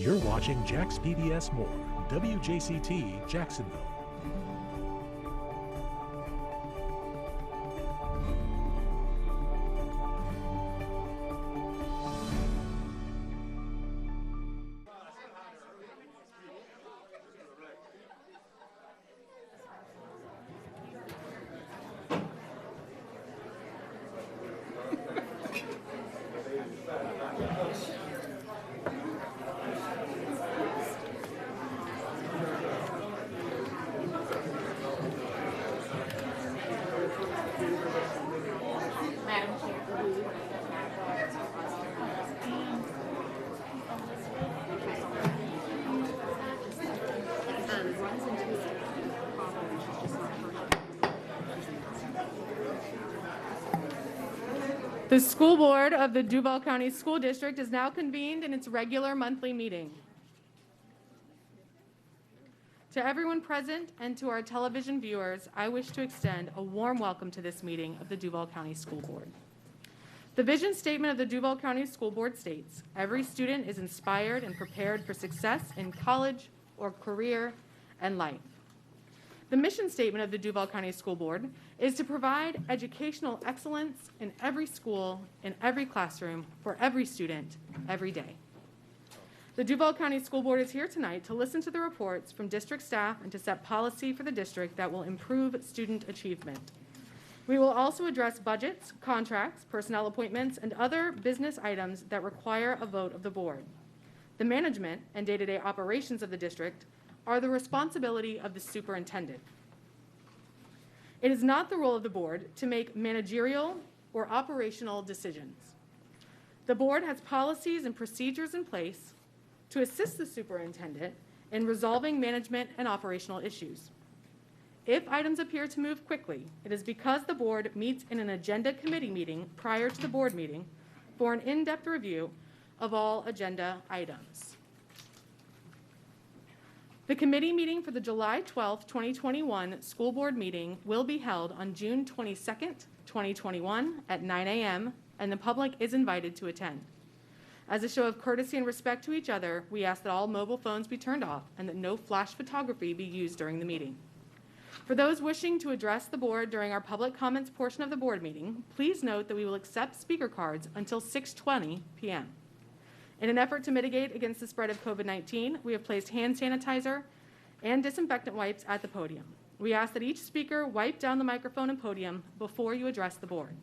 You're watching Jax PBS More, WJCT, Jacksonville. The School Board of the Duval County School District is now convened in its regular monthly meeting. To everyone present and to our television viewers, I wish to extend a warm welcome to this meeting of the Duval County School Board. The vision statement of the Duval County School Board states, "Every student is inspired and prepared for success in college or career and life." The mission statement of the Duval County School Board is to provide educational excellence in every school, in every classroom, for every student, every day. The Duval County School Board is here tonight to listen to the reports from district staff and to set policy for the district that will improve student achievement. We will also address budgets, contracts, personnel appointments, and other business items that require a vote of the board. The management and day-to-day operations of the district are the responsibility of the superintendent. It is not the role of the board to make managerial or operational decisions. The board has policies and procedures in place to assist the superintendent in resolving management and operational issues. If items appear to move quickly, it is because the board meets in an agenda committee meeting prior to the board meeting for an in-depth review of all agenda items. The committee meeting for the July 12, 2021 school board meeting will be held on June 22nd, 2021 at 9 a.m. and the public is invited to attend. As a show of courtesy and respect to each other, we ask that all mobile phones be turned off and that no flash photography be used during the meeting. For those wishing to address the board during our public comments portion of the board meeting, please note that we will accept speaker cards until 6:20 p.m. In an effort to mitigate against the spread of COVID-19, we have placed hand sanitizer and disinfectant wipes at the podium. We ask that each speaker wipe down the microphone and podium before you address the board.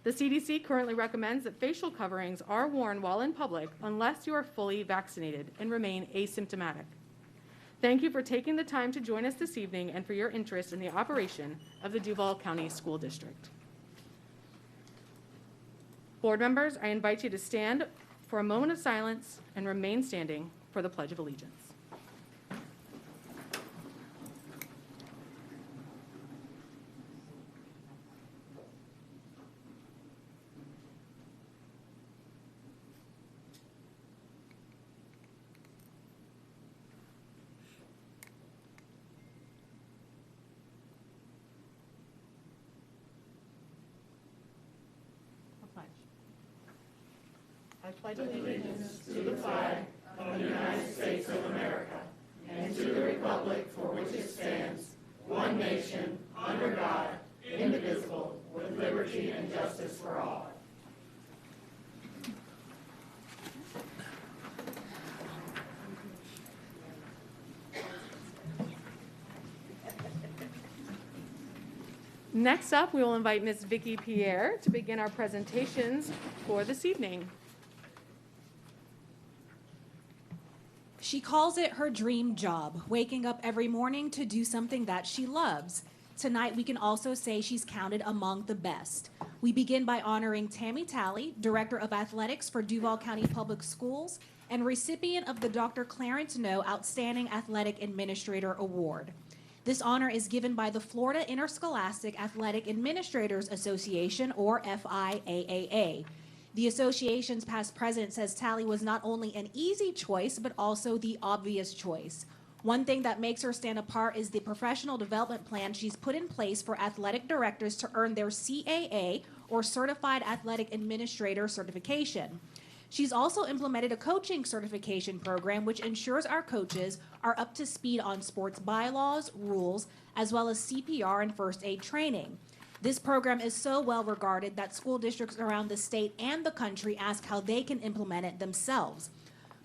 The CDC currently recommends that facial coverings are worn while in public unless you are fully vaccinated and remain asymptomatic. Thank you for taking the time to join us this evening and for your interest in the operation of the Duval County School District. Board members, I invite you to stand for a moment of silence and remain standing for the Pledge of Allegiance. I pledge allegiance to the flag of the United States of America and to the republic for which it stands, one nation, under God, indivisible, with liberty and justice for all. Next up, we will invite Ms. Vicki Pierre to begin our presentations for this evening. She calls it her dream job, waking up every morning to do something that she loves. Tonight, we can also say she's counted among the best. We begin by honoring Tammy Talley, Director of Athletics for Duval County Public Schools and recipient of the Dr. Clarence No Outstanding Athletic Administrator Award. This honor is given by the Florida Interscholastic Athletic Administrators Association, or FIAAA. The association's past president says Talley was not only an easy choice, but also the obvious choice. One thing that makes her stand apart is the professional development plan she's put in place for athletic directors to earn their CAA, or Certified Athletic Administrator certification. She's also implemented a coaching certification program which ensures our coaches are up to speed on sports bylaws, rules, as well as CPR and first aid training. This program is so well regarded that school districts around the state and the country ask how they can implement it themselves.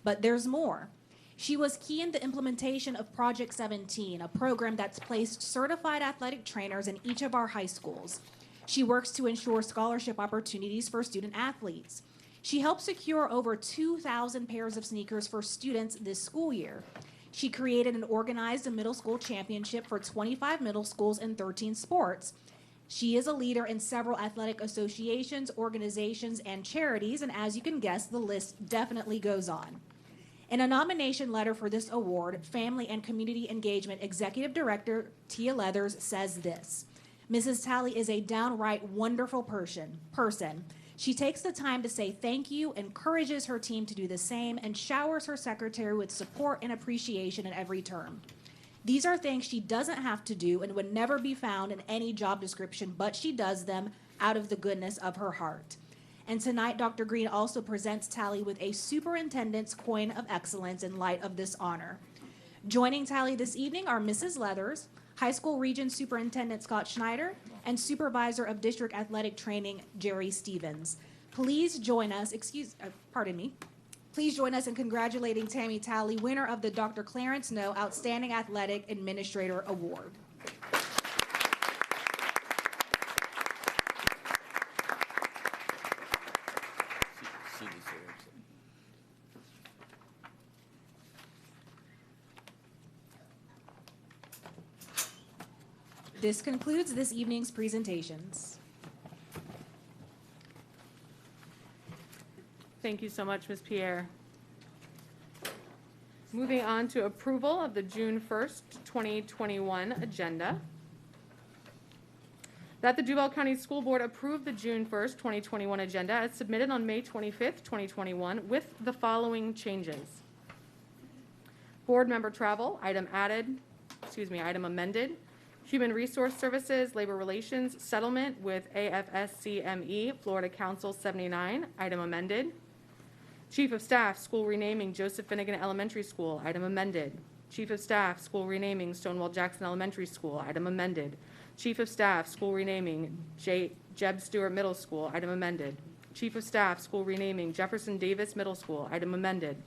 But there's more. She was key in the implementation of Project 17, a program that's placed certified athletic trainers in each of our high schools. She works to ensure scholarship opportunities for student athletes. She helped secure over 2,000 pairs of sneakers for students this school year. She created and organized a middle school championship for 25 middle schools in 13 sports. She is a leader in several athletic associations, organizations, and charities, and as you can guess, the list definitely goes on. In a nomination letter for this award, Family and Community Engagement Executive Director Tia Leathers says this: Mrs. Talley is a downright wonderful person. She takes the time to say thank you, encourages her team to do the same, and showers her secretary with support and appreciation in every term. These are things she doesn't have to do and would never be found in any job description, but she does them out of the goodness of her heart. And tonight, Dr. Green also presents Talley with a Superintendent's Coin of Excellence in light of this honor. Joining Talley this evening are Mrs. Leathers, High School Region Superintendent Scott Schneider, and Supervisor of District Athletic Training, Jerry Stevens. Please join us in congratulating Tammy Talley, winner of the Dr. Clarence No Outstanding Athletic Administrator Award. This concludes this evening's presentations. Thank you so much, Ms. Pierre. Moving on to approval of the June 1st, 2021 agenda. That the Duval County School Board approve the June 1st, 2021 agenda as submitted on May 25th, 2021 with the following changes. Board member travel, item amended. Human Resource Services, Labor Relations, settlement with AFSCME, Florida Council 79, item amended. Chief of Staff, school renaming Joseph Finnegan Elementary School, item amended. Chief of Staff, school renaming Stonewall Jackson Elementary School, item amended. Chief of Staff, school renaming Jeb Stewart Middle School, item amended. Chief of Staff, school renaming Jefferson Davis Middle School, item amended.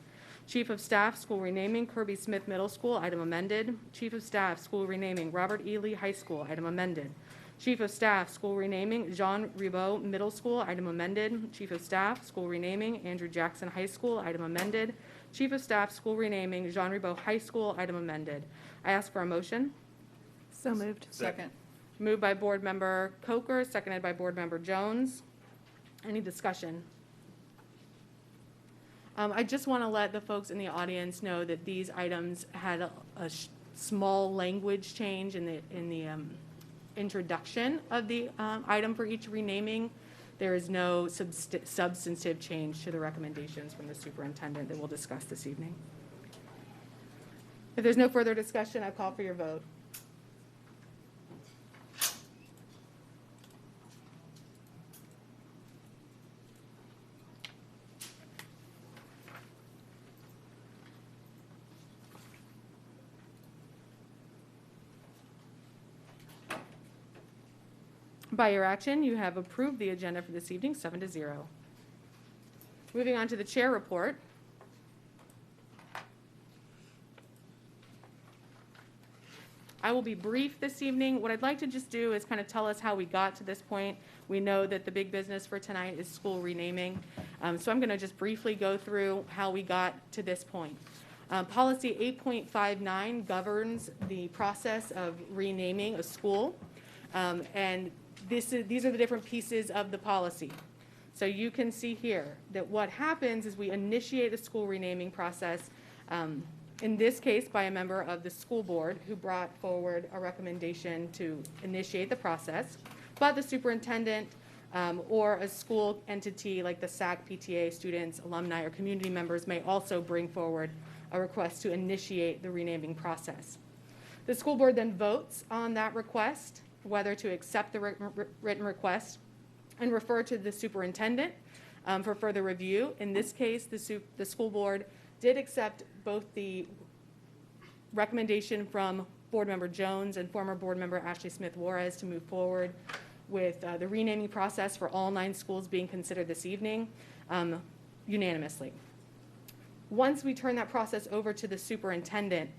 Chief of Staff, school renaming Kirby Smith Middle School, item amended. Chief of Staff, school renaming Robert E. Lee High School, item amended. Chief of Staff, school renaming Jean Ribaud Middle School, item amended. Chief of Staff, school renaming Andrew Jackson High School, item amended. Chief of Staff, school renaming Jean Ribaud High School, item amended. I ask for a motion. So moved. Second. Moved by Board Member Coker, seconded by Board Member Jones. Any discussion? I just want to let the folks in the audience know that these items had a small language change in the introduction of the item for each renaming. There is no substantive change to the recommendations from the superintendent that we'll discuss this evening. If there's no further discussion, I call for your vote. By your action, you have approved the agenda for this evening, 7-0. Moving on to the chair report. I will be brief this evening. What I'd like to just do is kind of tell us how we got to this point. We know that the big business for tonight is school renaming. So I'm going to just briefly go through how we got to this point. Policy 8.59 governs the process of renaming a school. And these are the different pieces of the policy. So you can see here that what happens is we initiate a school renaming process, in this case by a member of the school board who brought forward a recommendation to initiate the process, but the superintendent or a school entity like the SAC, PTA, students, alumni, or community members may also bring forward a request to initiate the renaming process. The school board then votes on that request, whether to accept the written request and refer to the superintendent for further review. In this case, the school board did accept both the recommendation from Board Member Jones and former Board Member Ashley Smith Juarez to move forward with the renaming process for all 9 schools being considered this evening unanimously. Once we turn that process over to the superintendent,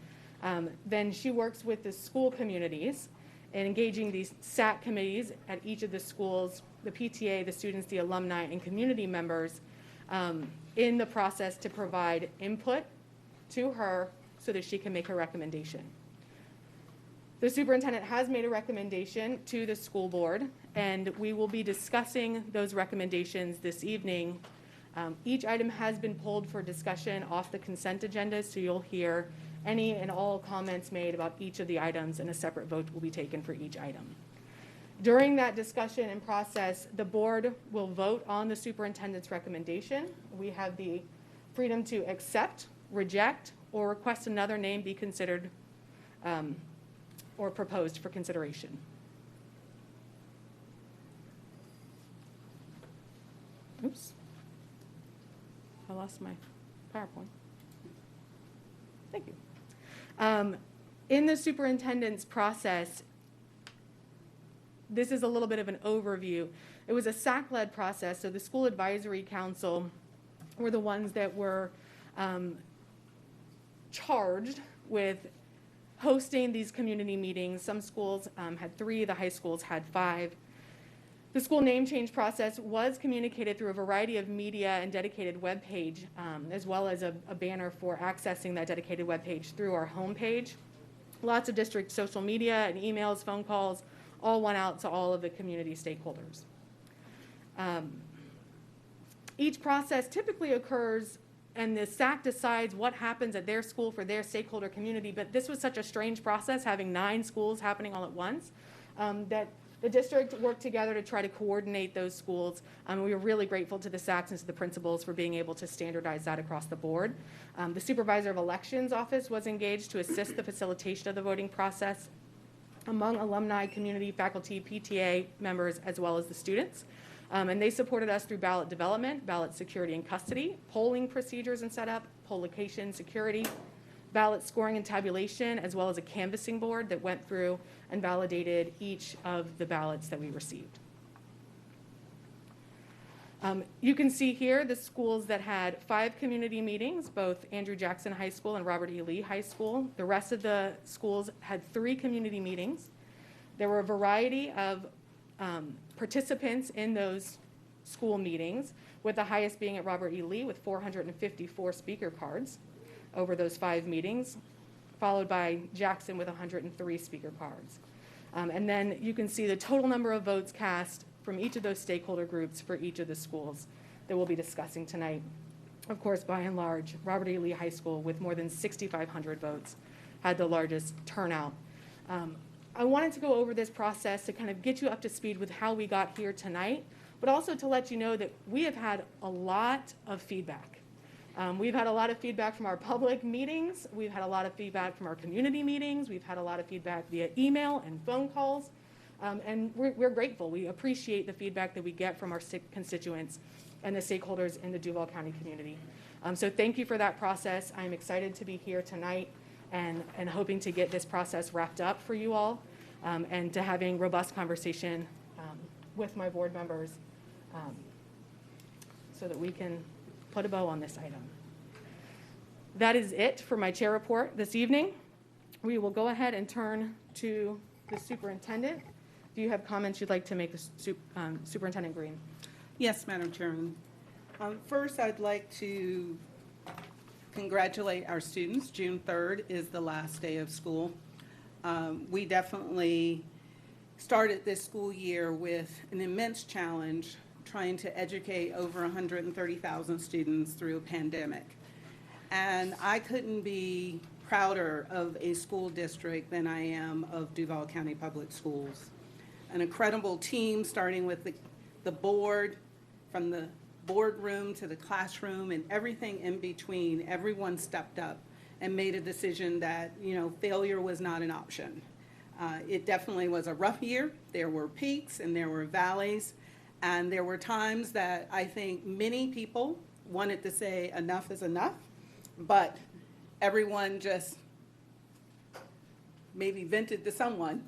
then she works with the school communities and engaging these SAC committees at each of the schools, the PTA, the students, the alumni, and community members in the process to provide input to her so that she can make her recommendation. The superintendent has made a recommendation to the school board, and we will be discussing those recommendations this evening. Each item has been pulled for discussion off the consent agenda, so you'll hear any and all comments made about each of the items, and a separate vote will be taken for each item. During that discussion and process, the board will vote on the superintendent's recommendation. We have the freedom to accept, reject, or request another name be considered or proposed for consideration. Oops. I lost my PowerPoint. Thank you. In the superintendent's process, this is a little bit of an overview. It was a SAC-led process, so the School Advisory Council were the ones that were charged with hosting these community meetings. Some schools had 3, the high schools had 5. The school name change process was communicated through a variety of media and dedicated web page, as well as a banner for accessing that dedicated web page through our homepage. Lots of district social media and emails, phone calls, all went out to all of the community stakeholders. Each process typically occurs and the SAC decides what happens at their school for their stakeholder community, but this was such a strange process, having 9 schools happening all at once, that the district worked together to try to coordinate those schools. We were really grateful to the SACs and to the principals for being able to standardize that across the board. The supervisor of elections office was engaged to assist the facilitation of the voting process among alumni, community, faculty, PTA members, as well as the students. And they supported us through ballot development, ballot security and custody, polling procedures and setup, poll location security, ballot scoring and tabulation, as well as a canvassing board that went through and validated each of the ballots that we received. You can see here the schools that had 5 community meetings, both Andrew Jackson High School and Robert E. Lee High School. The rest of the schools had 3 community meetings. There were a variety of participants in those school meetings, with the highest being at Robert E. Lee with 454 speaker cards over those 5 meetings, followed by Jackson with 103 speaker cards. And then you can see the total number of votes cast from each of those stakeholder groups for each of the schools that we'll be discussing tonight. Of course, by and large, Robert E. Lee High School, with more than 6,500 votes, had the largest turnout. I wanted to go over this process to kind of get you up to speed with how we got here tonight, but also to let you know that we have had a lot of feedback. We've had a lot of feedback from our public meetings. We've had a lot of feedback from our community meetings. We've had a lot of feedback via email and phone calls. And we're grateful. We appreciate the feedback that we get from our constituents and the stakeholders in the Duval County community. So thank you for that process. I'm excited to be here tonight and hoping to get this process wrapped up for you all, and to having robust conversation with my board members so that we can put a bow on this item. That is it for my chair report this evening. We will go ahead and turn to the superintendent. Do you have comments you'd like to make, Superintendent Green? Yes, Madam Chairman. First, I'd like to congratulate our students. June 3rd is the last day of school. We definitely started this school year with an immense challenge trying to educate over 130,000 students through a pandemic. And I couldn't be prouder of a school district than I am of Duval County Public Schools. An incredible team, starting with the board, from the boardroom to the classroom and everything in between. Everyone stepped up and made a decision that, failure was not an option. It definitely was a rough year. There were peaks and there were valleys, And there were times that I think many people wanted to say enough is enough, but everyone just maybe vented to someone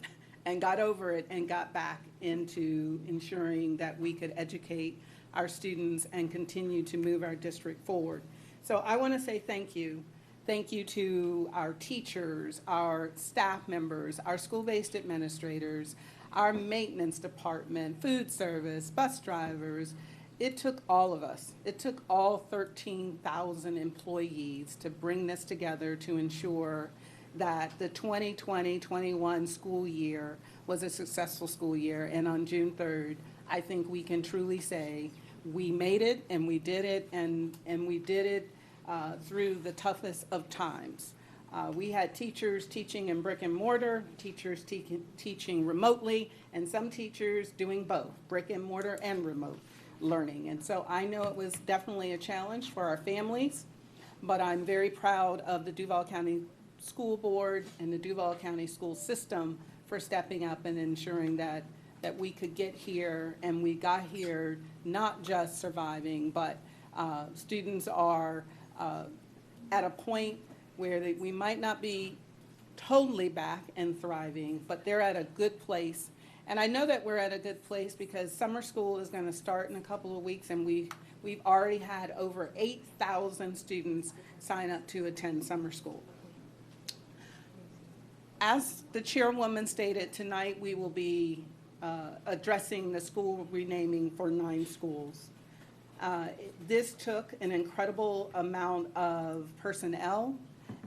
and got over it and got back into ensuring that we could educate our students and continue to move our district forward. So I want to say thank you. Thank you to our teachers, our staff members, our school-based administrators, our maintenance department, food service, bus drivers. It took all of us. It took all 13,000 employees to bring this together to ensure that the 2020-21 school year was a successful school year. And on June 3rd, I think we can truly say we made it and we did it, and we did it through the toughest of times. We had teachers teaching in brick and mortar, teachers teaching remotely, and some teachers doing both, brick and mortar and remote learning. And so I know it was definitely a challenge for our families, but I'm very proud of the Duval County School Board and the Duval County school system for stepping up and ensuring that we could get here, and we got here not just surviving, but students are at a point where we might not be totally back and thriving, but they're at a good place. And I know that we're at a good place because summer school is going to start in a couple of weeks, and we've already had over 8,000 students sign up to attend summer school. As the chairwoman stated, tonight we will be addressing the school renaming for 9 schools. This took an incredible amount of personnel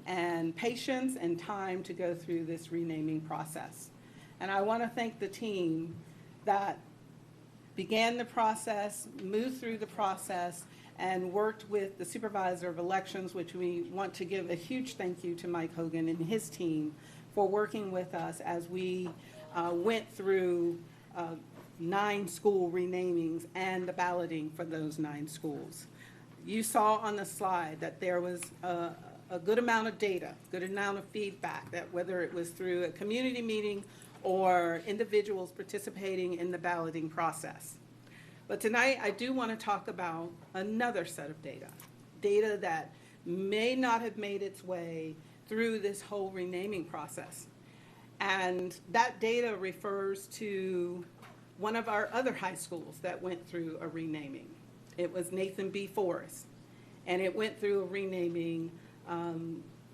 and patience and time to go through this renaming process. And I want to thank the team that began the process, moved through the process, and worked with the supervisor of elections, which we want to give a huge thank you to Mike Hogan and his team for working with us as we went through 9 school renamings and the balloting for those 9 schools. You saw on the slide that there was a good amount of data, good amount of feedback, that whether it was through a community meeting or individuals participating in the balloting process. But tonight I do want to talk about another set of data that may not have made its way through this whole renaming process. And that data refers to one of our other high schools that went through a renaming. It was Nathan B. Forrest, and it went through a renaming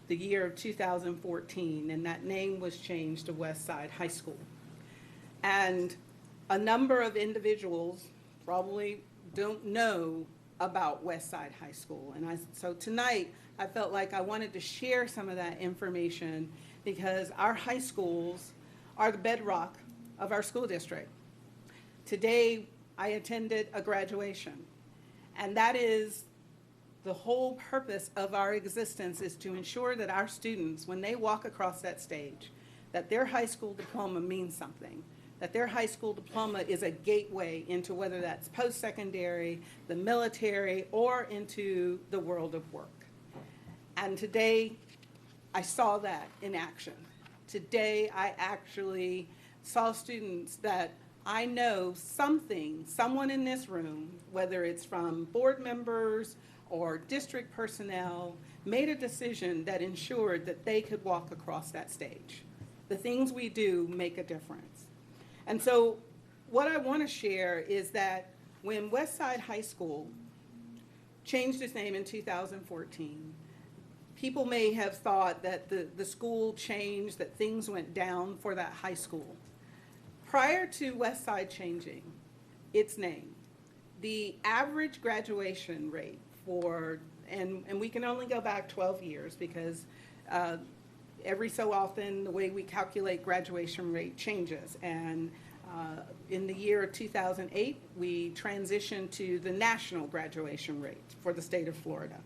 the year of 2014, and that name was changed to Westside High School. And a number of individuals probably don't know about Westside High School. And so tonight, I felt like I wanted to share some of that information because our high schools are the bedrock of our school district. Today, I attended a graduation, and that is the whole purpose of our existence, is to ensure that our students, when they walk across that stage, that their high school diploma means something, that their high school diploma is a gateway into whether that's post-secondary, the military, or into the world of work. And today, I saw that in action. Today, I actually saw students that I know someone in this room, whether it's from board members or district personnel, made a decision that ensured that they could walk across that stage. The things we do make a difference. And so what I want to share is that when Westside High School changed its name in 2014, people may have thought that the school changed, that things went down for that high school. Prior to Westside changing its name, the average graduation rate and we can only go back 12 years because every so often the way we calculate graduation rate changes. And in the year of 2008, we transitioned to the national graduation rate for the state of Florida.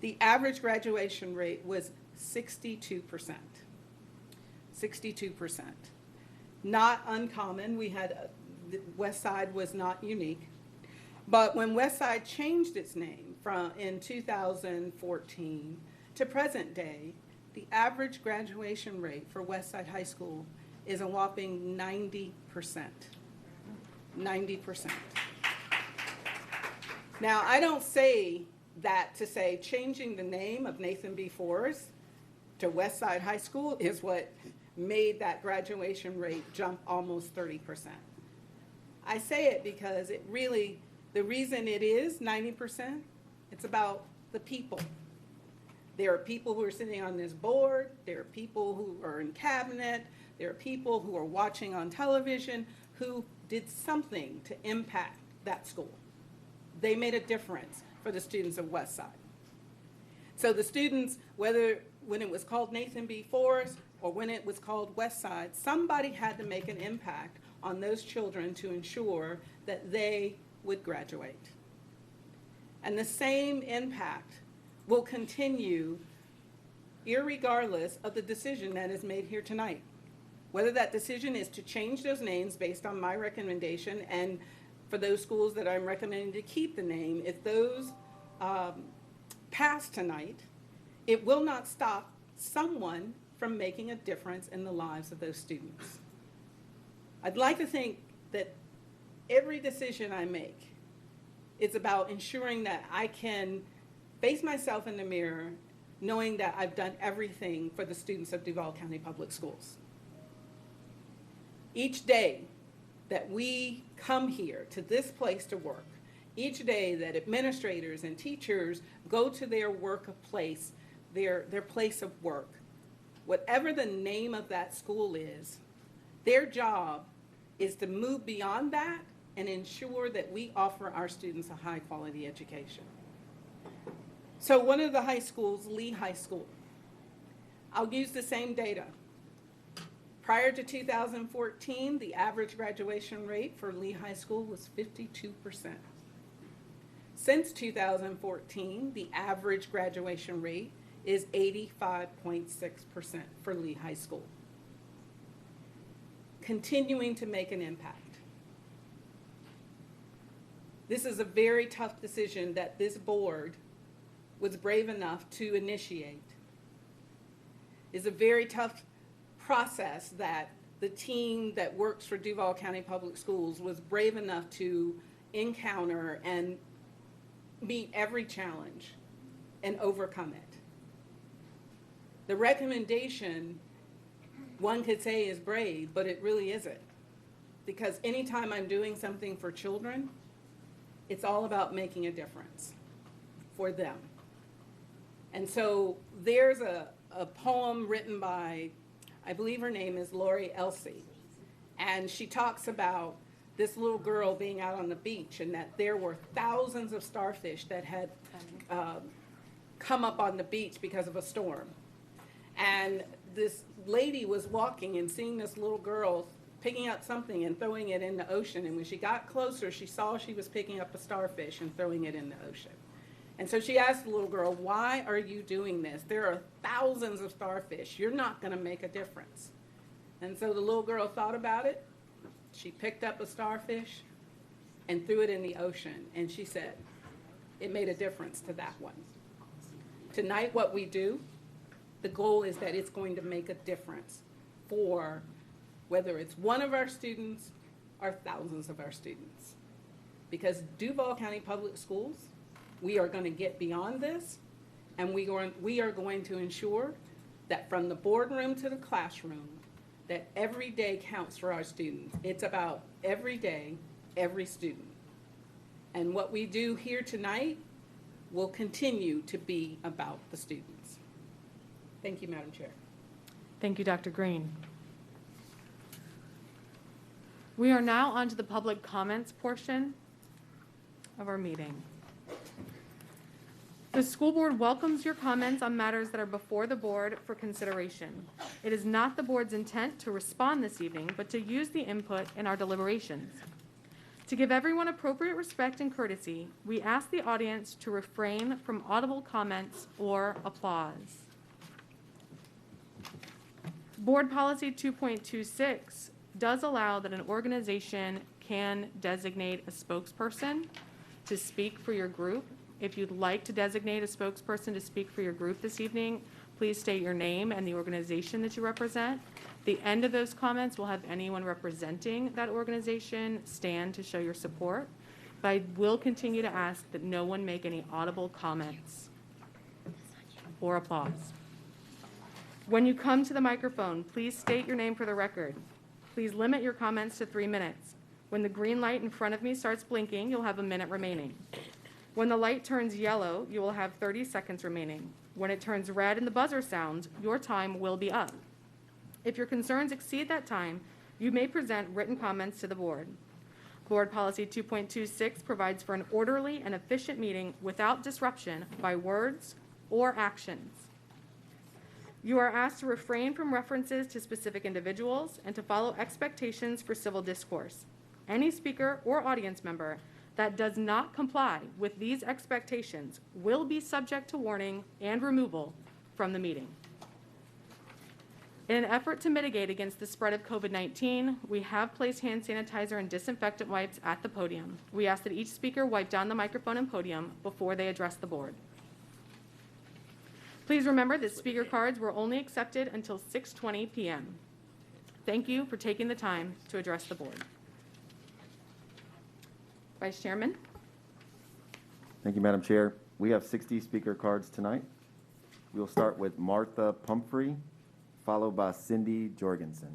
The average graduation rate was 62%. 62%. Not uncommon. We had, Westside was not unique. But when Westside changed its name in 2014 to present day, the average graduation rate for Westside High School is a whopping 90%. 90%. Now, I don't say that to say changing the name of Nathan B. Forrest to Westside High School is what made that graduation rate jump almost 30%. I say it because it really, the reason it is 90%, it's about the people. There are people who are sitting on this board, there are people who are in cabinet, there are people who are watching on television who did something to impact that school. They made a difference for the students of Westside. So the students, whether when it was called Nathan B. Forrest or when it was called Westside, somebody had to make an impact on those children to ensure that they would graduate. And the same impact will continue irregardless of the decision that is made here tonight. Whether that decision is to change those names based on my recommendation, and for those schools that I'm recommending to keep the name, if those pass tonight, it will not stop someone from making a difference in the lives of those students. I'd like to think that every decision I make is about ensuring that I can face myself in the mirror knowing that I've done everything for the students of Duval County Public Schools. Each day that we come here to this place to work, each day that administrators and teachers go to their workplace, their place of work, whatever the name of that school is, their job is to move beyond that and ensure that we offer our students a high quality education. So one of the high schools, Lee High School, I'll use the same data. Prior to 2014, the average graduation rate for Lee High School was 52%. Since 2014, the average graduation rate is 85.6% for Lee High School. Continuing to make an impact. This is a very tough decision that this board was brave enough to initiate. It's a very tough process that the team that works for Duval County Public Schools was brave enough to encounter and meet every challenge and overcome it. The recommendation, one could say, is brave, but it really isn't. Because anytime I'm doing something for children, it's all about making a difference for them. And so there's a poem written by, I believe her name is Lori Elsie, and she talks about this little girl being out on the beach and that there were thousands of starfish that had come up on the beach because of a storm. And this lady was walking and seeing this little girl picking up something and throwing it in the ocean, and when she got closer, she saw she was picking up a starfish and throwing it in the ocean. And so she asked the little girl, "Why are you doing this? There are thousands of starfish. You're not going to make a difference." And so the little girl thought about it. She picked up a starfish and threw it in the ocean. And she said, it made a difference to that one. Tonight, what we do, the goal is that it's going to make a difference for whether it's one of our students or thousands of our students. Because Duval County Public Schools, we are going to get beyond this, and we are going to ensure that from the boardroom to the classroom, that every day counts for our students. It's about every day, every student. And what we do here tonight will continue to be about the students. Thank you, Madam Chair. Thank you, Dr. Green. We are now on to the public comments portion of our meeting. The school board welcomes your comments on matters that are before the board for consideration. It is not the board's intent to respond this evening, but to use the input in our deliberations. To give everyone appropriate respect and courtesy, we ask the audience to refrain from audible comments or applause. Board Policy 2.26 does allow that an organization can designate a spokesperson to speak for your group. If you'd like to designate a spokesperson to speak for your group this evening, please state your name and the organization that you represent. At the end of those comments, we'll have anyone representing that organization stand to show your support. but I will continue to ask that no one make any audible comments or applause. When you come to the microphone, please state your name for the record. Please limit your comments to 3 minutes. When the green light in front of me starts blinking, you'll have a minute remaining. When the light turns yellow, you will have 30 seconds remaining. When it turns red and the buzzer sounds, your time will be up. If your concerns exceed that time, you may present written comments to the board. Board Policy 2.26 provides for an orderly and efficient meeting without disruption by words or actions. You are asked to refrain from references to specific individuals and to follow expectations for civil discourse. Any speaker or audience member that does not comply with these expectations will be subject to warning and removal from the meeting. In an effort to mitigate against the spread of COVID-19, we have placed hand sanitizer and disinfectant wipes at the podium. We ask that each speaker wipe down the microphone and podium before they address the board. Please remember that speaker cards were only accepted until 6:20 p.m. Thank you for taking the time to address the board. Vice Chairman. Thank you, Madam Chair. We have 60 speaker cards tonight. We'll start with Martha Pumphrey, followed by Cindy Jorgensen.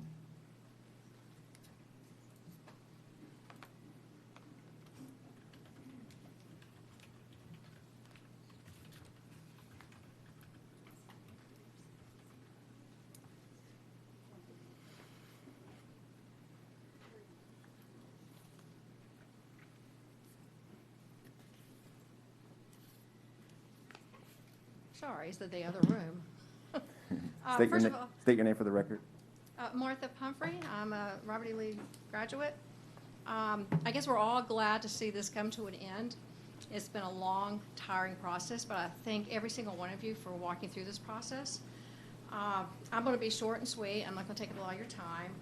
Sorry, is that the other room? State your name for the record. Martha Pumphrey. I'm a Robert E. Lee graduate. I guess we're all glad to see this come to an end. It's been a long, tiring process, but I thank every single one of you for walking through this process. I'm going to be short and sweet. I'm not going to take up a lot of your time.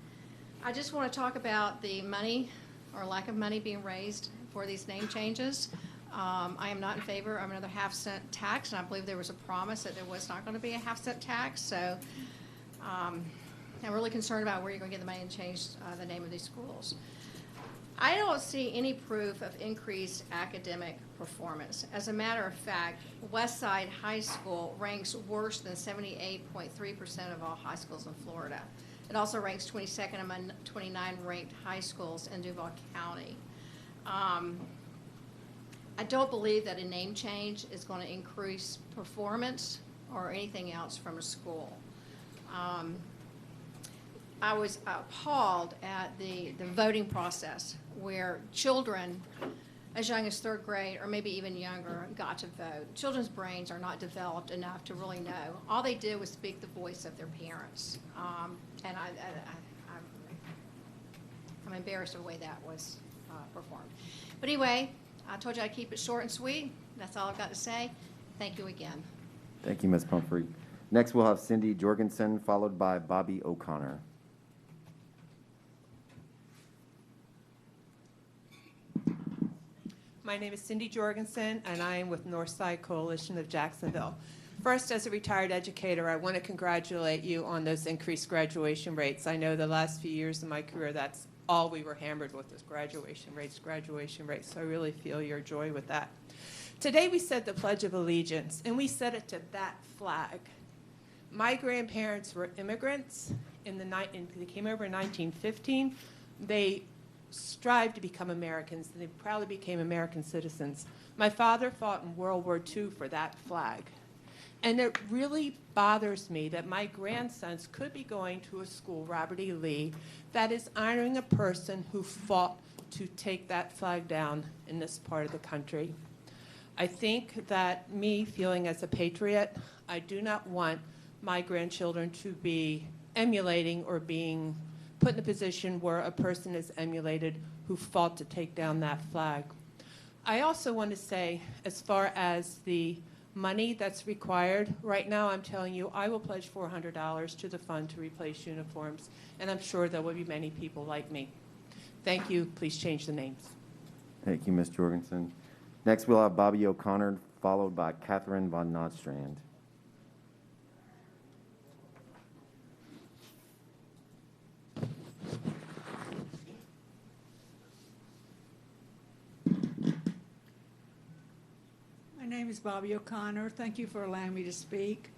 I just want to talk about the money or lack of money being raised for these name changes. I am not in favor of another half-cent tax, and I believe there was a promise that there was not going to be a half-cent tax. So I'm really concerned about where you're going to get the money to change the name of these schools. I don't see any proof of increased academic performance. As a matter of fact, Westside High School ranks worse than 78.3% of all high schools in Florida. It also ranks 22nd among 29 ranked high schools in Duval County. I don't believe that a name change is going to increase performance or anything else from a school. I was appalled at the voting process where children as young as 3rd grade or maybe even younger got to vote. Children's brains are not developed enough to really know. All they did was speak the voice of their parents. And I'm embarrassed of the way that was performed. But anyway, I told you I'd keep it short and sweet. That's all I've got to say. Thank you again. Thank you, Ms. Pumphrey. Next, we'll have Cindy Jorgensen, followed by Bobby O'Connor. My name is Cindy Jorgensen, and I am with Northside Coalition of Jacksonville. First, as a retired educator, I want to congratulate you on those increased graduation rates. I know the last few years of my career, that's all we were hammered with was graduation rates, so I really feel your joy with that. Today we said the Pledge of Allegiance, and we said it to that flag. My grandparents were immigrants. They came over in 1915. They strived to become Americans, and they proudly became American citizens. My father fought in World War II for that flag. And it really bothers me that my grandsons could be going to a school, Robert E. Lee, that is honoring a person who fought to take that flag down in this part of the country. I think that me feeling as a patriot, I do not want my grandchildren to be emulating or being put in a position where a person is emulated who fought to take down that flag. I also want to say, as far as the money that's required, right now I'm telling you I will pledge $400 to the fund to replace uniforms, and I'm sure there will be many people like me. Thank you. Please change the names. Thank you, Ms. Jorgensen. Next, we'll have Bobby O'Connor, followed by Catherine von Nostrand. is Bobby O'Connor. Thank you for allowing me to speak.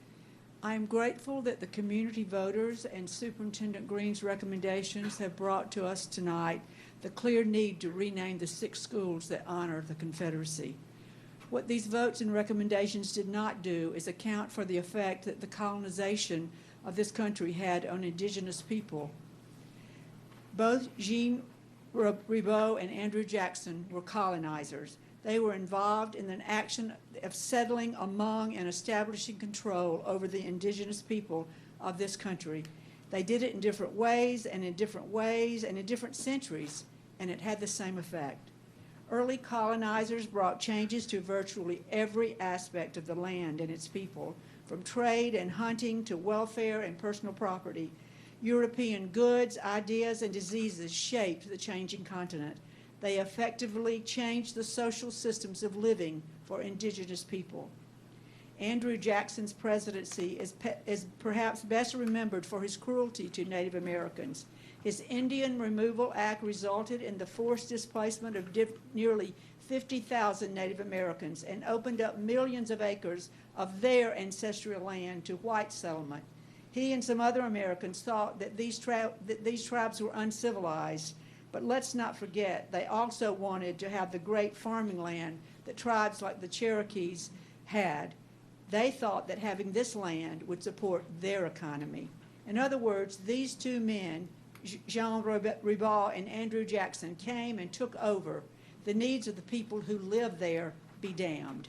I am grateful that the community voters and Superintendent Green's recommendations have brought to us tonight the clear need to rename the 6 schools that honor the Confederacy. What these votes and recommendations did not do is account for the effect that the colonization of this country had on indigenous people. Both Jean Ribaud and Andrew Jackson were colonizers. They were involved in an action of settling among and establishing control over the indigenous people of this country. They did it in different ways and in different centuries, and it had the same effect. Early colonizers brought changes to virtually every aspect of the land and its people, from trade and hunting to welfare and personal property. European goods, ideas, and diseases shaped the changing continent. They effectively changed the social systems of living for indigenous people. Andrew Jackson's presidency is perhaps best remembered for his cruelty to Native Americans. His Indian Removal Act resulted in the forced displacement of nearly 50,000 Native Americans and opened up millions of acres of their ancestral land to white settlement. He and some other Americans thought that these tribes were uncivilized, but let's not forget, they also wanted to have the great farming land that tribes like the Cherokees had. They thought that having this land would support their economy. In other words, these 2 men, Jean Ribaud and Andrew Jackson, came and took over. The needs of the people who live there be damned.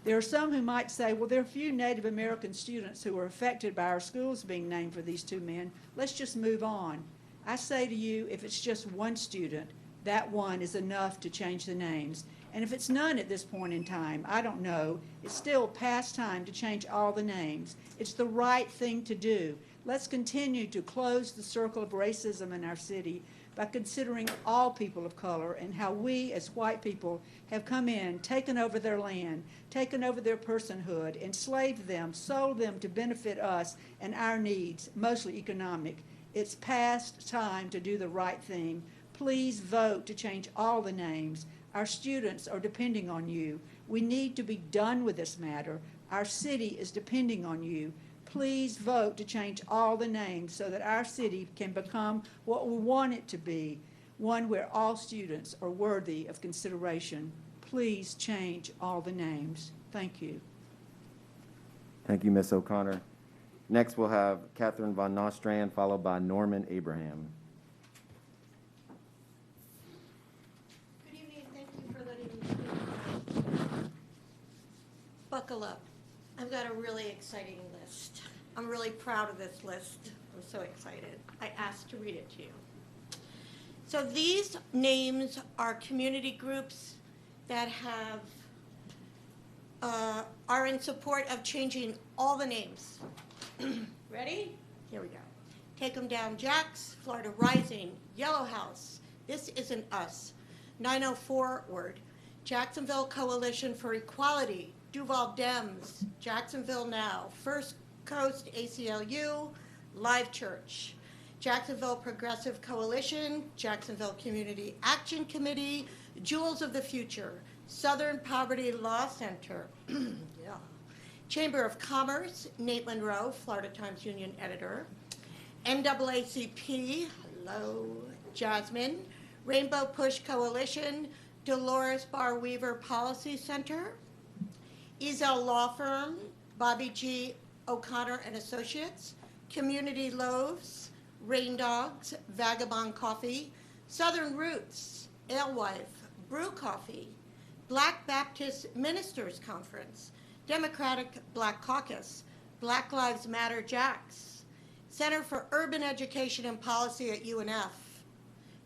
There are some who might say, well, there are few Native American students who were affected by our schools being named for these 2 men. Let's just move on. I say to you, if it's just 1 student, that one is enough to change the names. And if it's none at this point in time, I don't know, it's still past time to change all the names. It's the right thing to do. Let's continue to close the circle of racism in our city by considering all people of color and how we as white people have come in, taken over their land, taken over their personhood, enslaved them, sold them to benefit us and our needs, mostly economic. It's past time to do the right thing. Please vote to change all the names. Our students are depending on you. We need to be done with this matter. Our city is depending on you. Please vote to change all the names so that our city can become what we want it to be, one where all students are worthy of consideration. Please change all the names. Thank you. Thank you, Ms. O'Connor. Next, we'll have Catherine Von Nostrand, followed by Norman Abraham. Good evening. Thank you for letting me speak. Buckle up. I've got a really exciting list. I'm really proud of this list. I'm so excited. I asked to read it to you. So these names are community groups that are in support of changing all the names. Ready? Here we go. Take them down. Jax, Florida Rising, Yellow House, This Isn't Us, 904 word, Jacksonville Coalition for Equality, Duval Dems, Jacksonville Now, First Coast ACLU, Live Church, Jacksonville Progressive Coalition, Jacksonville Community Action Committee, Jewels of the Future, Southern Poverty Law Center, yeah. Chamber of Commerce, Nate Monroe, Florida Times Union editor, NAACP, hello, Jasmine, Rainbow Push Coalition, Dolores Barr Weaver Policy Center, Ezel Law Firm, Bobby G. O'Connor and Associates, Community Loaves, Rain Dogs, Vagabond Coffee, Southern Roots, Alewife, Brew Coffee, Black Baptist Ministers Conference, Democratic Black Caucus, Black Lives Matter Jax, Center for Urban Education and Policy at UNF,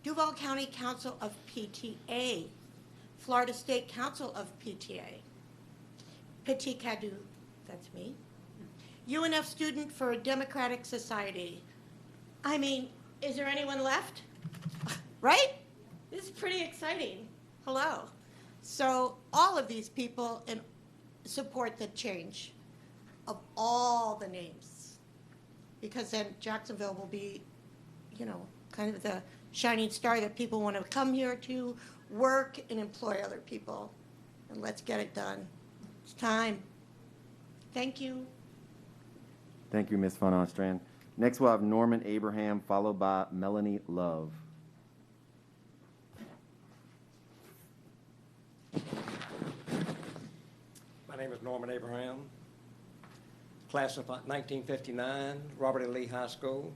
Duval County Council of PTA, Florida State Council of PTA, Petit Cadu, that's me, UNF Student for a Democratic Society. I mean, is there anyone left? Right? This is pretty exciting. Hello. So all of these people support the change of all the names, because then Jacksonville will be, you know, kind of the shining star that people want to come here to work and employ other people. And let's get it done. It's time. Thank you. Thank you, Ms. Von Ostrand. Next, we'll have Norman Abraham, followed by Melanie Love. My name is Norman Abraham, class of 1959, Robert E. Lee High School.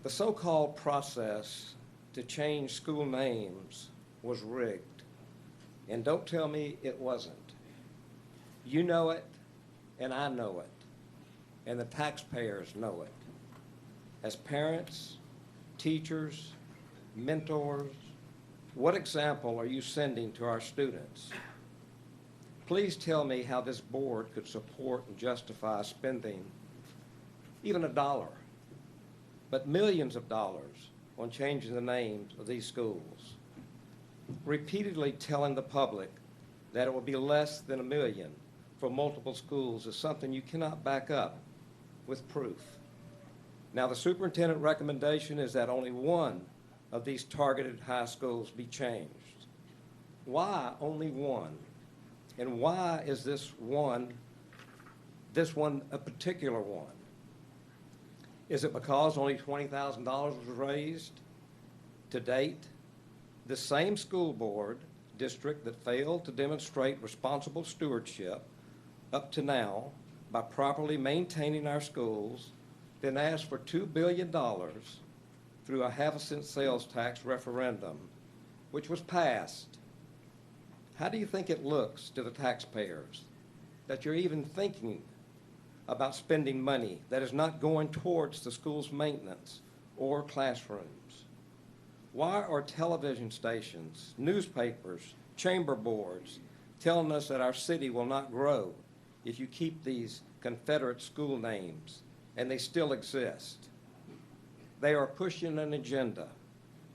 The so-called process to change school names was rigged, and don't tell me it wasn't. You know it, and I know it, and the taxpayers know it. As parents, teachers, mentors, what example are you sending to our students? Please tell me how this board could support and justify spending even $1, but millions of dollars on changing the names of these schools. Repeatedly telling the public that it will be less than $1 million for multiple schools is something you cannot back up with proof. Now, the superintendent recommendation is that only one of these targeted high schools be changed. Why only one? And why is this one a particular one? Is it because only $20,000 was raised to date? The same school board district that failed to demonstrate responsible stewardship up to now by properly maintaining our schools, then asked for $2 billion through a half-a-cent sales tax referendum, which was passed. How do you think it looks to the taxpayers that you're even thinking about spending money that is not going towards the school's maintenance or classrooms? Why are television stations, newspapers, chamber boards telling us that our city will not grow if you keep these Confederate school names, and they still exist? They are pushing an agenda,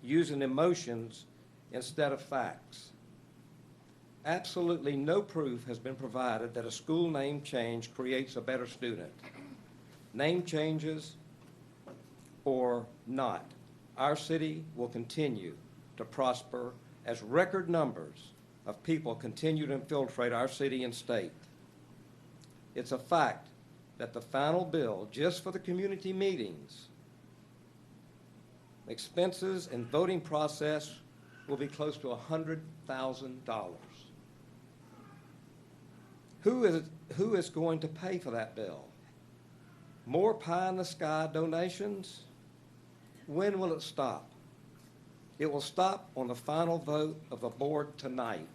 using emotions instead of facts. Absolutely no proof has been provided that a school name change creates a better student. Name changes or not, our city will continue to prosper as record numbers of people continue to infiltrate our city and state. It's a fact that the final bill, just for the community meetings, expenses and voting process will be close to $100,000. Who is going to pay for that bill? More pie-in-the-sky donations? When will it stop? It will stop on the final vote of the board tonight,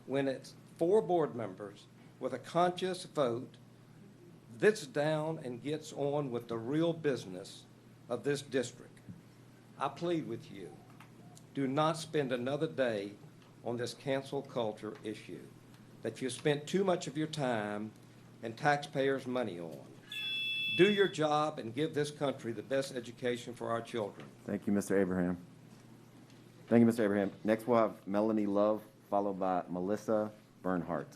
when it's 4 board members with a conscious vote sits down and gets on with the real business of this district. I plead with you, do not spend another day on this cancel culture issue that you spent too much of your time and taxpayers' money on. Do your job and give this country the best education for our children. Thank you, Mr. Abraham. Thank you, Mr. Abraham. Next, we'll have Melanie Love, followed by Melissa Bernhardt.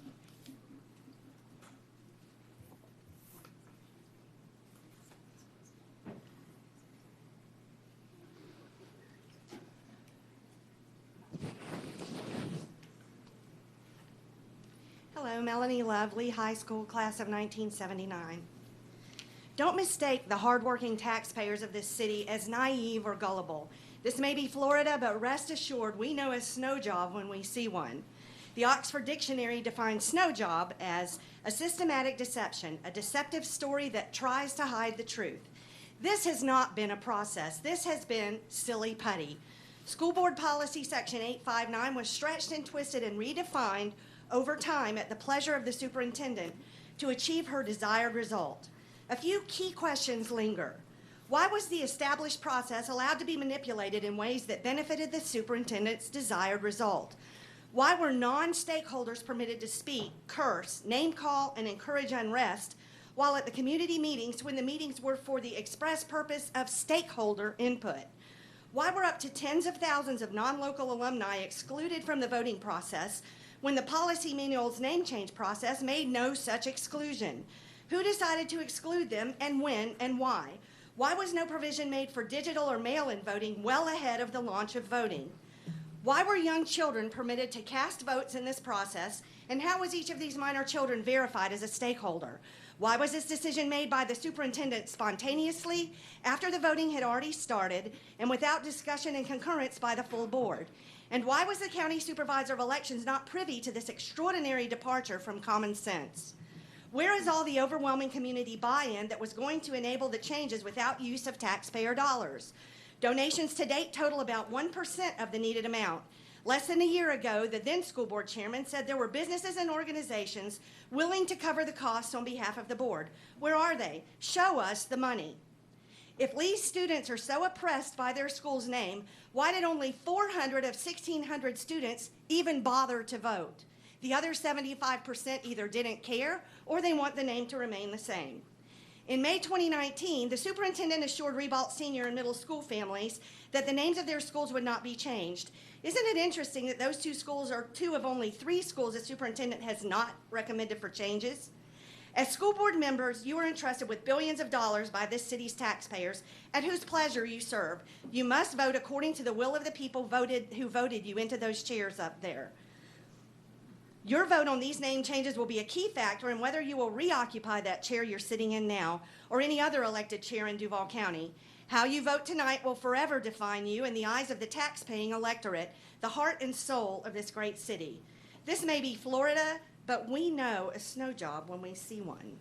Hello, Melanie Love, Lee High School, class of 1979. Don't mistake the hardworking taxpayers of this city as naive or gullible. This may be Florida, but rest assured we know a snow job when we see one. The Oxford Dictionary defines snow job as a systematic deception, a deceptive story that tries to hide the truth. This has not been a process. This has been silly putty. School Board Policy Section 859 was stretched and twisted and redefined over time at the pleasure of the superintendent to achieve her desired result. A few key questions linger. Why was the established process allowed to be manipulated in ways that benefited the superintendent's desired result? Why were non-stakeholders permitted to speak, curse, name call, and encourage unrest, while at the community meetings, when the meetings were for the express purpose of stakeholder input? Why were up to tens of thousands of non-local alumni excluded from the voting process when the policy manual's name change process made no such exclusion? Who decided to exclude them, and when and why? Why was no provision made for digital or mail-in voting well ahead of the launch of voting? Why were young children permitted to cast votes in this process, and how was each of these minor children verified as a stakeholder? Why was this decision made by the superintendent spontaneously after the voting had already started and without discussion and concurrence by the full board? And why was the county supervisor of elections not privy to this extraordinary departure from common sense? Where is all the overwhelming community buy-in that was going to enable the changes without use of taxpayer dollars? Donations to date total about 1% of the needed amount. Less than a year ago, the then school board chairman said there were businesses and organizations willing to cover the costs on behalf of the board. Where are they? Show us the money. If Lee's students are so oppressed by their school's name, why did only 400 of 1,600 students even bother to vote? The other 75% either didn't care or they want the name to remain the same. In May 2019, the superintendent assured Ribault Senior and middle school families that the names of their schools would not be changed. Isn't it interesting that those two schools are two of only 3 schools the superintendent has not recommended for changes? As school board members, you are entrusted with billions of dollars by this city's taxpayers, at whose pleasure you serve. You must vote according to the will of the people who voted you into those chairs up there. Your vote on these name changes will be a key factor in whether you will reoccupy that chair you're sitting in now or any other elected chair in Duval County. How you vote tonight will forever define you in the eyes of the tax-paying electorate, the heart and soul of this great city. This may be Florida, but we know a snow job when we see one.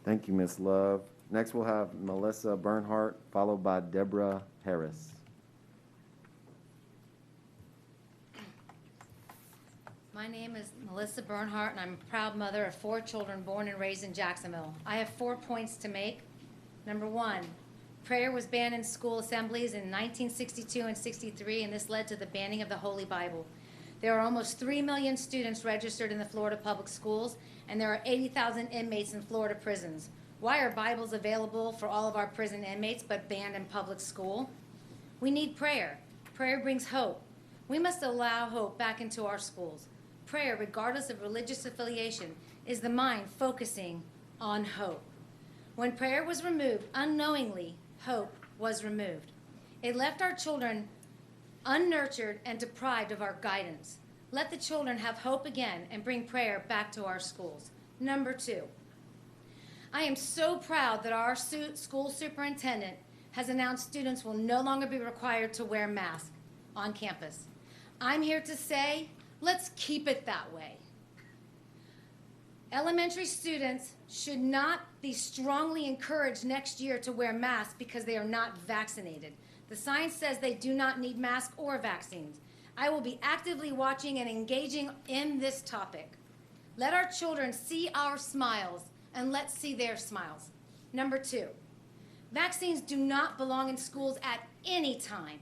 Thank you, Ms. Love. Next, we'll have Melissa Bernhardt, followed by Deborah Harris. My name is Melissa Bernhardt, and I'm a proud mother of 4 children born and raised in Jacksonville. I have 4 points to make. Number 1, prayer was banned in school assemblies in 1962 and 63, and this led to the banning of the Holy Bible. There are almost 3 million students registered in the Florida public schools, and there are 80,000 inmates in Florida prisons. Why are Bibles available for all of our prison inmates but banned in public school? We need prayer. Prayer brings hope. We must allow hope back into our schools. Prayer, regardless of religious affiliation, is the mind focusing on hope. When prayer was removed, unknowingly, hope was removed. It left our children unnurtured and deprived of our guidance. Let the children have hope again and bring prayer back to our schools. Number 2, I am so proud that our school superintendent has announced students will no longer be required to wear masks on campus. I'm here to say, let's keep it that way. Elementary students should not be strongly encouraged next year to wear masks because they are not vaccinated. The science says they do not need masks or vaccines. I will be actively watching and engaging in this topic. Let our children see our smiles and let's see their smiles. Number 2, vaccines do not belong in schools at any time.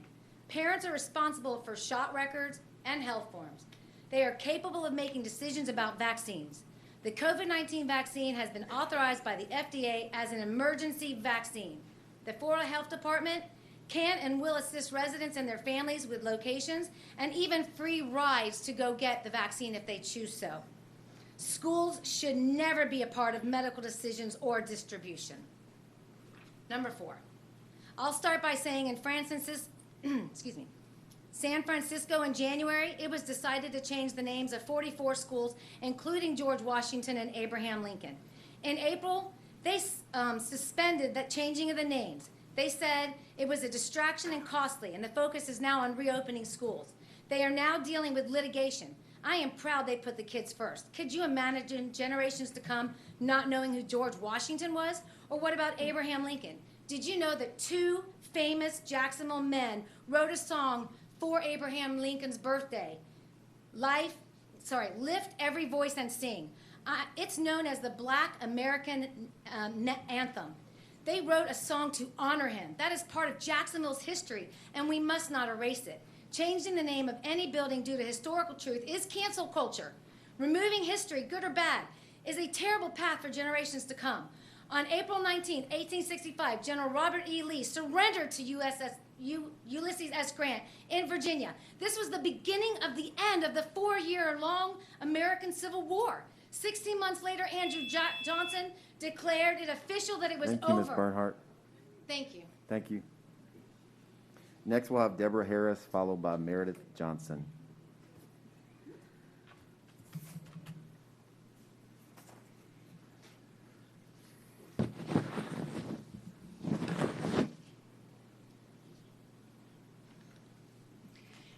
Parents are responsible for shot records and health forms. They are capable of making decisions about vaccines. The COVID-19 vaccine has been authorized by the FDA as an emergency vaccine. The Florida Health Department can and will assist residents and their families with locations and even free rides to go get the vaccine if they choose so. Schools should never be a part of medical decisions or distribution. Number 4, I'll start by saying in San Francisco in January, it was decided to change the names of 44 schools, including George Washington and Abraham Lincoln. In April, they suspended that changing of the names. They said it was a distraction and costly, and the focus is now on reopening schools. They are now dealing with litigation. I am proud they put the kids first. Could you imagine generations to come not knowing who George Washington was? Or what about Abraham Lincoln? Did you know that 2 famous Jacksonville men wrote a song for Abraham Lincoln's birthday? Lift Every Voice and Sing. It's known as the Black American Anthem. They wrote a song to honor him. That is part of Jacksonville's history, and we must not erase it. Changing the name of any building due to historical truth is cancel culture. Removing history, good or bad, is a terrible path for generations to come. On April 19, 1865, General Robert E. Lee surrendered to Ulysses S. Grant in Virginia. This was the beginning of the end of the 4-year-long American Civil War. 16 months later, Andrew Johnson declared it official that it was over. Thank you, Ms. Bernhardt. Thank you. Thank you. Next, we'll have Deborah Harris, followed by Meredith Johnson.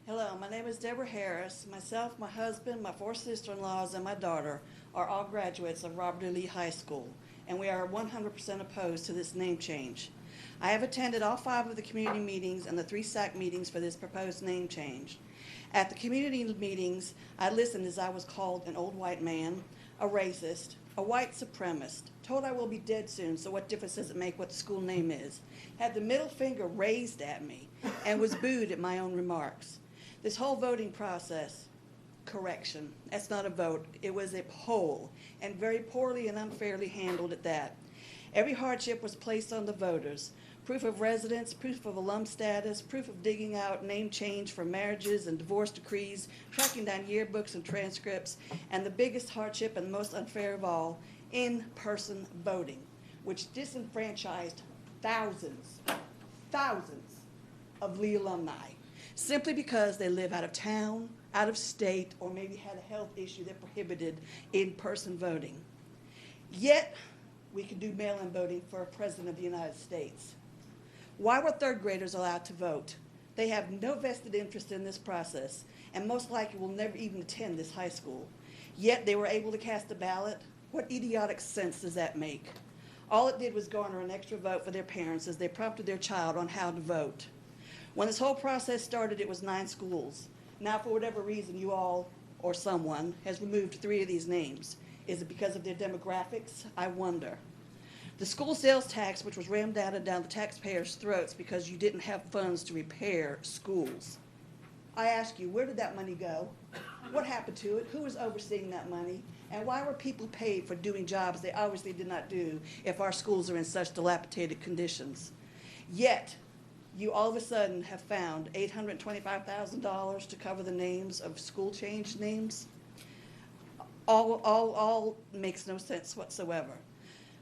Hello, my name is Deborah Harris. Myself, my husband, my 4 sister-in-laws, and my daughter are all graduates of Robert E. Lee High School, and we are 100% opposed to this name change. I have attended all 5 of the community meetings and the 3 SAC meetings for this proposed name change. At the community meetings, I listened as I was called an old white man, a racist, a white supremacist, told I will be dead soon, so what difference does it make what the school name is, had the middle finger raised at me, and was booed at my own remarks. This whole voting process, correction, that's not a vote, it was a poll, and very poorly and unfairly handled at that. Every hardship was placed on the voters. Proof of residence, proof of alum status, proof of digging out name change for marriages and divorce decrees, tracking down yearbooks and transcripts, and the biggest hardship and most unfair of all, in-person voting, which disenfranchised thousands of Lee alumni, simply because they live out of town, out of state, or maybe had a health issue that prohibited in-person voting. Yet, we can do mail-in voting for a president of the United States. Why were 3rd graders allowed to vote? They have no vested interest in this process, and most likely will never even attend this high school. Yet, they were able to cast a ballot. What idiotic sense does that make? All it did was garner an extra vote for their parents as they prompted their child on how to vote. When this whole process started, it was 9 schools. Now, for whatever reason, you all, or someone, has removed 3 of these names. Is it because of their demographics? I wonder. The school sales tax, which was rammed down the taxpayers' throats because you didn't have funds to repair schools. I ask you, where did that money go? What happened to it? Who was overseeing that money? And why were people paid for doing jobs they obviously did not do if our schools are in such dilapidated conditions? Yet, you all of a sudden have found $825,000 to cover the names of school change names. All makes no sense whatsoever.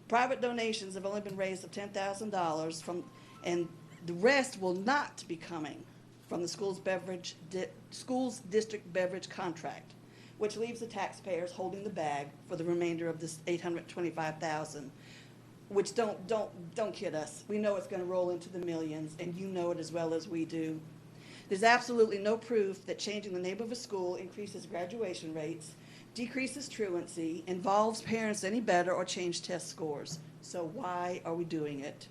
Private donations have only been raised of $10,000 from, and the rest will not be coming from the school's district beverage contract, which leaves the taxpayers holding the bag for the remainder of this $825,000. Which don't kid us. We know it's going to roll into the millions, and you know it as well as we do. There's absolutely no proof that changing the name of a school increases graduation rates, decreases truancy, involves parents any better, or change test scores. So why are we doing it?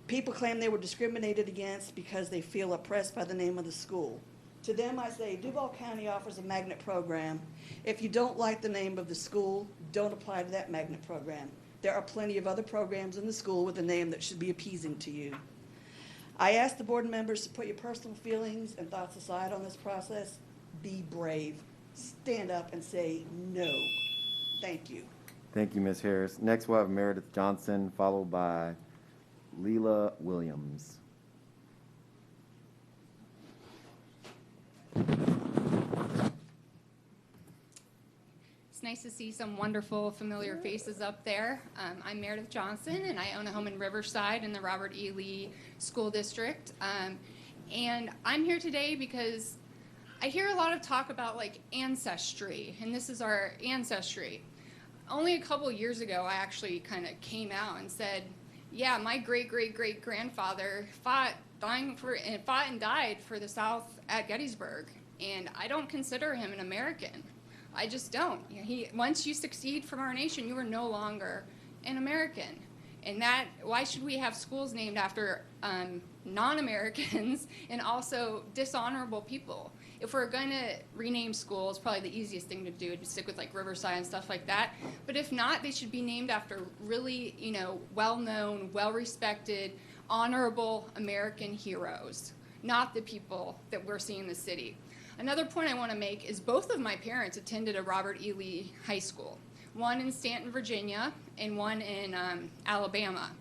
People claim they were discriminated against because they feel oppressed by the name of the school. To them, I say, Duval County offers a magnet program. If you don't like the name of the school, don't apply to that magnet program. There are plenty of other programs in the school with a name that should be appeasing to you. I ask the board members to put your personal feelings and thoughts aside on this process. Be brave. Stand up and say no. Thank you. Thank you, Ms. Harris. Next, we'll have Meredith Johnson, followed by Leela Williams. It's nice to see some wonderful, familiar faces up there. I'm Meredith Johnson, and I own a home in Riverside in the Robert E. Lee School District. And I'm here today because I hear a lot of talk about like ancestry, and this is our ancestry. Only a couple years ago, I actually kind of came out and said, yeah, my great-great-great-grandfather fought and died for the South at Gettysburg, and I don't consider him an American. I just don't. Once you succeed from our nation, you are no longer an American. And why should we have schools named after non-Americans and also dishonorable people? If we're going to rename schools, probably the easiest thing to do would be stick with like Riverside and stuff like that. But if not, they should be named after really, well-known, well-respected, honorable American heroes, not the people that we're seeing in the city. Another point I want to make is both of my parents attended a Robert E. Lee high school, one in Stanton, Virginia, and one in Alabama.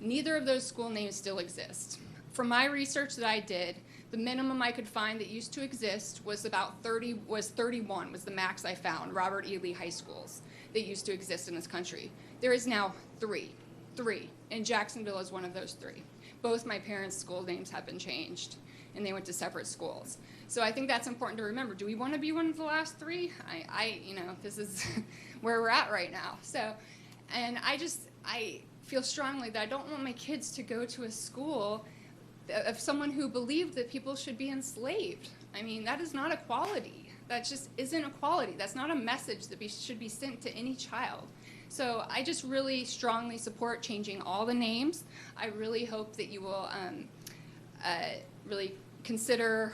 Neither of those school names still exist. From my research that I did, the minimum I could find that used to exist was about 31 was the max I found, Robert E. Lee high schools that used to exist in this country. There is now three, and Jacksonville is one of those 3. Both my parents' school names have been changed. and they went to separate schools. So I think that's important to remember. Do we want to be one of the last three? This is where we're at right now. So, and I feel strongly that I don't want my kids to go to a school of someone who believed that people should be enslaved. I mean, that is not equality. That just isn't equality. That's not a message that should be sent to any child. So I just really strongly support changing all the names. I really hope that you will really consider,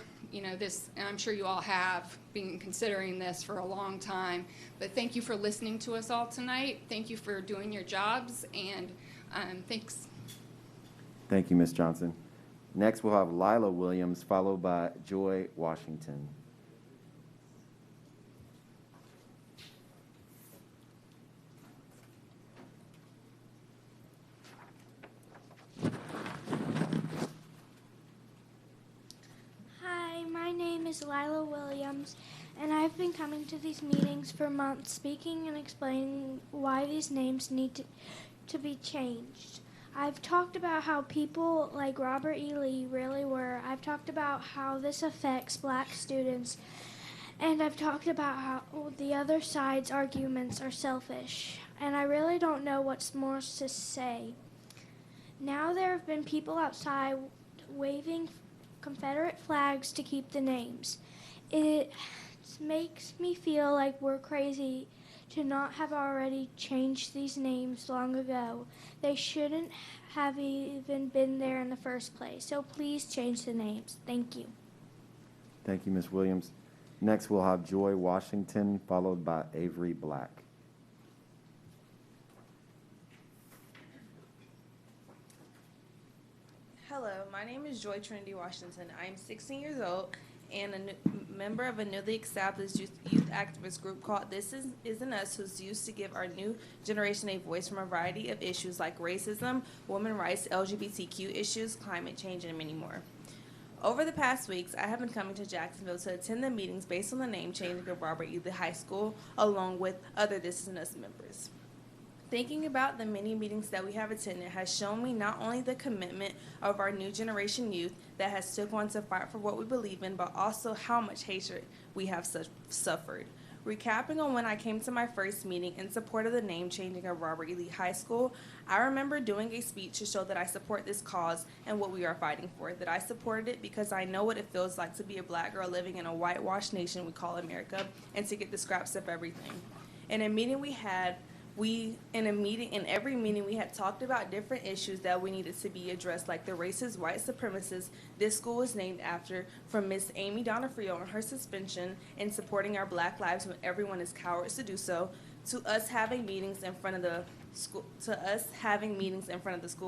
this, and I'm sure you all have been considering this for a long time. But thank you for listening to us all tonight. Thank you for doing your jobs, and thanks. Thank you, Ms. Johnson. Next, we'll have Lila Williams, followed by Joy Washington. Hi, my name is Lila Williams, and I've been coming to these meetings for months, speaking and explaining why these names need to be changed. I've talked about how people like Robert E. Lee really were. I've talked about how this affects black students. And I've talked about how the other side's arguments are selfish. And I really don't know what's more to say. Now there have been people outside waving Confederate flags to keep the names. It makes me feel like we're crazy to not have already changed these names long ago. They shouldn't have even been there in the first place. So please change the names. Thank you. Thank you, Ms. Williams. Next, we'll have Joy Washington, followed by Avery Black. Hello, my name is Joy Trinity Washington. I am 16 years old and a member of a newly established youth activist group called This Isn't Us, who's used to give our new generation a voice from a variety of issues like racism, women's rights, LGBTQ issues, climate change, and many more. Over the past weeks, I have been coming to Jacksonville to attend the meetings based on the name changing of Robert E. Lee High School, along with other This Isn't Us members. Thinking about the many meetings that we have attended has shown me not only the commitment of our new generation youth that has stood on to fight for what we believe in, but also how much hatred we have suffered. Recapping on when I came to my first meeting in support of the name changing of Robert E. Lee High School, I remember doing a speech to show that I support this cause and what we are fighting for, that I supported it because I know what it feels like to be a black girl living in a whitewashed nation we call America and to get the scraps of everything. In a meeting we had, in every meeting we had talked about different issues that we needed to be addressed, like the racist white supremacists this school was named after, from Miss Amy Donofrio and her suspension and supporting our black lives when everyone is cowards to do so, to us having meetings in front of the school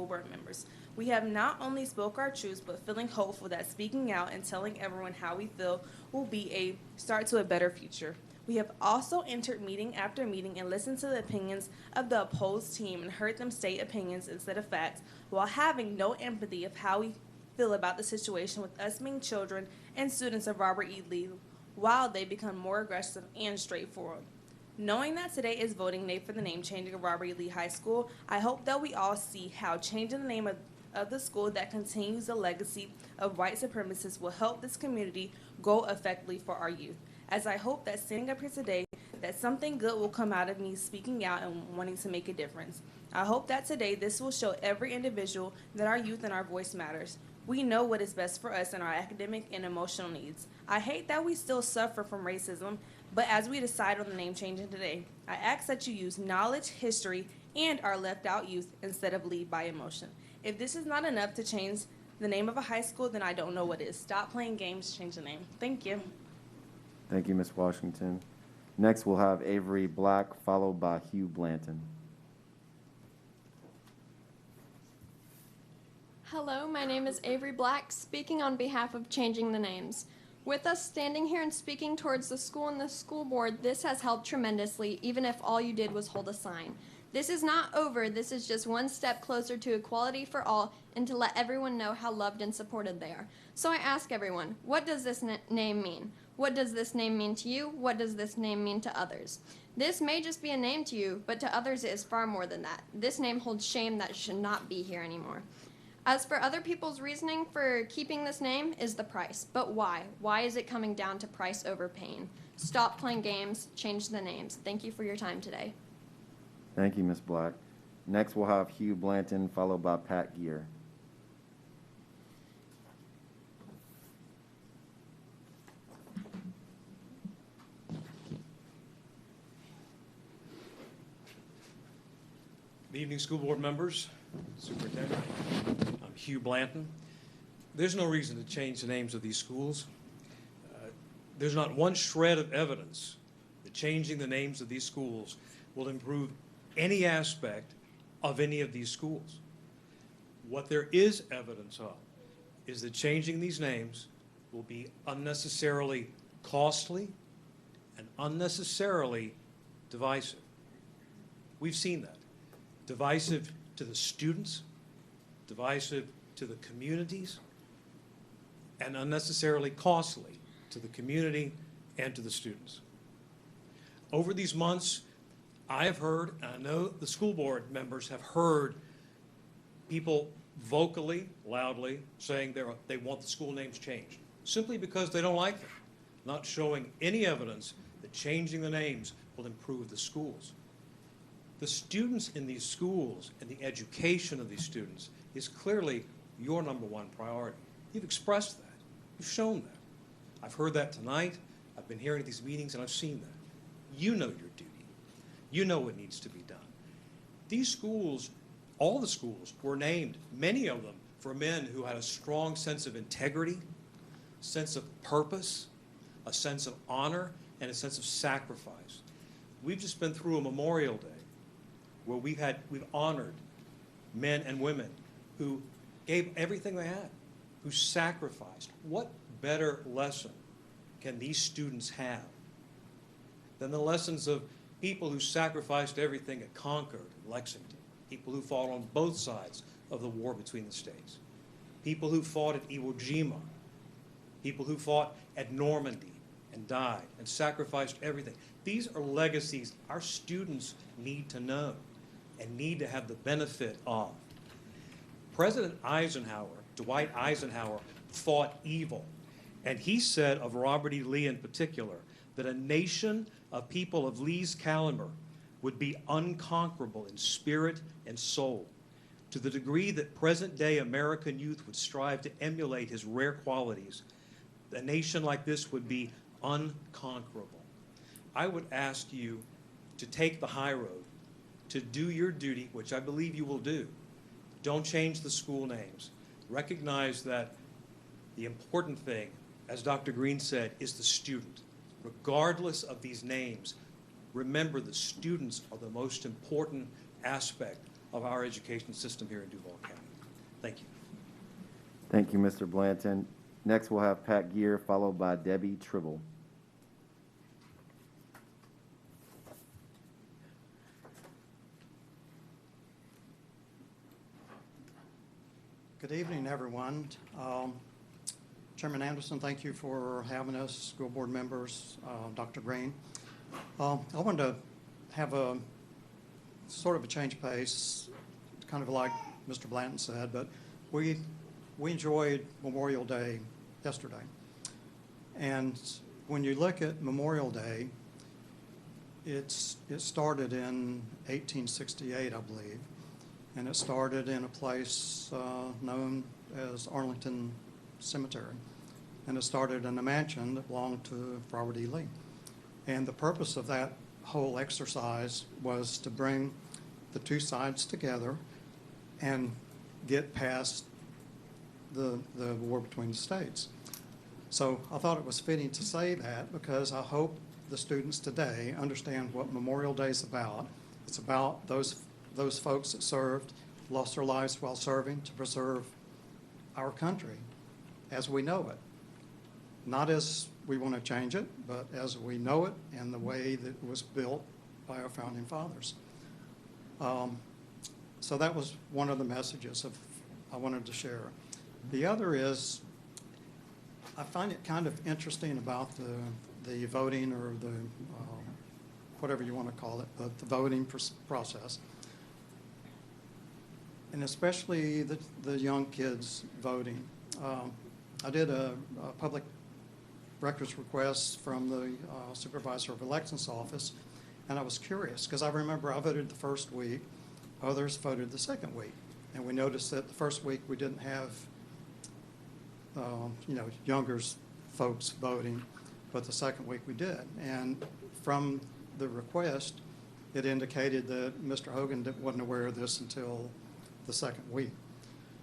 board members. We have not only spoke our truths, but feeling hopeful that speaking out and telling everyone how we feel will be a start to a better future. We have also entered meeting after meeting and listened to the opinions of the opposed team and heard them state opinions instead of facts, while having no empathy of how we feel about the situation with us being children and students of Robert E. Lee, while they become more aggressive and straightforward. Knowing that today is voting day for the name changing of Robert E. Lee High School, I hope that we all see how changing the name of the school that continues the legacy of white supremacists will help this community grow effectively for our youth. As I hope that standing up here today, that something good will come out of me speaking out and wanting to make a difference. I hope that today this will show every individual that our youth and our voice matters. We know what is best for us and our academic and emotional needs. I hate that we still suffer from racism, but as we decide on the name changing today, I ask that you use knowledge, history, and our left out youth instead of lead by emotion. If this is not enough to change the name of a high school, then I don't know what is. Stop playing games, change the name. Thank you. Thank you, Ms. Washington. Next, we'll have Avery Black, followed by Hugh Blanton. Hello, my name is Avery Black, speaking on behalf of Changing the Names. With us standing here and speaking towards the school and the school board, this has helped tremendously, even if all you did was hold a sign. This is not over. This is just one step closer to equality for all and to let everyone know how loved and supported they are. So I ask everyone, what does this name mean? What does this name mean to you? What does this name mean to others? This may just be a name to you, but to others it is far more than that. This name holds shame that should not be here anymore. As for other people's reasoning for keeping this name is the price. But why? Why is it coming down to price over pain? Stop playing games, change the names. Thank you for your time today. Thank you, Ms. Black. Next, we'll have Hugh Blanton, followed by Pat Gear. Good evening, school board members, superintendent. I'm Hugh Blanton. There's no reason to change the names of these schools. There's not one shred of evidence that changing the names of these schools will improve any aspect of any of these schools. What there is evidence of is that changing these names will be unnecessarily costly and unnecessarily divisive. We've seen that. Divisive to the students, divisive to the communities, and unnecessarily costly to the community and to the students. Over these months, I have heard, and I know the school board members have heard people vocally, loudly, saying they want the school names changed, simply because they don't like them, not showing any evidence that changing the names will improve the schools. The students in these schools and the education of these students is clearly your number one priority. You've expressed that. You've shown that. I've heard that tonight. I've been hearing at these meetings, and I've seen that. You know your duty. You know what needs to be done. These schools, all the schools, were named, many of them, for men who had a strong sense of integrity, sense of purpose, a sense of honor, and a sense of sacrifice. We've just been through a Memorial Day where we've honored men and women who gave everything they had, who sacrificed. What better lesson can these students have than the lessons of people who sacrificed everything at Concord, Lexington, people who fought on both sides of the war between the states, people who fought at Iwo Jima, people who fought at Normandy and died and sacrificed everything. These are legacies our students need to know and need to have the benefit of. President Eisenhower, Dwight Eisenhower, fought evil. And he said of Robert E. Lee in particular, that a nation of people of Lee's caliber would be unconquerable in spirit and soul, to the degree that present-day American youth would strive to emulate his rare qualities. A nation like this would be unconquerable. I would ask you to take the high road, to do your duty, which I believe you will do. Don't change the school names. Recognize that the important thing, as Dr. Green said, is the student. Regardless of these names, remember the students are the most important aspect of our education system here in Duval County. Thank you. Thank you, Mr. Blanton. Next, we'll have Pat Gear, followed by Debbie Tribble. Good evening, everyone. Chairman Anderson, thank you for having us, school board members, Dr. Green. I wanted to have a sort of a change of pace, kind of like Mr. Blanton said, but we enjoyed Memorial Day yesterday. And when you look at Memorial Day, it started in 1868, I believe, and it started in a place known as Arlington Cemetery. And it started in a mansion that belonged to Robert E. Lee. And the purpose of that whole exercise was to bring the two sides together and get past the war between the states. So I thought it was fitting to say that because I hope the students today understand what Memorial Day is about. It's about those folks that served, lost their lives while serving to preserve our country as we know it. Not as we want to change it, but as we know it and the way that it was built by our founding fathers. So that was one of the messages I wanted to share. The other is, I find it kind of interesting about the voting or the, whatever you want to call it, but the voting process. and especially the young kids voting. I did a public records request from the Supervisor of Elections office, and I was curious because I remember I voted the first week, others voted the second week, and we noticed that the first week we didn't have younger folks voting, but the second week we did. And from the request, it indicated that Mr. Hogan wasn't aware of this until the second week.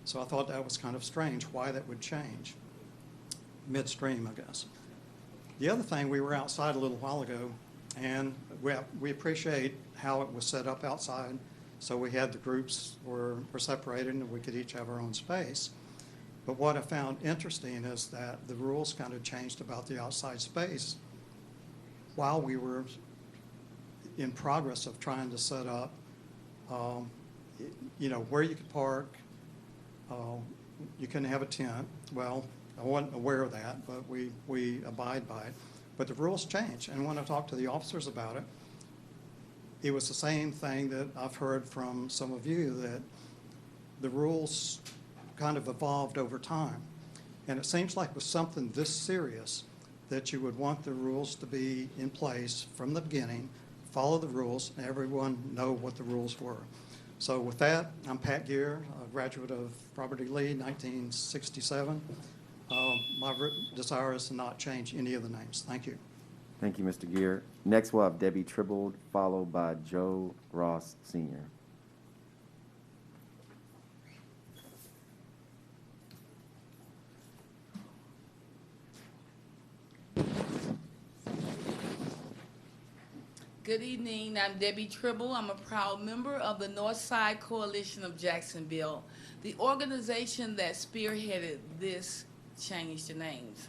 So I thought that was kind of strange, why that would change midstream, I guess. The other thing, we were outside a little while ago, and we appreciate how it was set up outside. So we had the groups were separated and we could each have our own space. But what I found interesting is that the rules kind of changed about the outside space while we were in progress of trying to set up, where you could park. You couldn't have a tent. Well, I wasn't aware of that, but we abide by it. But the rules change, and when I talked to the officers about it, it was the same thing that I've heard from some of you, that the rules kind of evolved over time. And it seems like with something this serious, that you would want the rules to be in place from the beginning, follow the rules, and everyone know what the rules were. So with that, I'm Pat Gear, a graduate of Robert E. Lee, 1967. My desire is to not change any of the names. Thank you. Thank you, Mr. Gear. Next, we'll have Debbie Tribble, followed by Joe Ross, Sr. Good evening. I'm Debbie Tribble. I'm a proud member of the Northside Coalition of Jacksonville, the organization that spearheaded this change to names.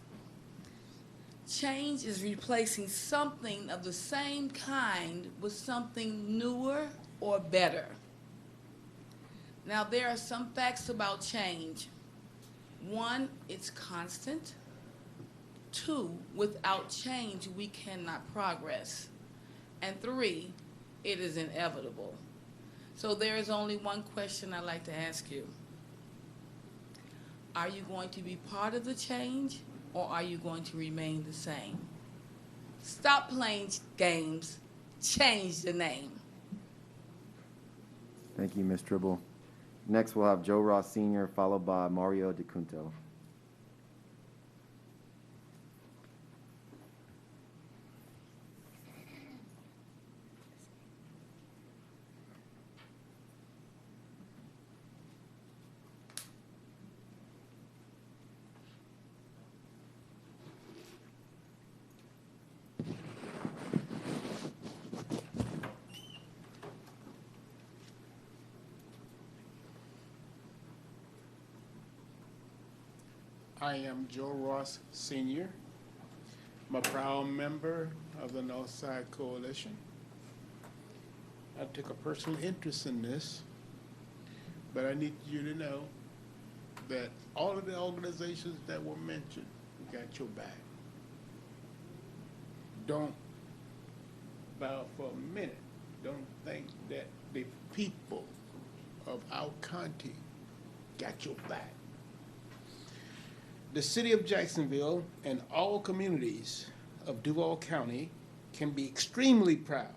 Change is replacing something of the same kind with something newer or better. Now, there are some facts about change. One, it's constant. Two, without change, we cannot progress. And three, it is inevitable. So there is only one question I'd like to ask you. Are you going to be part of the change, or are you going to remain the same? Stop playing games. Change the name. Thank you, Ms. Tribble. Next, we'll have Joe Ross, Sr., followed by Mario DeCunto. I am Joe Ross, Sr. I'm a proud member of the Northside Coalition. I took a personal interest in this, but I need you to know that all of the organizations that were mentioned, we got your back. Don't bow for a minute. Don't think that the people of our county got your back. The city of Jacksonville and all communities of Duval County can be extremely proud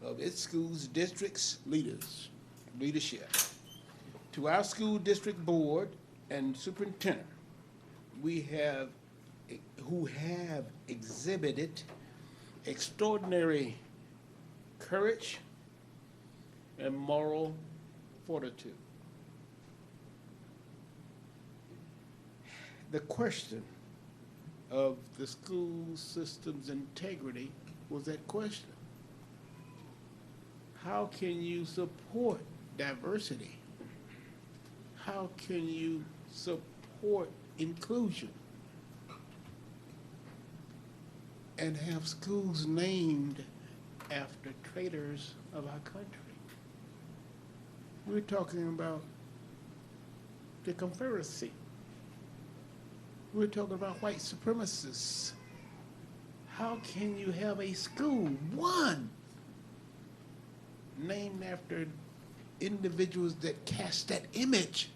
of its schools, districts, leadership. To our school district board and superintendent, who have exhibited extraordinary courage and moral fortitude. The question of the school system's integrity was that question. How can you support diversity? How can you support inclusion and have schools named after traitors of our country? We're talking about the Confederacy. We're talking about white supremacists. How can you have a school, one, named after individuals that cast that image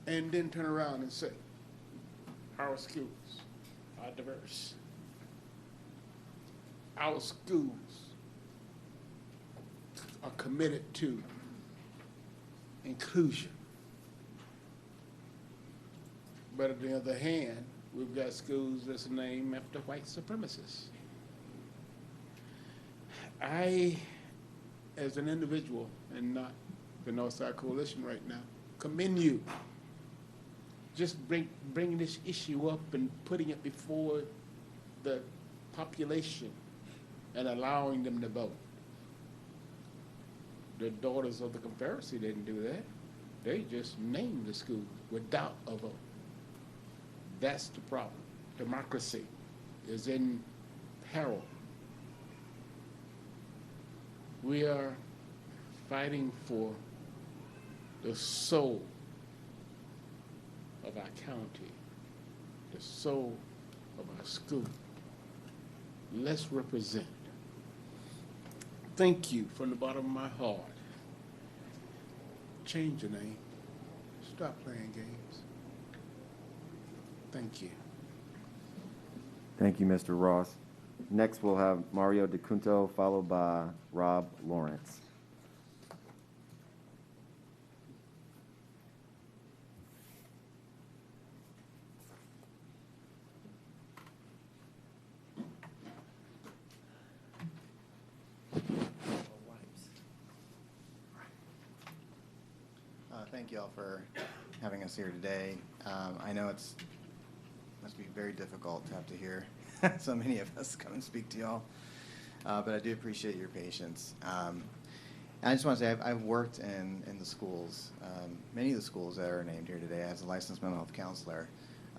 and then turn around and say, our schools are diverse. Our schools are committed to inclusion. But on the other hand, we've got schools that's named after white supremacists. I, as an individual and not the Northside Coalition right now, commend you just bringing this issue up and putting it before the population and allowing them to vote. The Daughters of the Confederacy didn't do that. They just named the school without a vote. That's the problem. Democracy is in peril. We are fighting for the soul of our county, the soul of our school. Let's represent. Thank you from the bottom of my heart. Change your name. Stop playing games. Thank you. Thank you, Mr. Ross. Next, we'll have Mario DeCunto, followed by Rob Lawrence. Thank you all for having us here today. I know it must be very difficult to have to hear so many of us come and speak to you all, but I do appreciate your patience. And I just want to say I've worked in the schools, many of the schools that are named here today as a licensed mental health counselor.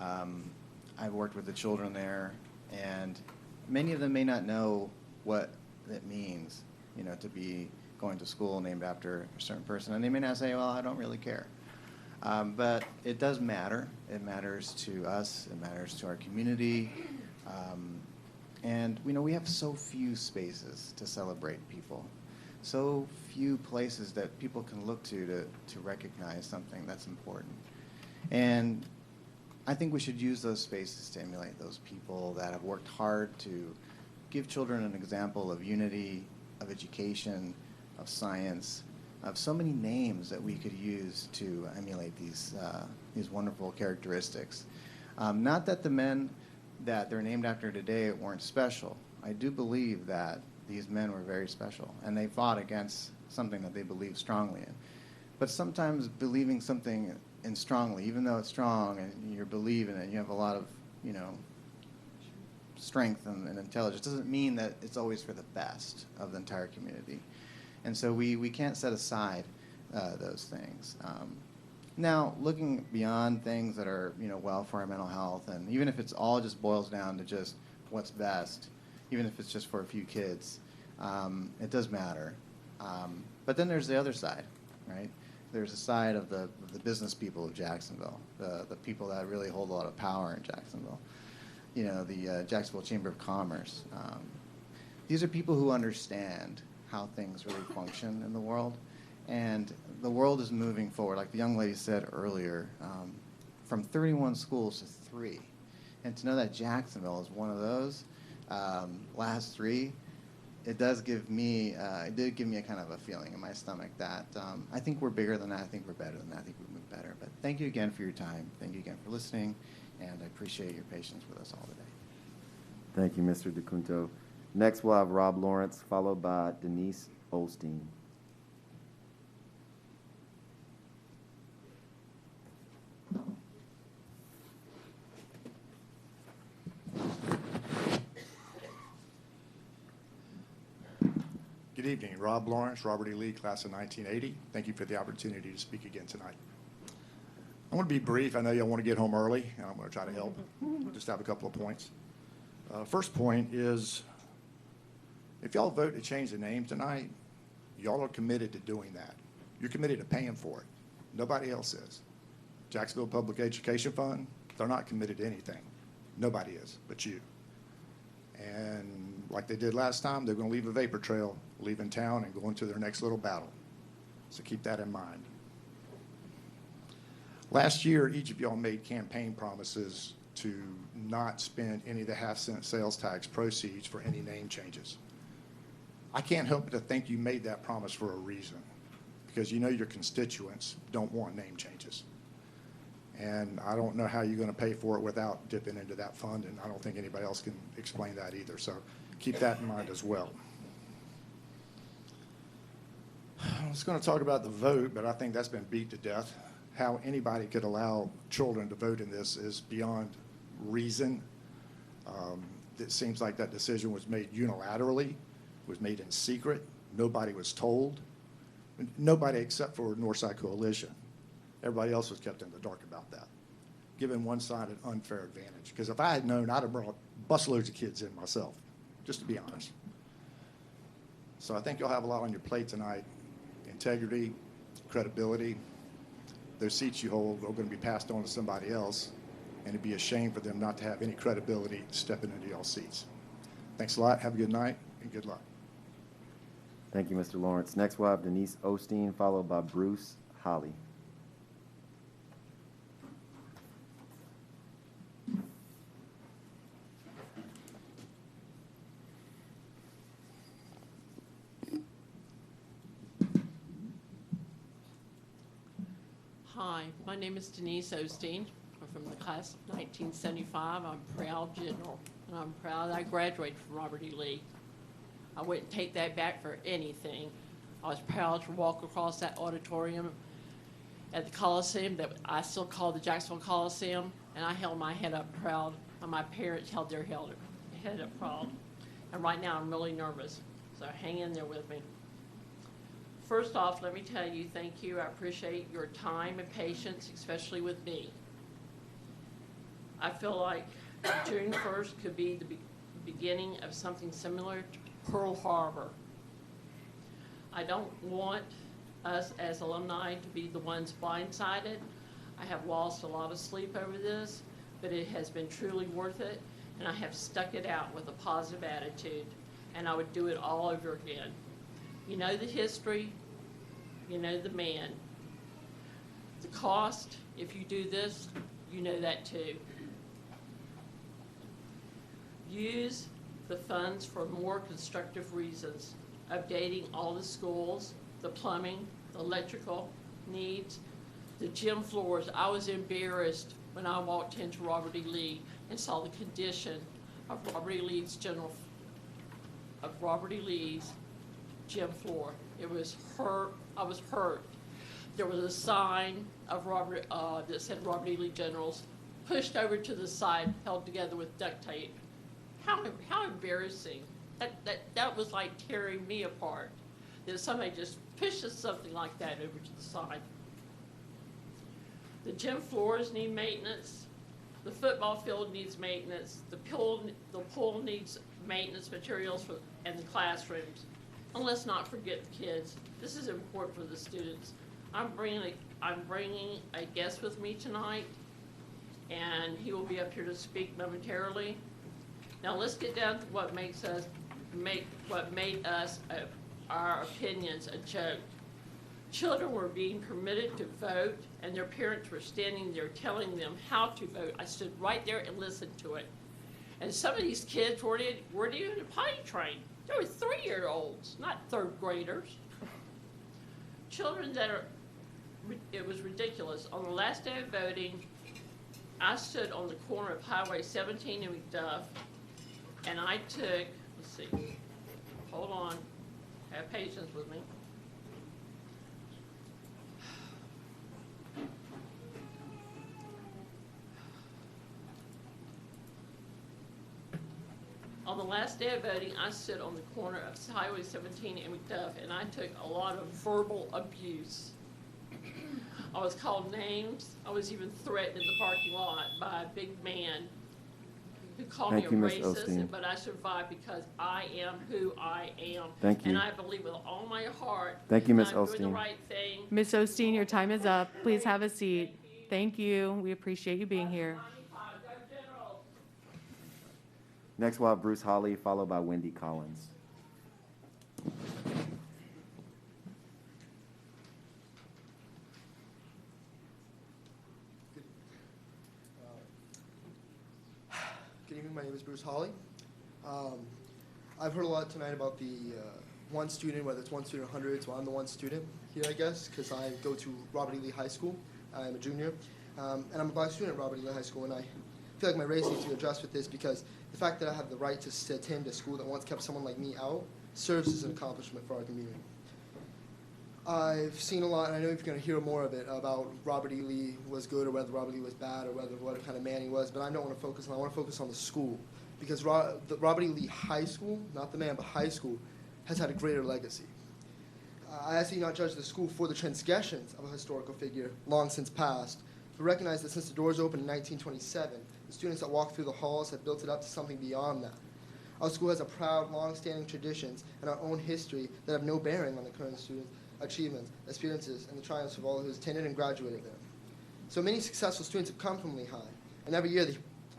I've worked with the children there, and many of them may not know what it means, you know, to be going to school named after a certain person, and they may not say, well, I don't really care. But it does matter. It matters to us. It matters to our community. And, you know, we have so few spaces to celebrate people, so few places that people can look to recognize something that's important. And I think we should use those spaces to emulate those people that have worked hard to give children an example of unity, of education, of science, of so many names that we could use to emulate these wonderful characteristics. Not that the men that they're named after today weren't special. I do believe that these men were very special, and they fought against something that they believed strongly in. But sometimes believing something in strongly, even though it's strong and you believe in it, you have a lot of, you know, strength and intelligence, doesn't mean that it's always for the best of the entire community. And so we can't set aside those things. Now, looking beyond things that are, you know, well for our mental health, and even if it's all just boils down to just what's best, even if it's just for a few kids, it does matter. But then there's the other side, right? There's a side of the business people of Jacksonville, the people that really hold a lot of power in Jacksonville. You know, the Jacksonville Chamber of Commerce. These are people who understand how things really function in the world. And the world is moving forward, like the young lady said earlier, from 31 schools to 3. And to know that Jacksonville is one of those last 3, it does give me, it did give me a kind of a feeling in my stomach that I think we're bigger than that, I think we're better than that, I think we move better. But thank you again for your time, thank you again for listening, and I appreciate your patience with us all today. Thank you, Mr. DeCunto. Next, we'll have Rob Lawrence, followed by Denise Olstein. Good evening. Rob Lawrence, Robert E. Lee, class of 1980. Thank you for the opportunity to speak again tonight. I want to be brief. I know y'all want to get home early, and I'm going to try to help. Just have a couple of points. First point is, if y'all vote to change the name tonight, y'all are committed to doing that. You're committed to paying for it. Nobody else is. Jacksonville Public Education Fund, they're not committed to anything. Nobody is, but you. And like they did last time, they're going to leave a vapor trail leaving town and going to their next little battle. So keep that in mind. Last year, each of y'all made campaign promises to not spend any of the half-cent sales tax proceeds for any name changes. I can't help but to think you made that promise for a reason, because you know your constituents don't want name changes. And I don't know how you're going to pay for it without dipping into that fund, and I don't think anybody else can explain that either. So keep that in mind as well. I was going to talk about the vote, but I think that's been beat to death. How anybody could allow children to vote in this is beyond reason. It seems like that decision was made unilaterally, was made in secret. Nobody was told. Nobody except for Northside Coalition. Everybody else was kept in the dark about that, giving one side an unfair advantage. Because if I had known, I'd have brought busloads of kids in myself, just to be honest. So I think you'll have a lot on your plate tonight. Integrity, credibility. Those seats you hold are going to be passed on to somebody else, and it'd be a shame for them not to have any credibility stepping into y'all's seats. Thanks a lot. Have a good night, and good luck. Thank you, Mr. Lawrence. Next, we'll have Denise Osteen, followed by Bruce Holly. Hi, my name is Denise Osteen. I'm from the class of 1975. I'm proud general, and I'm proud I graduated from Robert E. Lee. I wouldn't take that back for anything. I was proud to walk across that auditorium at the Coliseum that I still call the Jacksonville Coliseum, and I held my head up proud, and my parents held their head up proud. And right now I'm really nervous, so hang in there with me. First off, let me tell you, thank you. I appreciate your time and patience, especially with me. I feel like June 1st could be the beginning of something similar to Pearl Harbor. I don't want us as alumni to be the ones blindsided. I have lost a lot of sleep over this, but it has been truly worth it, and I have stuck it out with a positive attitude, and I would do it all over again. You know the history, you know the man. The cost, if you do this, you know that too. Use the funds for more constructive reasons, updating all the schools, the plumbing, the electrical needs, the gym floors. I was embarrassed when I walked into Robert E. Lee and saw the condition of Robert E. Lee's gym floor. It was hurt. I was hurt. There was a sign of that said Robert E. Lee Generals pushed over to the side, held together with duct tape. How embarrassing. That was like tearing me apart. That somebody just pushes something like that over to the side. The gym floors need maintenance. The football field needs maintenance. The pool needs maintenance materials and the classrooms. And let's not forget the kids. This is important for the students. I'm bringing a guest with me tonight, and he will be up here to speak momentarily. Now let's get down to what made us our opinions a joke. Children were being permitted to vote, and their parents were standing there telling them how to vote. I stood right there and listened to it. And some of these kids weren't even potty trained. They were 3-year-olds, not third graders. Children it was ridiculous. On the last day of voting, I stood on the corner of Highway 17 and McDuff, and I took, let's see, hold on, have patience with me. On the last day of voting, I stood on the corner of Highway 17 and McDuff, and I took a lot of verbal abuse. I was called names. I was even threatened in the parking lot by a big man who called me a racist, but I survived because I am who I am. Thank you. And I believe with all my heart Thank you, Ms. that I'm doing the Osteen. right thing. Ms. Osteen, your time is up. Please have a seat. Thank you. We appreciate you being here. Next, we'll have Bruce Holly, followed by Wendy Collins. My name is Bruce Hawley. I've heard a lot tonight about the one student, whether it's one student or hundreds. Well, I'm the one student here, I guess, because I go to Robert E. Lee High School. I'm a junior, and I'm a black student at Robert E. Lee High School, and I feel like my race needs to be addressed with this because the fact that I have the right to attend a school that once kept someone like me out serves as an accomplishment for our community. I've seen a lot, and I know you're going to hear more of it, about Robert E. Lee was good or whether Robert E. Lee was bad or what kind of man he was, but I don't want to focus on that. I want to focus on the school because the Robert E. Lee High School, not the man, but high school, has had a greater legacy. I ask that you not judge the school for the transgressions of a historical figure long since passed, but recognize that since the doors opened in 1927, the students that walk through the halls have built it up to something beyond that. Our school has a proud, long-standing traditions and our own history that have no bearing on the current students' achievements, experiences, and the triumphs of all who has attended and graduated there. So many successful students have come from Lee High, and every year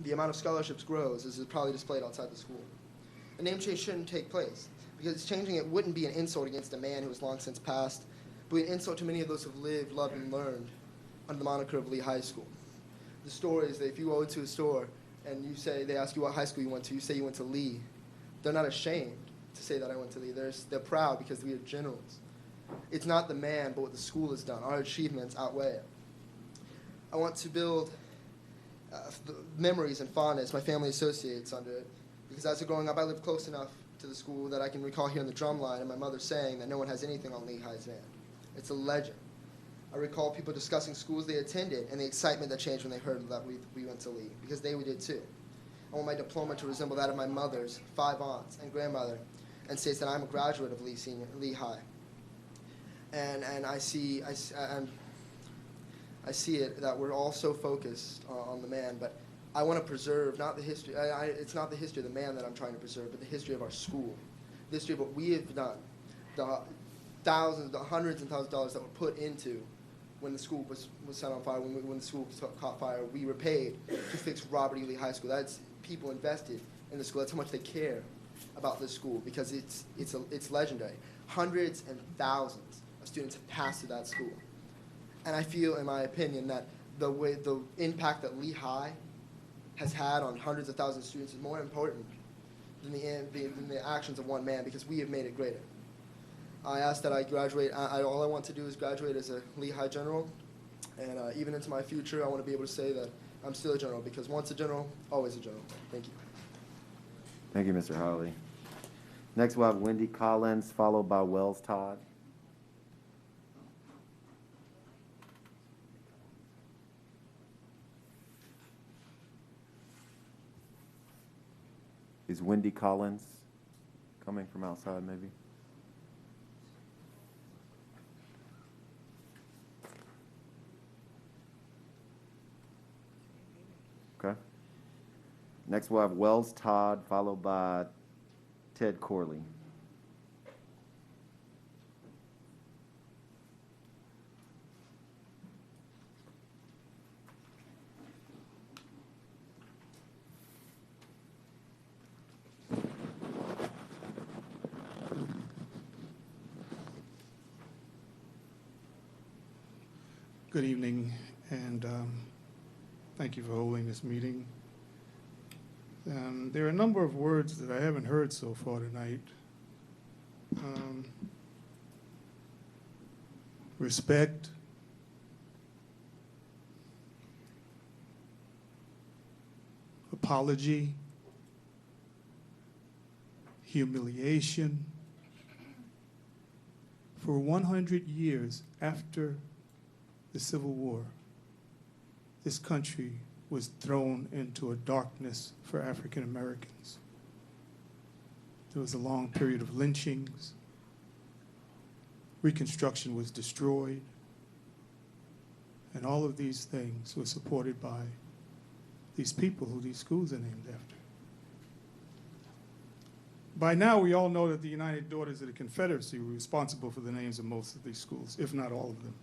the amount of scholarships grows, as is probably displayed outside the school. A name change shouldn't take place, because changing it wouldn't be an insult against a man who has long since passed, but an insult to many of those who have lived, loved, and learned under the moniker of Lee High School. The story is that if you go into a store and you say, they ask you what high school you went to, you say you went to Lee. They're not ashamed to say that I went to Lee. They're proud because we are generals. It's not the man, but what the school has done. Our achievements outweigh it. I want to build memories and fondness my family associates under it, because as they're growing up, I lived close enough to the school that I can recall hearing the drum line and my mother saying that no one has anything on Lee High's van. It's a legend. I recall people discussing schools they attended and the excitement that changed when they heard that we went to Lee, because they did too. I want my diploma to resemble that of my mother's 5 aunts and grandmother, and states that I'm a graduate of Lee High. And I see it that we're all so focused on the man, but I want to preserve not the history. It's not the history of the man that I'm trying to preserve, but the history of our school, the history of what we have done, the thousands, the hundreds and thousands of dollars that were put into when the school was set on fire, when the school caught fire. We were paid to fix Robert E. Lee High School. That's people invested in the school. That's how much they care about this school, because it's legendary. Hundreds and thousands of students have passed through that school. And I feel, in my opinion, that the impact that Lee High has had on hundreds of thousands of students is more important than the actions of one man, because we have made it greater. I ask that I graduate. All I want to do is graduate as a Lee High general, and even into my future, I want to be able to say that I'm still a general, because once a general, always a general. Thank you. Thank you, Mr. Harley. Next, we'll have Wendy Collins, followed by Wells Todd. Is Wendy Collins coming from outside, maybe? Okay. Next, we'll have Wells Todd, followed by Ted Corley. Good evening, and thank you for holding this meeting. There are a number of words that I haven't heard so far tonight. Respect, apology, humiliation. For 100 years after the Civil War, this country was thrown into a darkness for African Americans. There was a long period of lynchings. Reconstruction was destroyed. And all of these things were supported by these people who these schools are named after. By now, we all know that the United Daughters of the Confederacy were responsible for the names of most of these schools, if not all of them.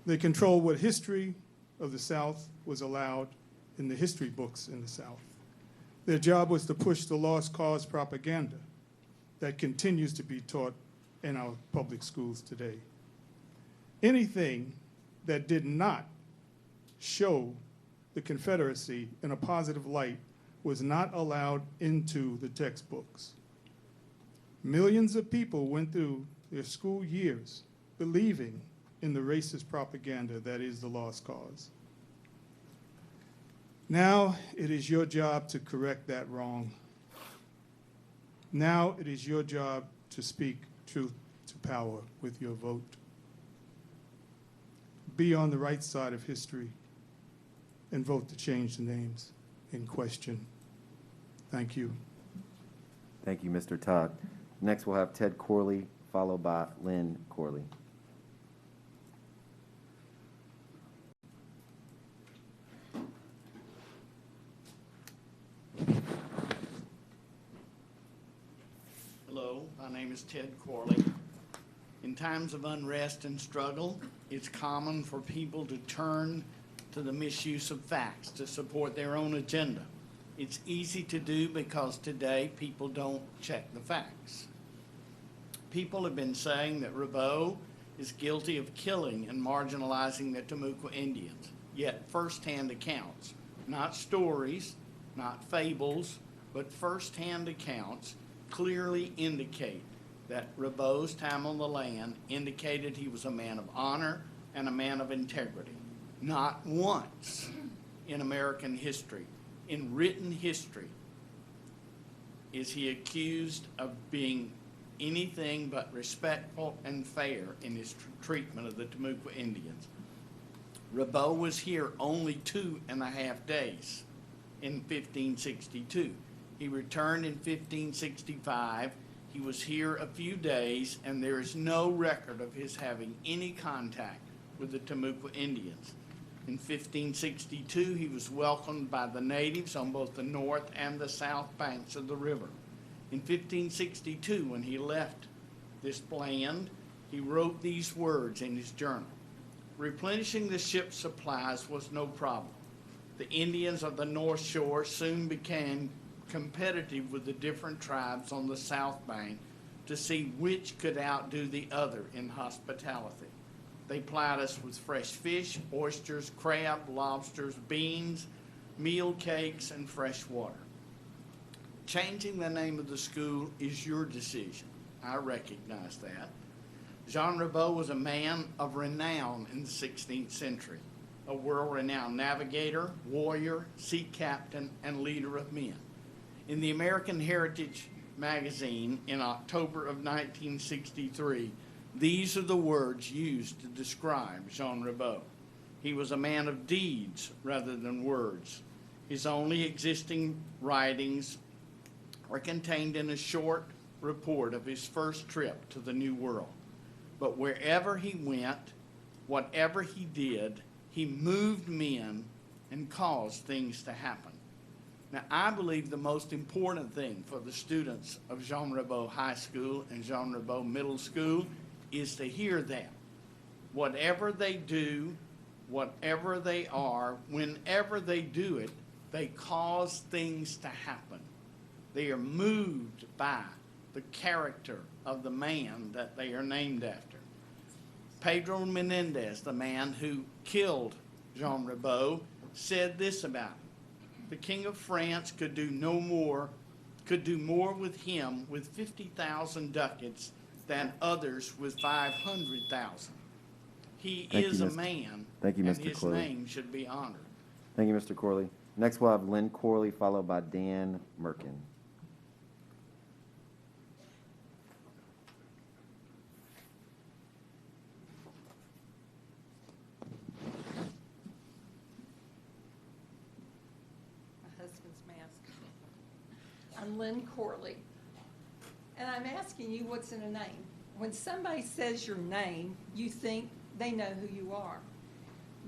They controlled what history of the South was allowed in the history books in the South. Their job was to push the lost cause propaganda that continues to be taught in our public schools today. Anything that did not show the Confederacy in a positive light was not allowed into the textbooks. Millions of people went through their school years believing in the racist propaganda that is the lost cause. Now it is your job to correct that wrong. Now it is your job to speak truth to power with your vote. Be on the right side of history and vote to change the names in question. Thank you. Thank you, Mr. Todd. Next, we'll have Ted Corley, followed by Lynn Corley. Hello, my name is Ted Corley. In times of unrest and struggle, it's common for people to turn to the misuse of facts to support their own agenda. It's easy to do because today people don't check the facts. People have been saying that Rabeau is guilty of killing and marginalizing the Timucua Indians, yet firsthand accounts, not stories, not fables, but firsthand accounts clearly indicate that Rabeau's time on the land indicated he was a man of honor and a man of integrity. Not once in American history, in written history, is he accused of being anything but respectful and fair in his treatment of the Timucua Indians. Rabeau was here only 2.5 days in 1562. He returned in 1565. He was here a few days, and there is no record of his having any contact with the Timucua Indians. In 1562, he was welcomed by the natives on both the north and the south banks of the river. In 1562, when he left this land, he wrote these words in his journal: "Replenishing the ship's supplies was no problem. The Indians of the North Shore soon became competitive with the different tribes on the south bank to see which could outdo the other in hospitality. They plied us with fresh fish, oysters, crab, lobsters, beans, meal cakes, and fresh water. Changing the name of the school is your decision. I recognize that. Jean Rabeau was a man of renown in the 16th century, a world-renowned navigator, warrior, sea captain, and leader of men. In the American Heritage magazine in October of 1963, these are the words used to describe Jean Rabeau. He was a man of deeds rather than words. His only existing writings are contained in a short report of his first trip to the New World. But wherever he went, whatever he did, he moved men and caused things to happen. Now, I believe the most important thing for the students of Jean Rabeau High School and Jean Rabeau Middle School is to hear that. Whatever they do, whatever they are, whenever they do it, they cause things to happen. They are moved by the character of the man that they are named after. Pedro Menendez, the man who killed Jean Rabeau, said this about him: "The King of France could do more with him with 50,000 ducats than others with 500,000. He is a man, Thank you, and Mr. his Corley. name should be honored." Thank you, Mr. Corley. Next, we'll have Lynn Corley, followed by Dan Merkin. My husband's mask. I'm Lynn Corley, and I'm asking you what's in a name. When somebody says your name, you think they know who you are.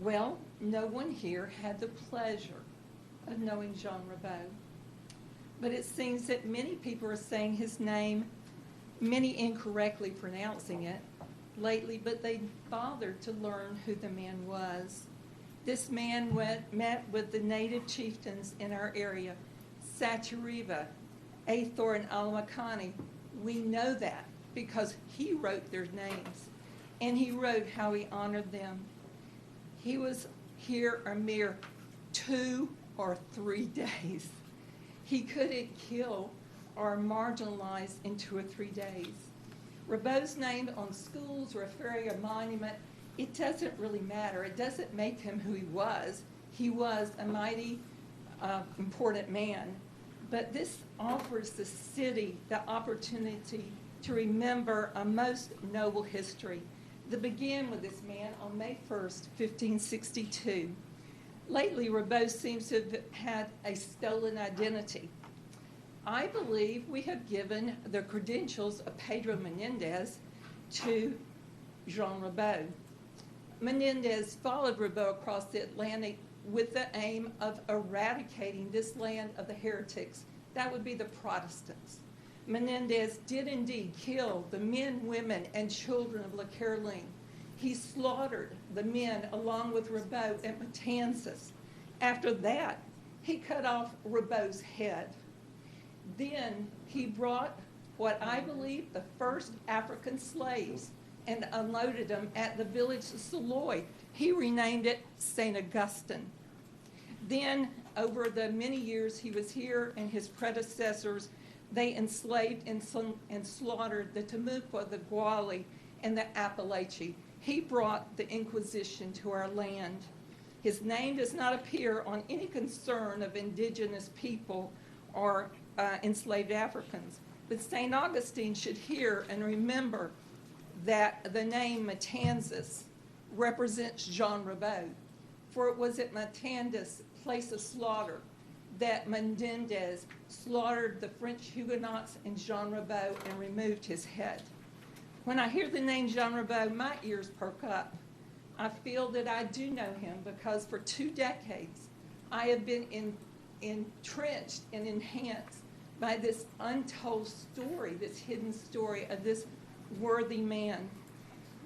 Well, no one here had the pleasure of knowing Jean Rabeau, but it seems that many people are saying his name, many incorrectly pronouncing it lately, but they bothered to learn who the man was. This man met with the native chieftains in our area, Saturiva, Athor, and Alamakani. We know that because he wrote their names, and he wrote how he honored them. He was here a mere 2 or 3 days. He couldn't kill or marginalize in 2 or 3 days. Rabeau's name on schools or a ferry or monument, it doesn't really matter. It doesn't make him who he was. He was a mighty, important man. But this offers the city the opportunity to remember a most noble history that began with this man on May 1st, 1562. Lately, Rabeau seems to have had a stolen identity. I believe we have given the credentials of Pedro Menendez to Jean Rabeau. Menendez followed Rabeau across the Atlantic with the aim of eradicating this land of the heretics. That would be the Protestants. Menendez did indeed kill the men, women, and children of La Caroline. He slaughtered the men along with Rabeau at Matanzas. After that, he cut off Rabeau's head. Then he brought what I believe the first African slaves and unloaded them at the village of Saloy. He renamed it St. Augustine. Then, over the many years he was here and his predecessors, they enslaved and slaughtered the Timucua, the Guali, and the Apalachee. He brought the Inquisition to our land. His name does not appear on any concern of indigenous people or enslaved Africans. But St. Augustine should hear and remember that the name Matanzas represents Jean Rabeau, for it was at Matanzas, place of slaughter, that Menendez slaughtered the French Huguenots and Jean Rabeau and removed his head. When I hear the name Jean Rabeau, my ears perk up. I feel that I do know him because for 2 decades I have been entrenched and enhanced by this untold story, this hidden story of this worthy man.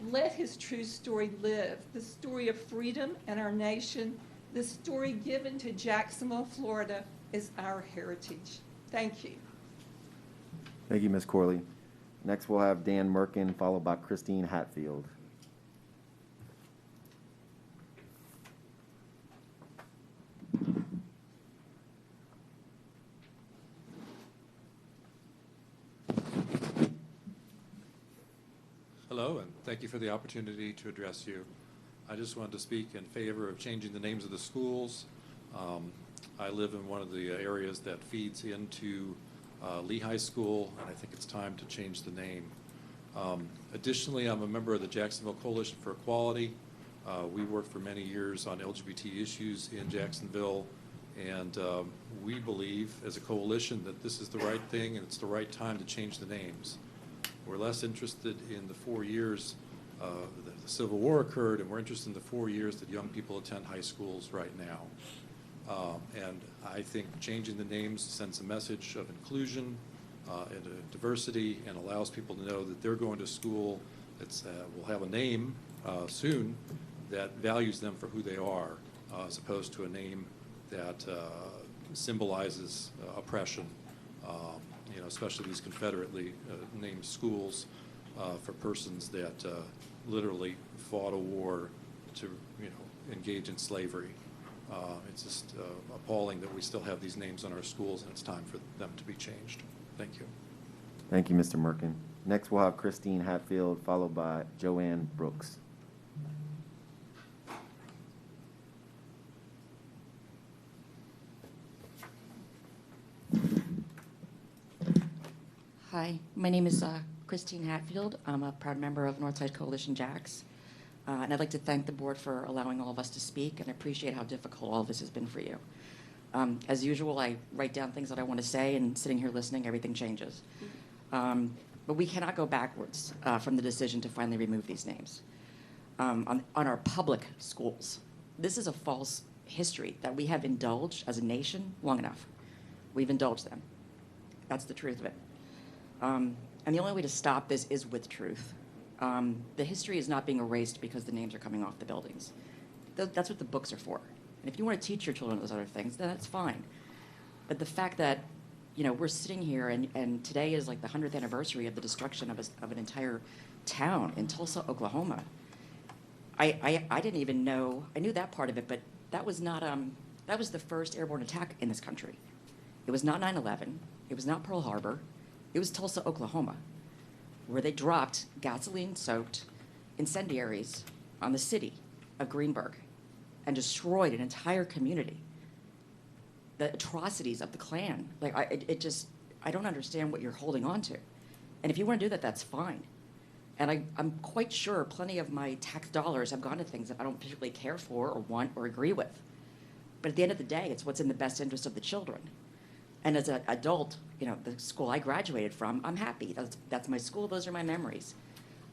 Let his true story live, the story of freedom and our nation, the story given to Jacksonville, Florida, is our heritage. Thank you. Thank you, Ms. Corley. Next, we'll have Dan Merkin, followed by Christine Hatfield. Hello, and thank you for the opportunity to address you. I just wanted to speak in favor of changing the names of the schools. I live in one of the areas that feeds into Lee High School, and I think it's time to change the name. Additionally, I'm a member of the Jacksonville Coalition for Equality. We worked for many years on LGBT issues in Jacksonville, and we believe as a coalition that this is the right thing and it's the right time to change the names. We're less interested in the 4 years the Civil War occurred, and we're interested in the 4 years that young people attend high schools right now. And I think changing the names sends a message of inclusion and diversity and allows people to know that they're going to school that will have a name soon that values them for who they are, as opposed to a name that symbolizes oppression. Especially these Confederately named schools for persons that literally fought a war to, engage in slavery. It's just appalling that we still have these names on our schools, and it's time for them to be changed. Thank you. Thank you, Mr. Merkin. Next, we'll have Christine Hatfield, followed by Joanne Brooks. Hi, my name is Christine Hatfield. I'm a proud member of Northside Coalition Jacks. And I'd like to thank the board for allowing all of us to speak, and I appreciate how difficult all of this has been for you. As usual, I write down things that I want to say, and sitting here listening, everything changes. But we cannot go backwards from the decision to finally remove these names. On our public schools, this is a false history that we have indulged as a nation long enough. We've indulged them. That's the truth of it. And the only way to stop this is with truth. The history is not being erased because the names are coming off the buildings. That's what the books are for. And if you want to teach your children those other things, then that's fine. But the fact that, we're sitting here and today is like the 100th anniversary of the destruction of an entire town in Tulsa, Oklahoma. I didn't even know, I knew that part of it, but that was not, that was the first airborne attack in this country. It was not 9/11. It was not Pearl Harbor. It was Tulsa, Oklahoma, where they dropped gasoline-soaked incendiaries on the city of Greenburgh and destroyed an entire community. The atrocities of the Klan, like, I don't understand what you're holding on to. And if you want to do that, that's fine. And I'm quite sure plenty of my tax dollars have gone to things that I don't particularly care for or want or agree with. But at the end of the day, it's what's in the best interest of the children. And as an adult, you know, the school I graduated from, I'm happy. That's my school. Those are my memories.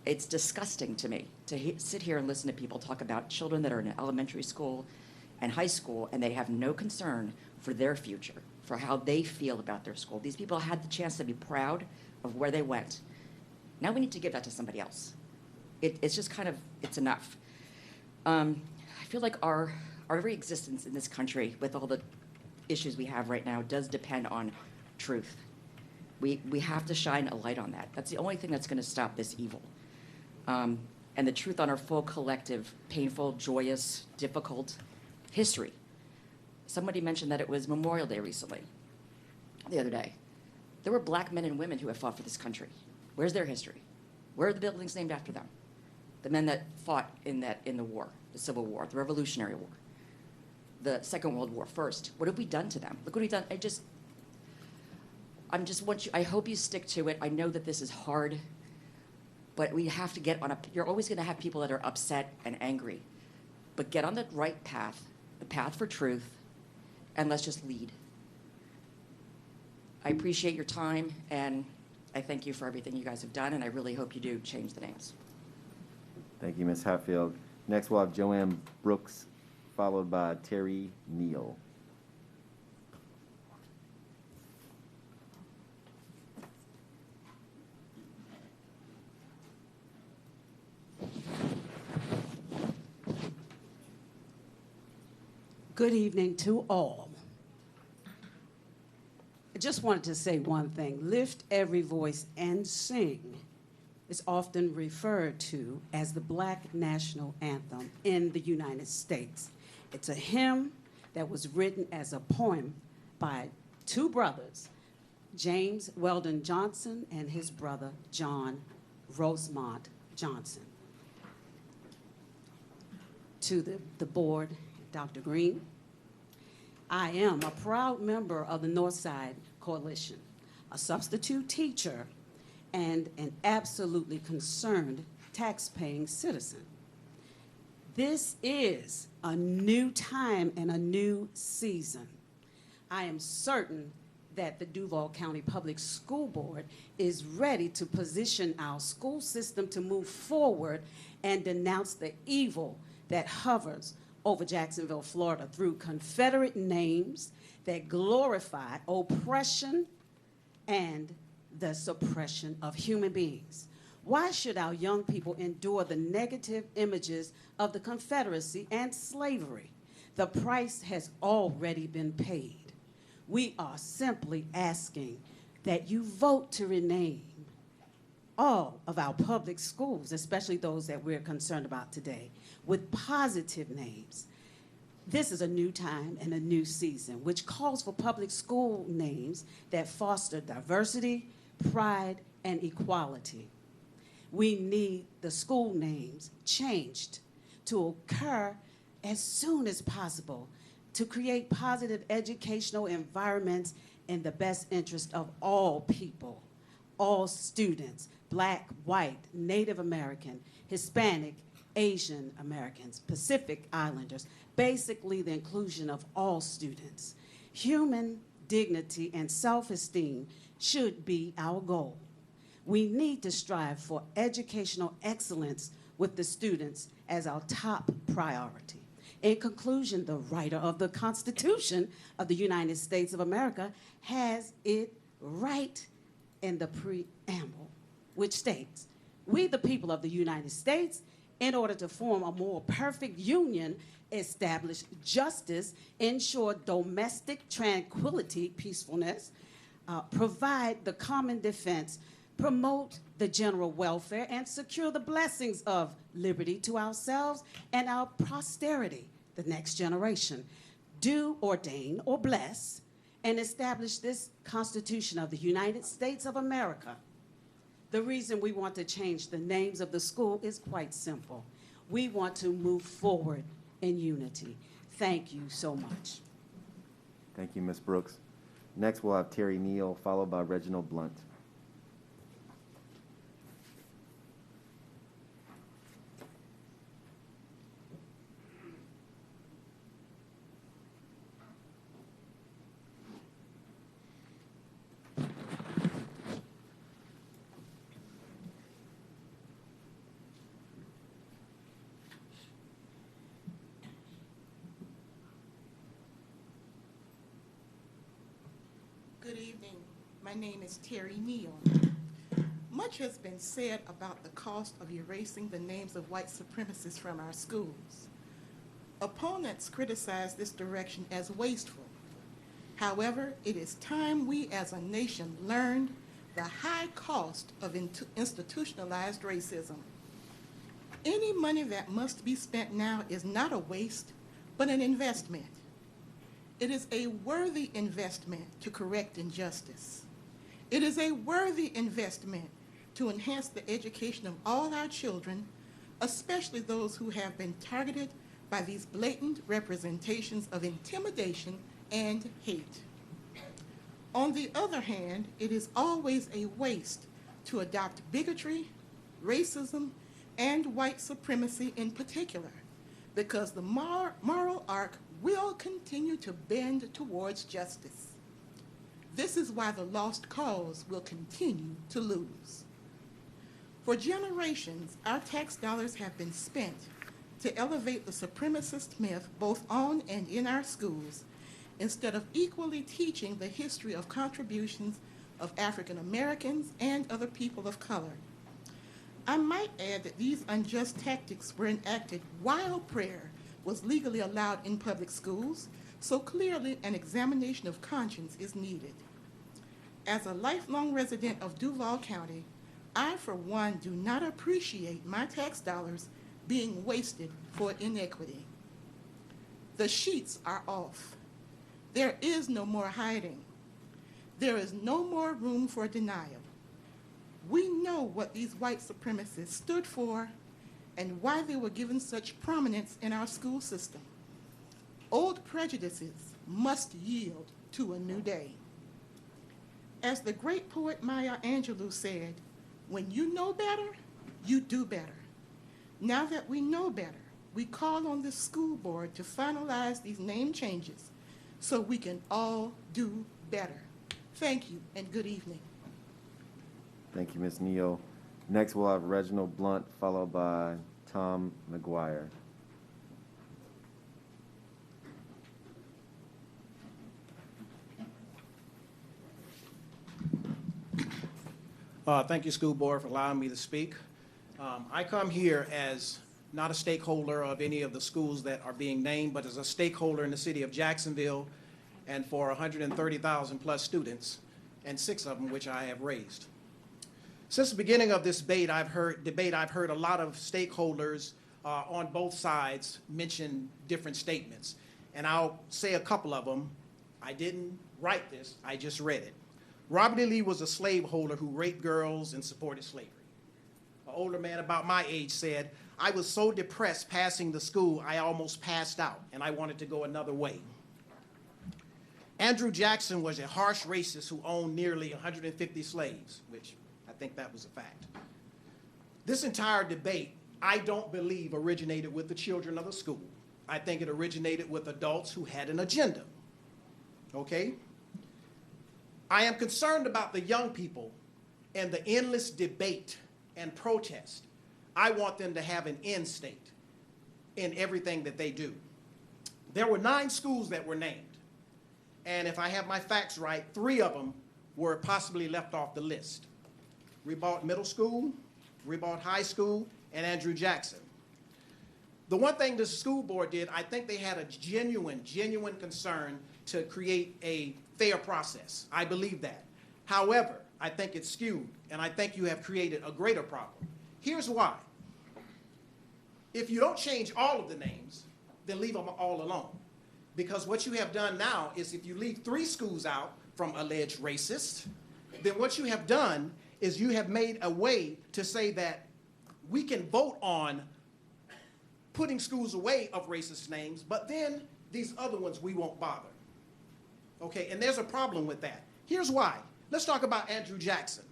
It's disgusting to me to sit here and listen to people talk about children that are in elementary school and high school, and they have no concern for their future, for how they feel about their school. These people had the chance to be proud of where they went. Now we need to give that to somebody else. It's just kind of, it's enough. I feel like our very existence in this country, with all the issues we have right now, does depend on truth. We have to shine a light on that. That's the only thing that's going to stop this evil. And the truth on our full collective, painful, joyous, difficult history. Somebody mentioned that it was Memorial Day recently, the other day. There were black men and women who have fought for this country. Where's their history? Where are the buildings named after them? The men that fought in the war, the Civil War, the Revolutionary War, the Second World War first. What have we done to them? Look what we've done. I hope you stick to it. I know that this is hard, but we have to get on you're always going to have people that are upset and angry, but get on the right path, the path for truth, and let's just lead. I appreciate your time, and I thank you for everything you guys have done, and I really hope you do change the names. Thank you, Ms. Hatfield. Next, we'll have Joanne Brooks, followed by Terry Neal. Good evening to all. I just wanted to say one thing. Lift every voice and sing is often referred to as the Black national anthem in the United States. It's a hymn that was written as a poem by two brothers, James Weldon Johnson and his brother John Rosemont Johnson. To the board, Dr. Green, I am a proud member of the Northside Coalition, a substitute teacher, and an absolutely concerned tax-paying citizen. This is a new time and a new season. I am certain that the Duval County Public School Board is ready to position our school system to move forward and denounce the evil that hovers over Jacksonville, Florida, through Confederate names that glorify oppression and the suppression of human beings. Why should our young people endure the negative images of the Confederacy and slavery? The price has already been paid. We are simply asking that you vote to rename all of our public schools, especially those that we're concerned about today, with positive names. This is a new time and a new season, which calls for public school names that foster diversity, pride, and equality. We need the school names changed to occur as soon as possible to create positive educational environments in the best interest of all people, all students, Black, white, Native American, Hispanic, Asian Americans, Pacific Islanders, basically the inclusion of all students. Human dignity and self-esteem should be our goal. We need to strive for educational excellence with the students as our top priority. In conclusion, the writer of the Constitution of the United States of America has it right in the preamble, which states, "We, the people of the United States, in order to form a more perfect union, establish justice, ensure domestic tranquility, peacefulness, provide the common defense, promote the general welfare, and secure the blessings of liberty to ourselves and our posterity, the next generation. Do ordain or bless and established this Constitution of the United States of America. The reason we want to change the names of the school is quite simple. We want to move forward in unity. Thank you so much. Thank you, Ms. Brooks. Next, we'll have Terry Neal, followed by Reginald Blunt. Good evening. My name is Terry Neal. Much has been said about the cost of erasing the names of white supremacists from our schools. Opponents criticize this direction as wasteful. However, it is time we as a nation learned the high cost of institutionalized racism. Any money that must be spent now is not a waste, but an investment. It is a worthy investment to correct injustice. It is a worthy investment to enhance the education of all our children, especially those who have been targeted by these blatant representations of intimidation and hate. On the other hand, it is always a waste to adopt bigotry, racism, and white supremacy in particular, because the moral arc will continue to bend towards justice. This is why the lost cause will continue to lose. For generations, our tax dollars have been spent to elevate the supremacist myth both on and in our schools, instead of equally teaching the history of contributions of African Americans and other people of color. I might add that these unjust tactics were enacted while prayer was legally allowed in public schools, so clearly an examination of conscience is needed. As a lifelong resident of Duval County, I, for one, do not appreciate my tax dollars being wasted for inequity. The sheets are off. There is no more hiding. There is no more room for denial. We know what these white supremacists stood for and why they were given such prominence in our school system. Old prejudices must yield to a new day. As the great poet Maya Angelou said, when you know better, you do better. Now that we know better, we call on the school board to finalize these name changes so we can all do better. Thank you and good evening. Thank you, Ms. Neal. Next, we'll have Reginald Blunt, followed by Tom McGuire. Thank you, School Board, for allowing me to speak. I come here as not a stakeholder of any of the schools that are being named, but as a stakeholder in the city of Jacksonville and for 130,000 plus students, and 6 of them which I have raised. Since the beginning of this debate, I've heard a lot of stakeholders on both sides mention different statements. And I'll say a couple of them. I didn't write this, I just read it. Robert E. Lee was a slaveholder who raped girls and supported slavery. An older man about my age said, I was so depressed passing the school, I almost passed out, and I wanted to go another way. Andrew Jackson was a harsh racist who owned nearly 150 slaves, which I think that was a fact. This entire debate, I don't believe, originated with the children of the school. I think it originated with adults who had an agenda, okay? I am concerned about the young people and the endless debate and protest. I want them to have an end state in everything that they do. There were 9 schools that were named. And if I have my facts right, 3 of them were possibly left off the list. Ribault Middle School, Ribault High School, and Andrew Jackson. The one thing the school board did, I think they had a genuine concern to create a fair process. I believe that. However, I think it's skewed, and I think you have created a greater problem. Here's why. If you don't change all of the names, then leave them all alone. Because what you have done now is if you leave 3 schools out from alleged racist, then what you have done is you have made a way to say that we can vote on putting schools away of racist names, but then these other ones we won't bother. Okay, and there's a problem with that. Here's why. Let's talk about Andrew Jackson.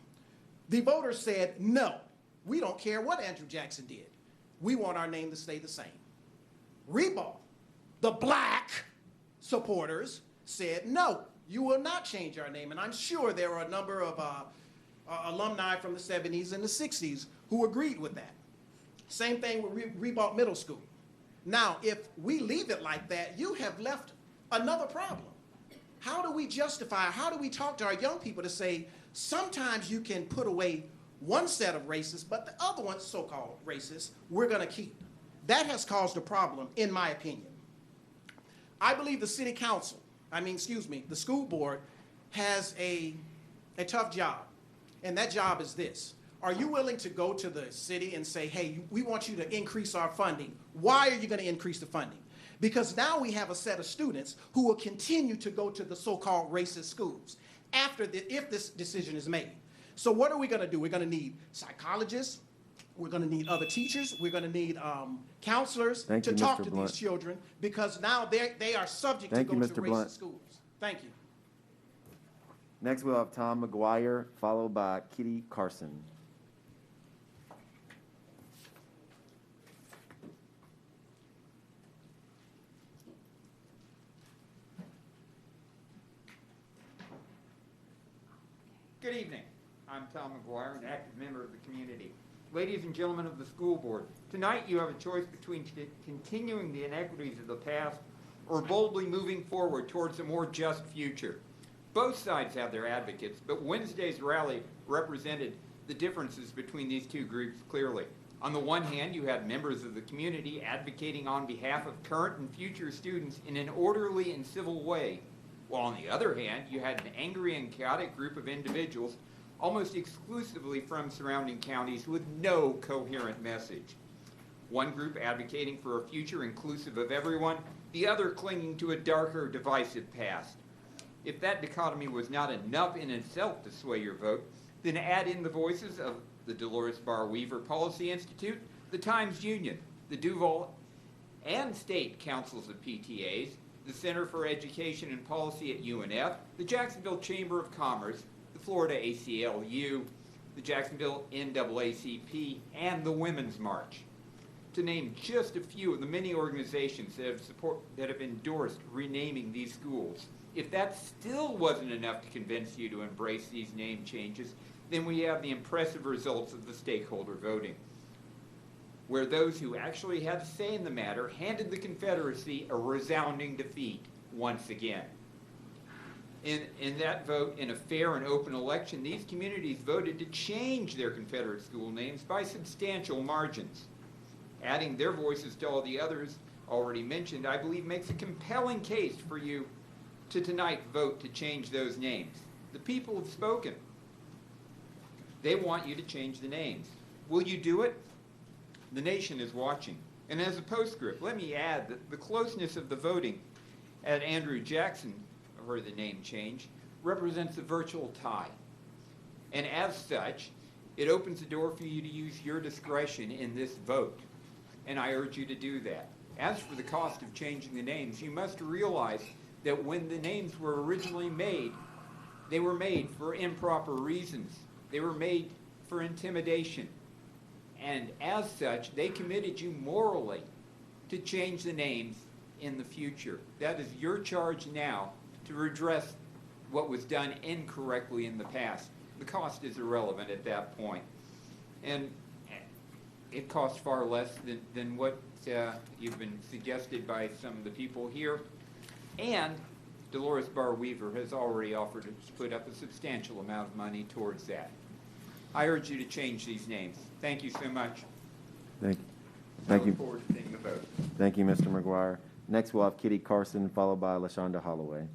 The voters said, no, we don't care what Andrew Jackson did. We want our name to stay the same. Reba, the black supporters, said, no, you will not change our name. And I'm sure there are a number of alumni from the 70s and the 60s who agreed with that. Same thing with Reba Middle School. Now, if we leave it like that, you have left another problem. How do we justify, how do we talk to our young people to say, sometimes you can put away one set of racists, but the other ones, so-called racists, we're going to keep? That has caused a problem, in my opinion. I believe the the school board has a tough job, and that job is this. Are you willing to go to the city and say, hey, we want you to increase our funding? Why are you going to increase the funding? Because now we have a set of students who will continue to go to the so-called racist schools if this decision is made. So what are we going to do? We're going to need psychologists. We're going to need other teachers. We're going to need counselors to talk to these children, because now they are subject to go to racist schools. Thank you. Next, we'll have Tom McGuire, followed by Kitty Carson. Good evening. I'm Tom McGuire, an active member of the community. Ladies and gentlemen of the school board, tonight you have a choice between continuing the inequities of the past or boldly moving forward towards a more just future. Both sides have their advocates, but Wednesday's rally represented the differences between these two groups clearly. On the one hand, you had members of the community advocating on behalf of current and future students in an orderly and civil way, while on the other hand, you had an angry and chaotic group of individuals almost exclusively from surrounding counties with no coherent message. One group advocating for a future inclusive of everyone, the other clinging to a darker, divisive past. If that dichotomy was not enough in itself to sway your vote, then add in the voices of the Dolores Barr Weaver Policy Institute, the Times Union, the Duval and state councils of PTAs, the Center for Education and Policy at UNF, the Jacksonville Chamber of Commerce, the Florida ACLU, the Jacksonville NAACP, and the Women's March, to name just a few of the many organizations that have endorsed renaming these schools. If that still wasn't enough to convince you to embrace these name changes, then we have the impressive results of the stakeholder voting, where those who actually had a say in the matter handed the Confederacy a resounding defeat once again. In that vote, in a fair and open election, these communities voted to change their Confederate school names by substantial margins. Adding their voices to all the others already mentioned, I believe makes a compelling case for you to tonight vote to change those names. The people have spoken. They want you to change the names. Will you do it? The nation is watching. And as a postscript, let me add that the closeness of the voting at Andrew Jackson, or the name change, represents a virtual tie. And as such, it opens the door for you to use your discretion in this vote. And I urge you to do that. As for the cost of changing the names, you must realize that when the names were originally made, they were made for improper reasons. They were made for intimidation. And as such, they committed you morally to change the names in the future. That is your charge now to redress what was done incorrectly in the past. The cost is irrelevant at that point. And it costs far less than what you've been suggested by some of the people here. And Dolores Barr Weaver has already offered to put up a substantial amount of money towards that. I urge you to change these names. Thank you so much. Thank I look you. forward to seeing the vote. Thank you, Mr. McGuire. Next, we'll have Kitty Carson, followed by LaShonda Holloway.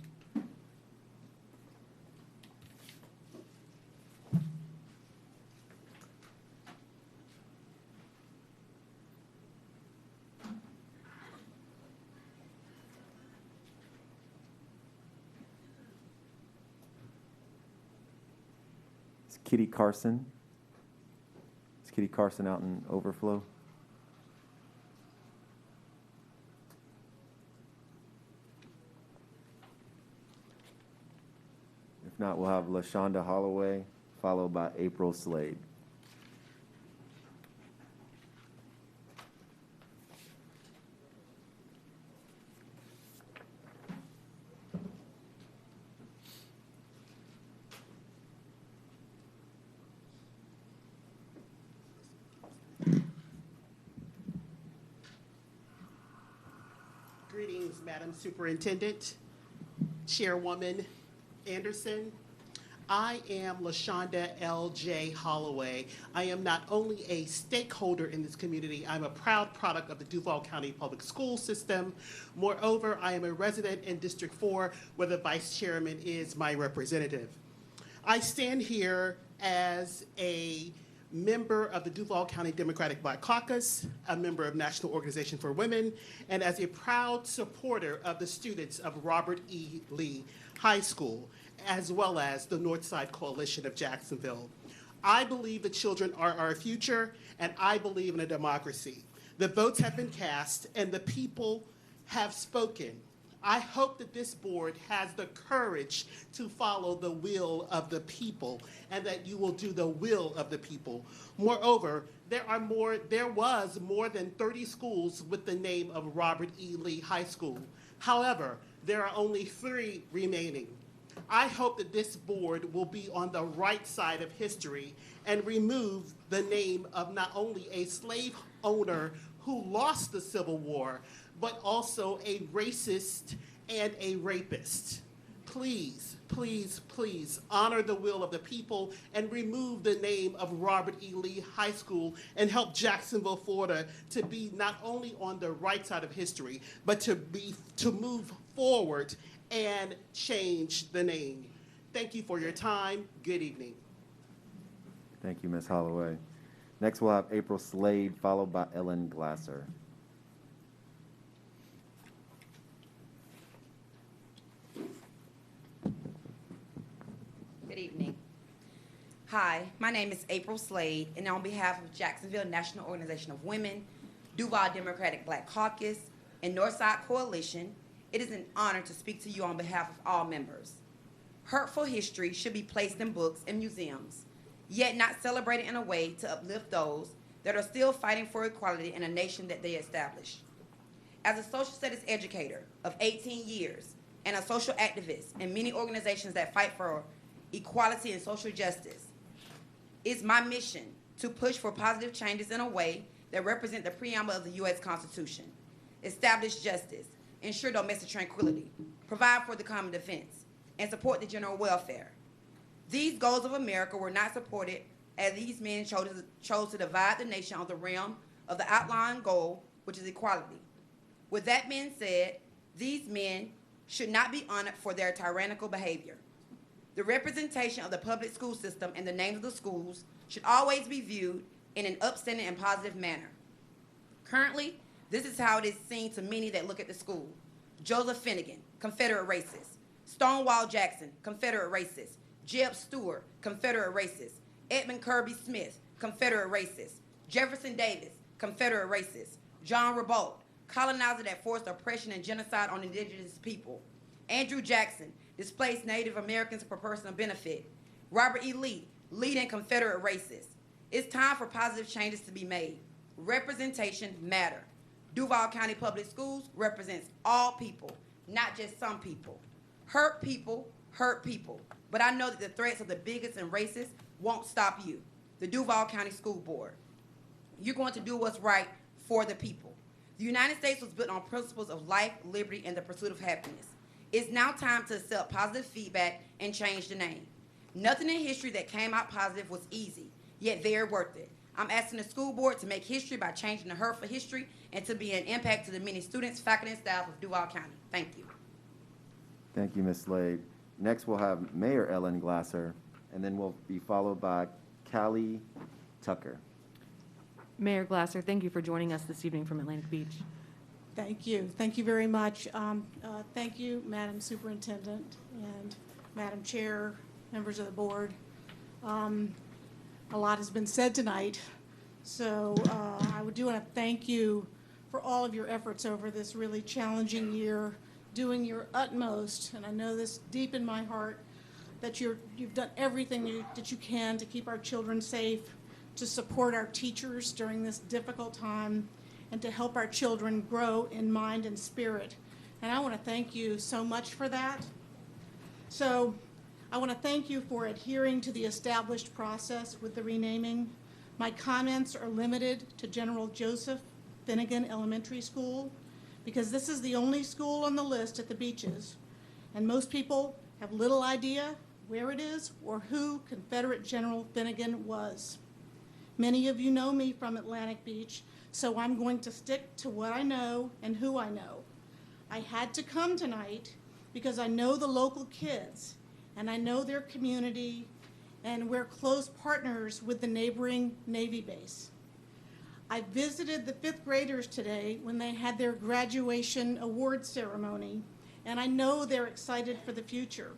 Kitty Carson. Is Kitty Carson out in overflow? If not, we'll have LaShonda Holloway, followed by April Slade. Greetings, Madam Superintendent, Chairwoman Anderson. I am LaShonda L.J. Holloway. I am not only a stakeholder in this community, I'm a proud product of the Duval County Public School System. Moreover, I am a resident in District 4, where the Vice Chairman is my representative. I stand here as a member of the Duval County Democratic Black Caucus, a member of National Organization for Women, and as a proud supporter of the students of Robert E. Lee High School, as well as the Northside Coalition of Jacksonville. I believe the children are our future, and I believe in a democracy. The votes have been cast, and the people have spoken. I hope that this board has the courage to follow the will of the people, and that you will do the will of the people. Moreover, there was more than 30 schools with the name of Robert E. Lee High School. However, there are only 3 remaining. I hope that this board will be on the right side of history and remove the name of not only a slave owner who lost the Civil War, but also a racist and a rapist. Please, please, please honor the will of the people and remove the name of Robert E. Lee High School and help Jacksonville, Florida to be not only on the right side of history, but to move forward and change the name. Thank you for your time. Good evening. Thank you, Ms. Holloway. Next, we'll have April Slade, followed by Ellen Glasser. Good evening. Hi, my name is April Slade, and on behalf of Jacksonville National Organization of Women, Duval Democratic Black Caucus, and Northside Coalition, it is an honor to speak to you on behalf of all members. Hurtful history should be placed in books and museums, yet not celebrated in a way to uplift those that are still fighting for equality in a nation that they established. As a social studies educator of 18 years and a social activist in many organizations that fight for equality and social justice, it's my mission to push for positive changes in a way that represent the preamble of the U.S. Constitution, establish justice, ensure domestic tranquility, provide for the common defense, and support the general welfare. These goals of America were not supported as these men chose to divide the nation on the realm of the outlying goal, which is equality. With that being said, these men should not be honored for their tyrannical behavior. The representation of the public school system and the names of the schools should always be viewed in an upstanding and positive manner. Currently, this is how it is seen to many that look at the school. Joseph Finnegan, Confederate racist. Stonewall Jackson, Confederate racist. Jeb Stuart, Confederate racist. Edmund Kirby Smith, Confederate racist. Jefferson Davis, Confederate racist. John Ribault, colonizer that forced oppression and genocide on indigenous people. Andrew Jackson, displaced Native Americans for personal benefit. Robert E. Lee, leading Confederate racist. It's time for positive changes to be made. Representation matter. Duval County Public Schools represents all people, not just some people. Hurt people, but I know that the threats of the bigots and racists won't stop you, the Duval County School Board. You're going to do what's right for the people. The United States was built on principles of life, liberty, and the pursuit of happiness. It's now time to accept positive feedback and change the name. Nothing in history that came out positive was easy, yet very worth it. I'm asking the school board to make history by changing the hurtful history and to be an impact to the many students, faculty, and staff of Duval County. Thank you. Thank you, Ms. Slade. Next, we'll have Mayor Ellen Glasser, and then we'll be followed by Callie Tucker. Mayor Glasser, thank you for joining us this evening from Atlantic Beach. Thank you. Thank you very much. Thank you, Madam Superintendent and Madam Chair, members of the board. A lot has been said tonight, so I do want to thank you for all of your efforts over this really challenging year, doing your utmost, and I know this deep in my heart, that you've done everything that you can to keep our children safe, to support our teachers during this difficult time, and to help our children grow in mind and spirit. And I want to thank you so much for that. So I want to thank you for adhering to the established process with the renaming. My comments are limited to General Joseph Finnegan Elementary School because this is the only school on the list at the beaches, and most people have little idea where it is or who Confederate General Finnegan was. Many of you know me from Atlantic Beach, so I'm going to stick to what I know and who I know. I had to come tonight because I know the local kids and I know their community, and we're close partners with the neighboring Navy base. I visited the 5th graders today when they had their graduation award ceremony, and I know they're excited for the future.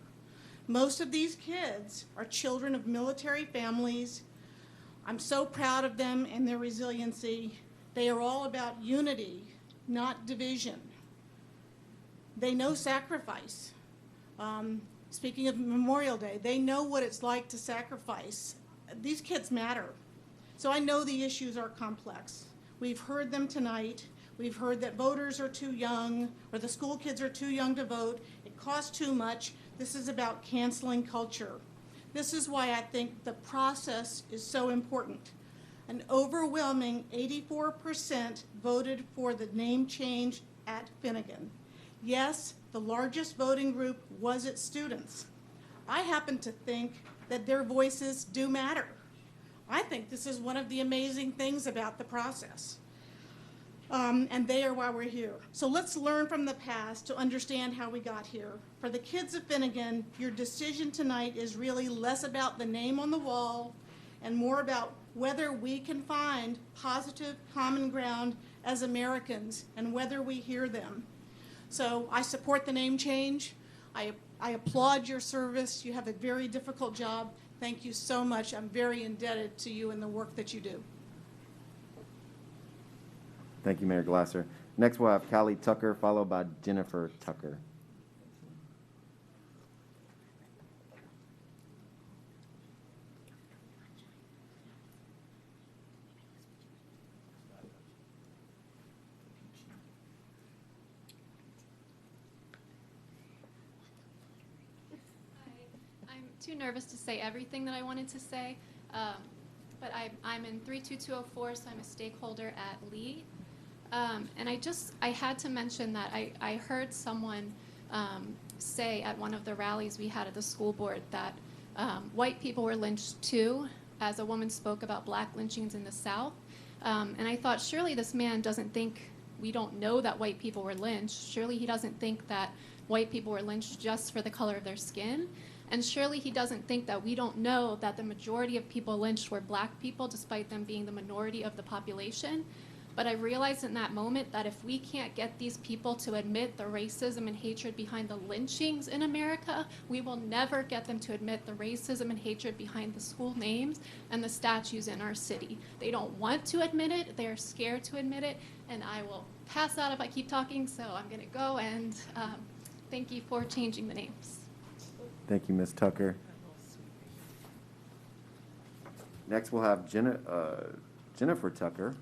Most of these kids are children of military families. I'm so proud of them and their resiliency. They are all about unity, not division. They know sacrifice. Speaking of Memorial Day, they know what it's like to sacrifice. These kids matter. So I know the issues are complex. We've heard them tonight. We've heard that voters are too young, or the school kids are too young to vote. It costs too much. This is about canceling culture. This is why I think the process is so important. An overwhelming 84% voted for the name change at Finnegan. Yes, the largest voting group was its students. I happen to think that their voices do matter. I think this is one of the amazing things about the process. And they are why we're here. So let's learn from the past to understand how we got here. For the kids of Finnegan, your decision tonight is really less about the name on the wall and more about whether we can find positive common ground as Americans and whether we hear them. So I support the name change. I applaud your service. You have a very difficult job. Thank you so much. I'm very indebted to you and the work that you do. Thank you, Mayor Glasser. Next, we'll have Callie Tucker, followed by Jennifer Tucker. I'm too nervous to say everything that I wanted to say, but I'm in 32204, so I'm a stakeholder at Lee. And I had to mention that I heard someone say at one of the rallies we had at the school board that white people were lynched too, as a woman spoke about black lynchings in the South. And I thought, surely this man doesn't think we don't know that white people were lynched. Surely he doesn't think that white people were lynched just for the color of their skin. And surely he doesn't think that we don't know that the majority of people lynched were black people, despite them being the minority of the population. But I realized in that moment that if we can't get these people to admit the racism and hatred behind the lynchings in America, we will never get them to admit the racism and hatred behind the school names and the statues in our city. They don't want to admit it. They are scared to admit it. And I will pass out if I keep talking, so I'm going to go, and thank you for changing the names. Thank you, Ms. Tucker. Next, we'll have Jennifer Tucker,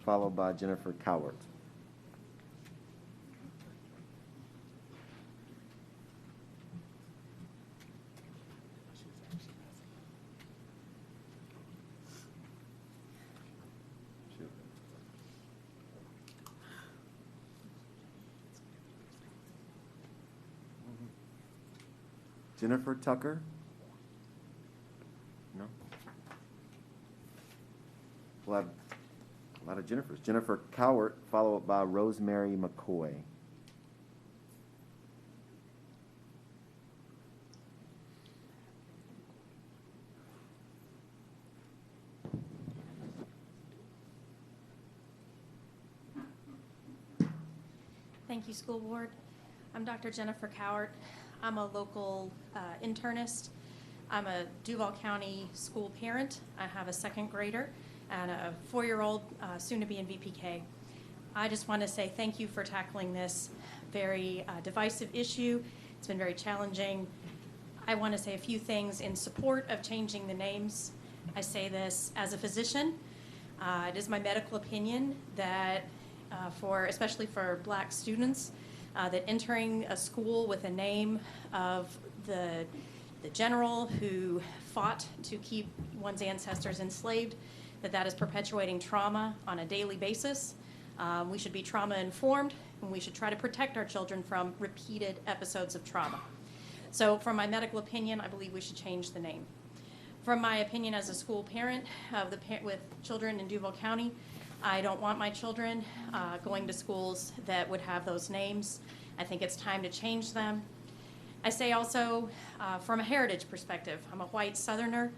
followed by Jennifer Cowart. Jennifer Tucker? No? We'll have a lot of Jennifers. Jennifer Cowart, followed by Rosemary McCoy. Thank you, School Board. I'm Dr. Jennifer Cowart. I'm a local internist. I'm a Duval County school parent. I have a second grader and a 4-year-old, soon to be in VPK. I just want to say thank you for tackling this very divisive issue. It's been very challenging. I want to say a few things in support of changing the names. I say this as a physician. It is my medical opinion that especially for Black students, that entering a school with a name of the general who fought to keep one's ancestors enslaved, that is perpetuating trauma on a daily basis. We should be trauma informed, and we should try to protect our children from repeated episodes of trauma. So from my medical opinion, I believe we should change the name. From my opinion as a school parent with children in Duval County, I don't want my children going to schools that would have those names. I think it's time to change them. I say also from a heritage perspective, I'm a white Southerner.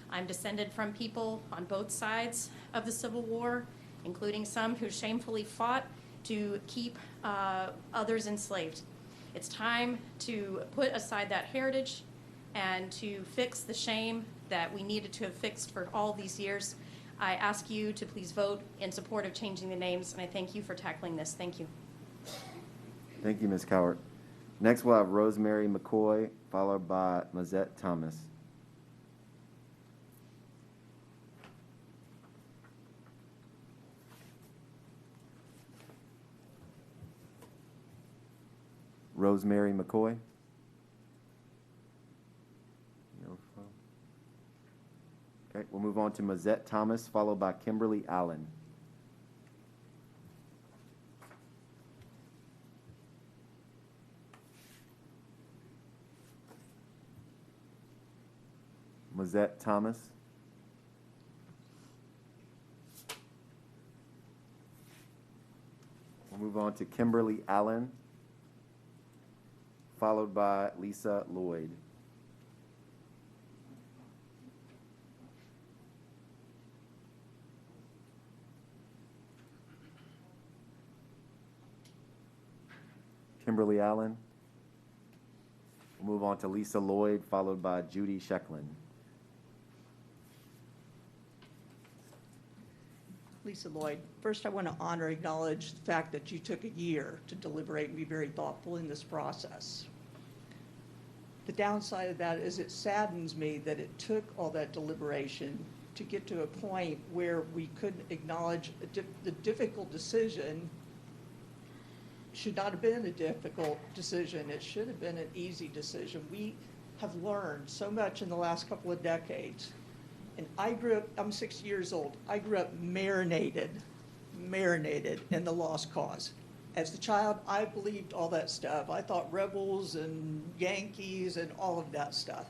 I'm descended from people on both sides of the Civil War, including some who shamefully fought to keep others enslaved. It's time to put aside that heritage and to fix the shame that we needed to have fixed for all these years. I ask you to please vote in support of changing the names, and I thank you for tackling this. Thank you. Thank you, Ms. Cowart. Next, we'll have Rosemary McCoy, followed by Mazette Thomas. Rosemary McCoy. No phone. Okay, we'll move on to Mazette Thomas, followed by Kimberly Allen. Mazette Thomas. We'll move on to Kimberly Allen, followed by Lisa Lloyd. Kimberly Allen. We'll move on to Lisa Lloyd, followed by Judy Shecklin. Lisa Lloyd. First, I want to honor and acknowledge the fact that you took a year to deliberate and be very thoughtful in this process. The downside of that is it saddens me that it took all that deliberation to get to a point where we couldn't acknowledge the difficult decision. Should not have been a difficult decision. It should have been an easy decision. We have learned so much in the last couple of decades. And I'm 60 years old. I grew up marinated in the lost cause. As a child, I believed all that stuff. I thought rebels and Yankees and all of that stuff.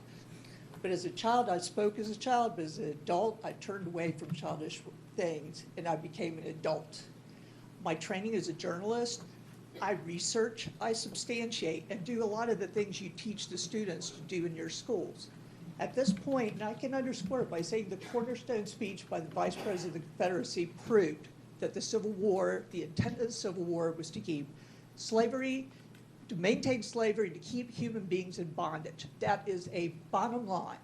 But as a child, I spoke as a child, but as an adult, I turned away from childish things and I became an adult. My training as a journalist, I research, I substantiate, and do a lot of the things you teach the students to do in your schools. At this point, and I can underscore it by saying the cornerstone speech by the Vice President of the Confederacy proved that the Civil War, the intent of the Civil War was to keep slavery, to maintain slavery, to keep human beings in bondage. That is a bottom line.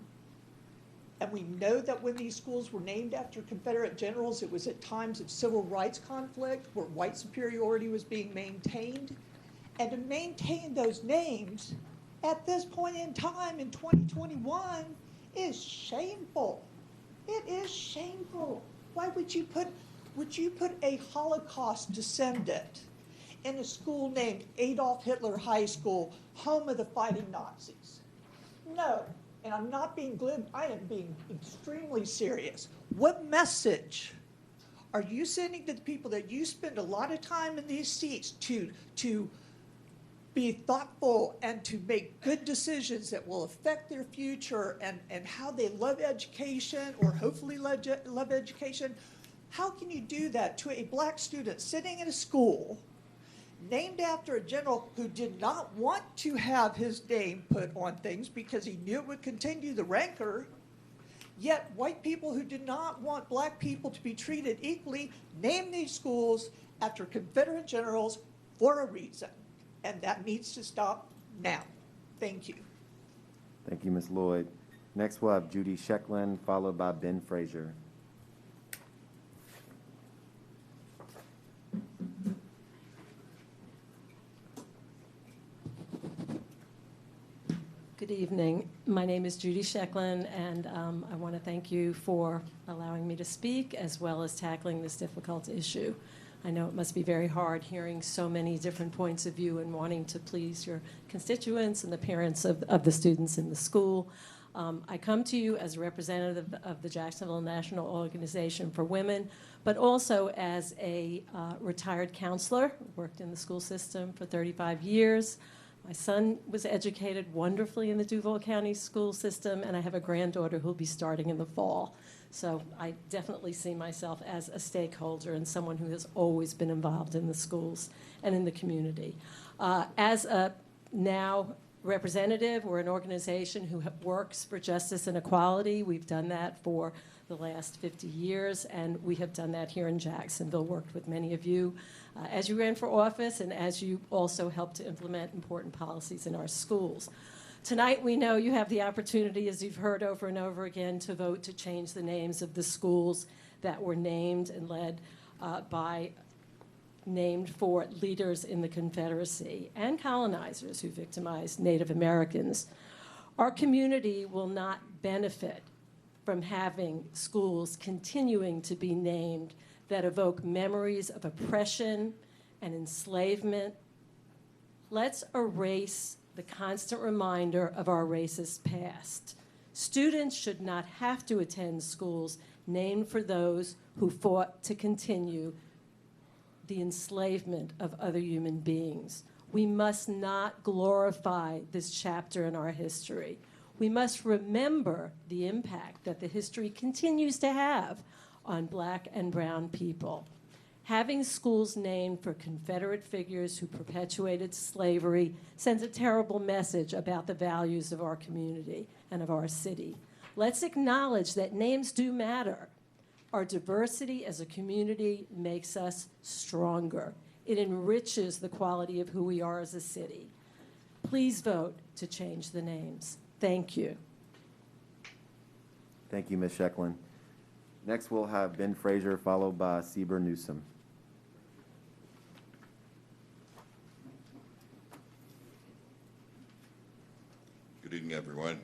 And we know that when these schools were named after Confederate generals, it was at times of civil rights conflict where white superiority was being maintained. And to maintain those names at this point in time in 2021 is shameful. It is shameful. Why would you put a Holocaust descendant in a school named Adolf Hitler High School, home of the fighting Nazis? No, and I'm not being glib, I am being extremely serious. What message are you sending to the people that you spend a lot of time in these seats to be thoughtful and to make good decisions that will affect their future and how they love education or hopefully love education? How can you do that to a black student sitting in a school named after a general who did not want to have his name put on things because he knew it would continue the rancor, yet white people who did not want black people to be treated equally named these schools after Confederate generals for a reason? And that needs to stop now. Thank you. Thank you, Ms. Lloyd. Next, we'll have Judy Shecklin, followed by Ben Frazier. Good evening. My name is Judy Shecklin, and I want to thank you for allowing me to speak as well as tackling this difficult issue. I know it must be very hard hearing so many different points of view and wanting to please your constituents and the parents of the students in the school. I come to you as a representative of the Jacksonville National Organization for Women, but also as a retired counselor, worked in the school system for 35 years. My son was educated wonderfully in the Duval County school system, and I have a granddaughter who'll be starting in the fall. So I definitely see myself as a stakeholder and someone who has always been involved in the schools and in the community. As a now representative, we're an organization who works for justice and equality. We've done that for the last 50 years, and we have done that here in Jacksonville, worked with many of you as you ran for office and as you also helped to implement important policies in our schools. Tonight, we know you have the opportunity, as you've heard over and over again, to vote to change the names of the schools that were named and led named for leaders in the Confederacy and colonizers who victimized Native Americans. Our community will not benefit from having schools continuing to be named that evoke memories of oppression and enslavement. Let's erase the constant reminder of our racist past. Students should not have to attend schools named for those who fought to continue the enslavement of other human beings. We must not glorify this chapter in our history. We must remember the impact that the history continues to have on Black and brown people. Having schools named for Confederate figures who perpetuated slavery sends a terrible message about the values of our community and of our city. Let's acknowledge that names do matter. Our diversity as a community makes us stronger. It enriches the quality of who we are as a city. Please vote to change the names. Thank you. Thank you, Ms. Shecklin. Next, we'll have Ben Frazier, followed by Sieber Newsom. Good evening, everyone.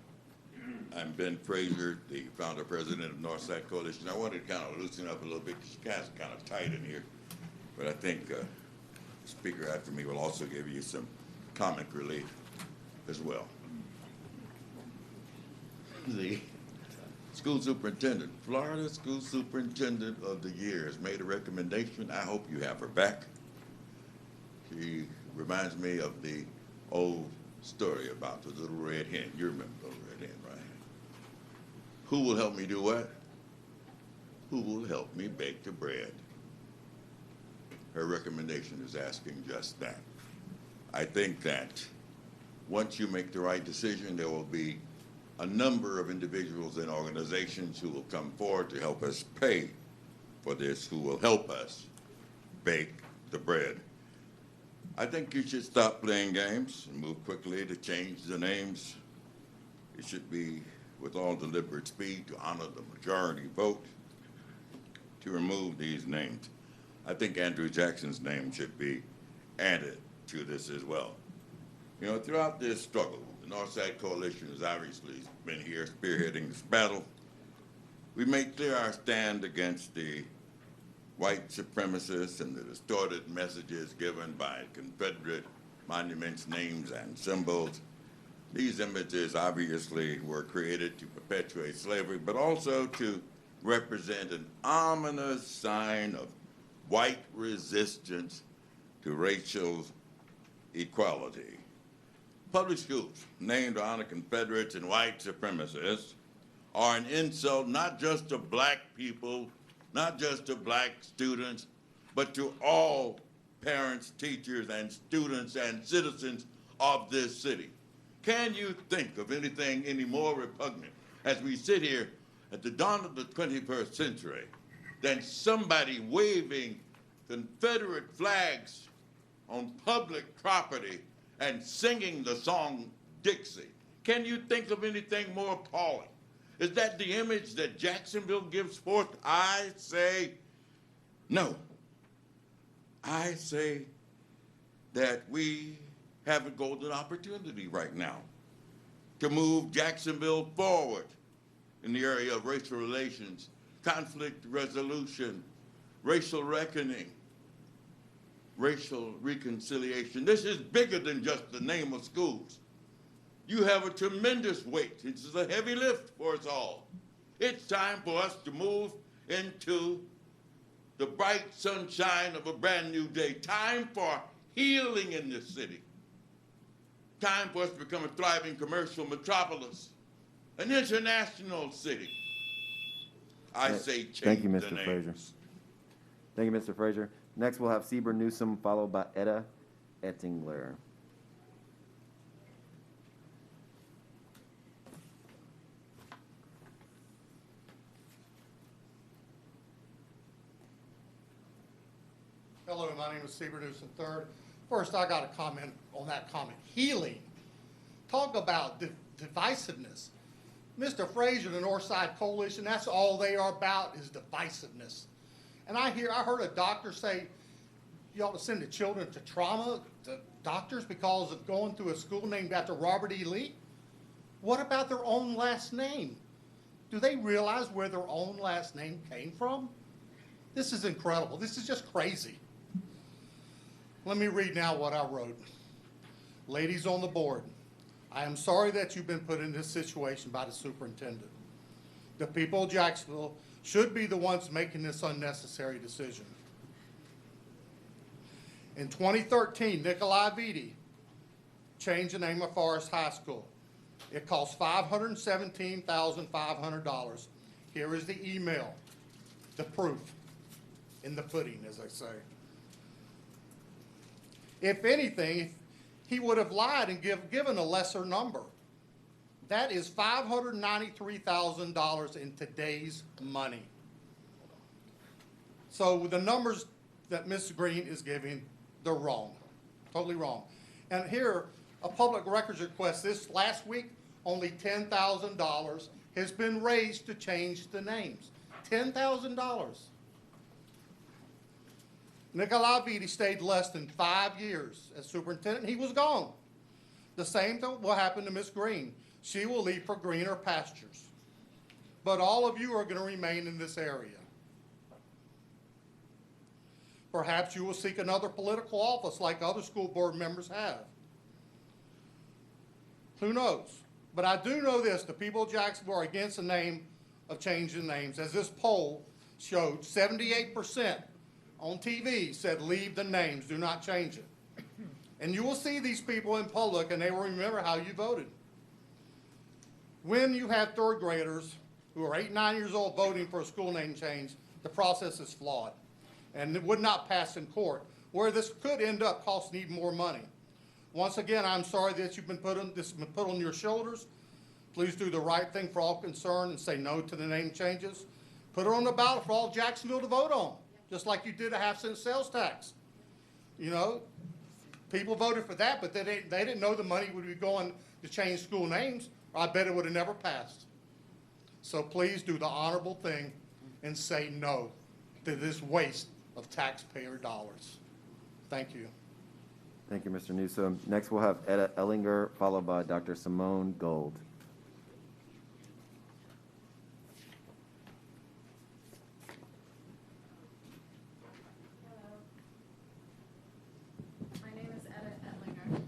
I'm Ben Frazier, the founder president of Northside Coalition. I wanted to kind of loosen up a little bit because you guys are kind of tight in here. But I think the speaker after me will also give you some comic relief as well. The school superintendent, Florida School Superintendent of the Year, has made a recommendation. I hope you have her back. She reminds me of the old story about the little red hen. You remember the little red hen, right? Who will help me do what? Who will help me bake the bread? Her recommendation is asking just that. I think that once you make the right decision, there will be a number of individuals and organizations who will come forward to help us pay for this, who will help us bake the bread. I think you should stop playing games and move quickly to change the names. It should be with all deliberate speed to honor the majority vote to remove these names. I think Andrew Jackson's name should be added to this as well. You know, throughout this struggle, the Northside Coalition has obviously been here spearheading this battle. We made clear our stand against the white supremacists and the distorted messages given by Confederate monuments, names, and symbols. These images obviously were created to perpetuate slavery, but also to represent an ominous sign of white resistance to racial equality. Public schools named to honor Confederates and white supremacists are an insult not just to Black people, not just to Black students, but to all parents, teachers, and students and citizens of this city. Can you think of anything any more repugnant as we sit here at the dawn of the 21st century than somebody waving Confederate flags on public property and singing the song Dixie? Can you think of anything more appalling Is that the image that Jacksonville gives forth? I say no. I say that we have a golden opportunity right now to move Jacksonville forward in the area of racial relations, conflict resolution, racial reckoning, racial reconciliation. This is bigger than just the name of schools. You have a tremendous weight. This is a heavy lift for us all. It's time for us to move into the bright sunshine of a brand new day. Time for healing in this city. Time for us to become a thriving commercial metropolis, an international city. I say change Thank you, the Mr. names. Frazier. Thank you, Mr. Frazier. Next, we'll have Seaber Newsom, followed by Etta Ettingler. Hello, my name is Seaber Newsom III. First, I got a comment on that comment. Healing. Talk about divisiveness. Mr. Frazier, the Northside Coalition, that's all they are about is divisiveness. And I heard a doctor say you ought to send the children to trauma, to doctors, because of going through a school named after Robert E. Lee. What about their own last name? Do they realize where their own last name came from? This is incredible. This is just crazy. Let me read now what I wrote. Ladies on the board, I am sorry that you've been put in this situation by the superintendent. The people of Jacksonville should be the ones making this unnecessary decision. In 2013, Nikolai Vitti changed the name of Forest High School. It cost $517,500. Here is the email, the proof in the pudding, as I say. If anything, he would have lied and given a lesser number. That is $593,000 in today's money. So the numbers that Ms. Green is giving, they're wrong, totally wrong. And here, a public records request this last week, only $10,000 has been raised to change the names. $10,000. Nikolai Vitti stayed less than 5 years as superintendent. He was gone. The same thing will happen to Ms. Green. She will leave for greener pastures. But all of you are going to remain in this area. Perhaps you will seek another political office like other school board members have. Who knows? But I do know this, the people of Jacksonville are against the name of changing names. As this poll showed, 78% on TV said leave the names, do not change it. And you will see these people in public and they will remember how you voted. When you have third graders who are 8, 9 years old voting for a school name change, the process is flawed and it would not pass in court, where this could end up costing even more money. Once again, I'm sorry that you've been put on your shoulders. Please do the right thing for all concerned and say no to the name changes. Put it on the ballot for all Jacksonville to vote on, just like you did a 1/2-cent sales tax. You know, people voted for that, but they didn't know the money would be going to change school names, or I bet it would have never passed. So please do the honorable thing and say no to this waste of taxpayer dollars. Thank you. Thank you, Mr. Newsom. Next, we'll have Etta Ellinger, followed by Dr. Simone Gold. My name is Etta Etlinger,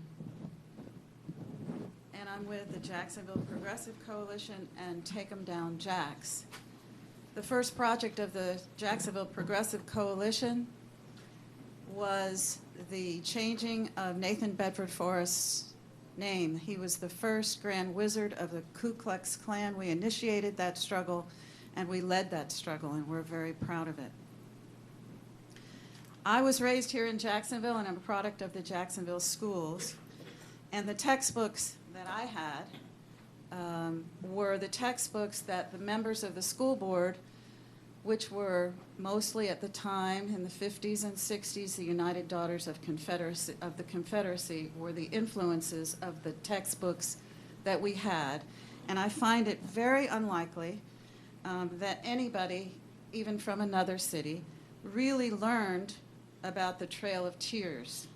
and I'm with the Jacksonville Progressive Coalition and Take 'em Down Jacks. The first project of the Jacksonville Progressive Coalition was the changing of Nathan Bedford Forrest's name. He was the first Grand Wizard of the Ku Klux Klan. We initiated that struggle, and we led that struggle, and we're very proud of it. I was raised here in Jacksonville, and I'm a product of the Jacksonville schools. And the textbooks that I had were the textbooks that the members of the school board, which were mostly at the time in the 50s and 60s, the United Daughters of the Confederacy, were the influences of the textbooks that we had. And I find it very unlikely that anybody, even from another city, really learned about the Trail of Tears,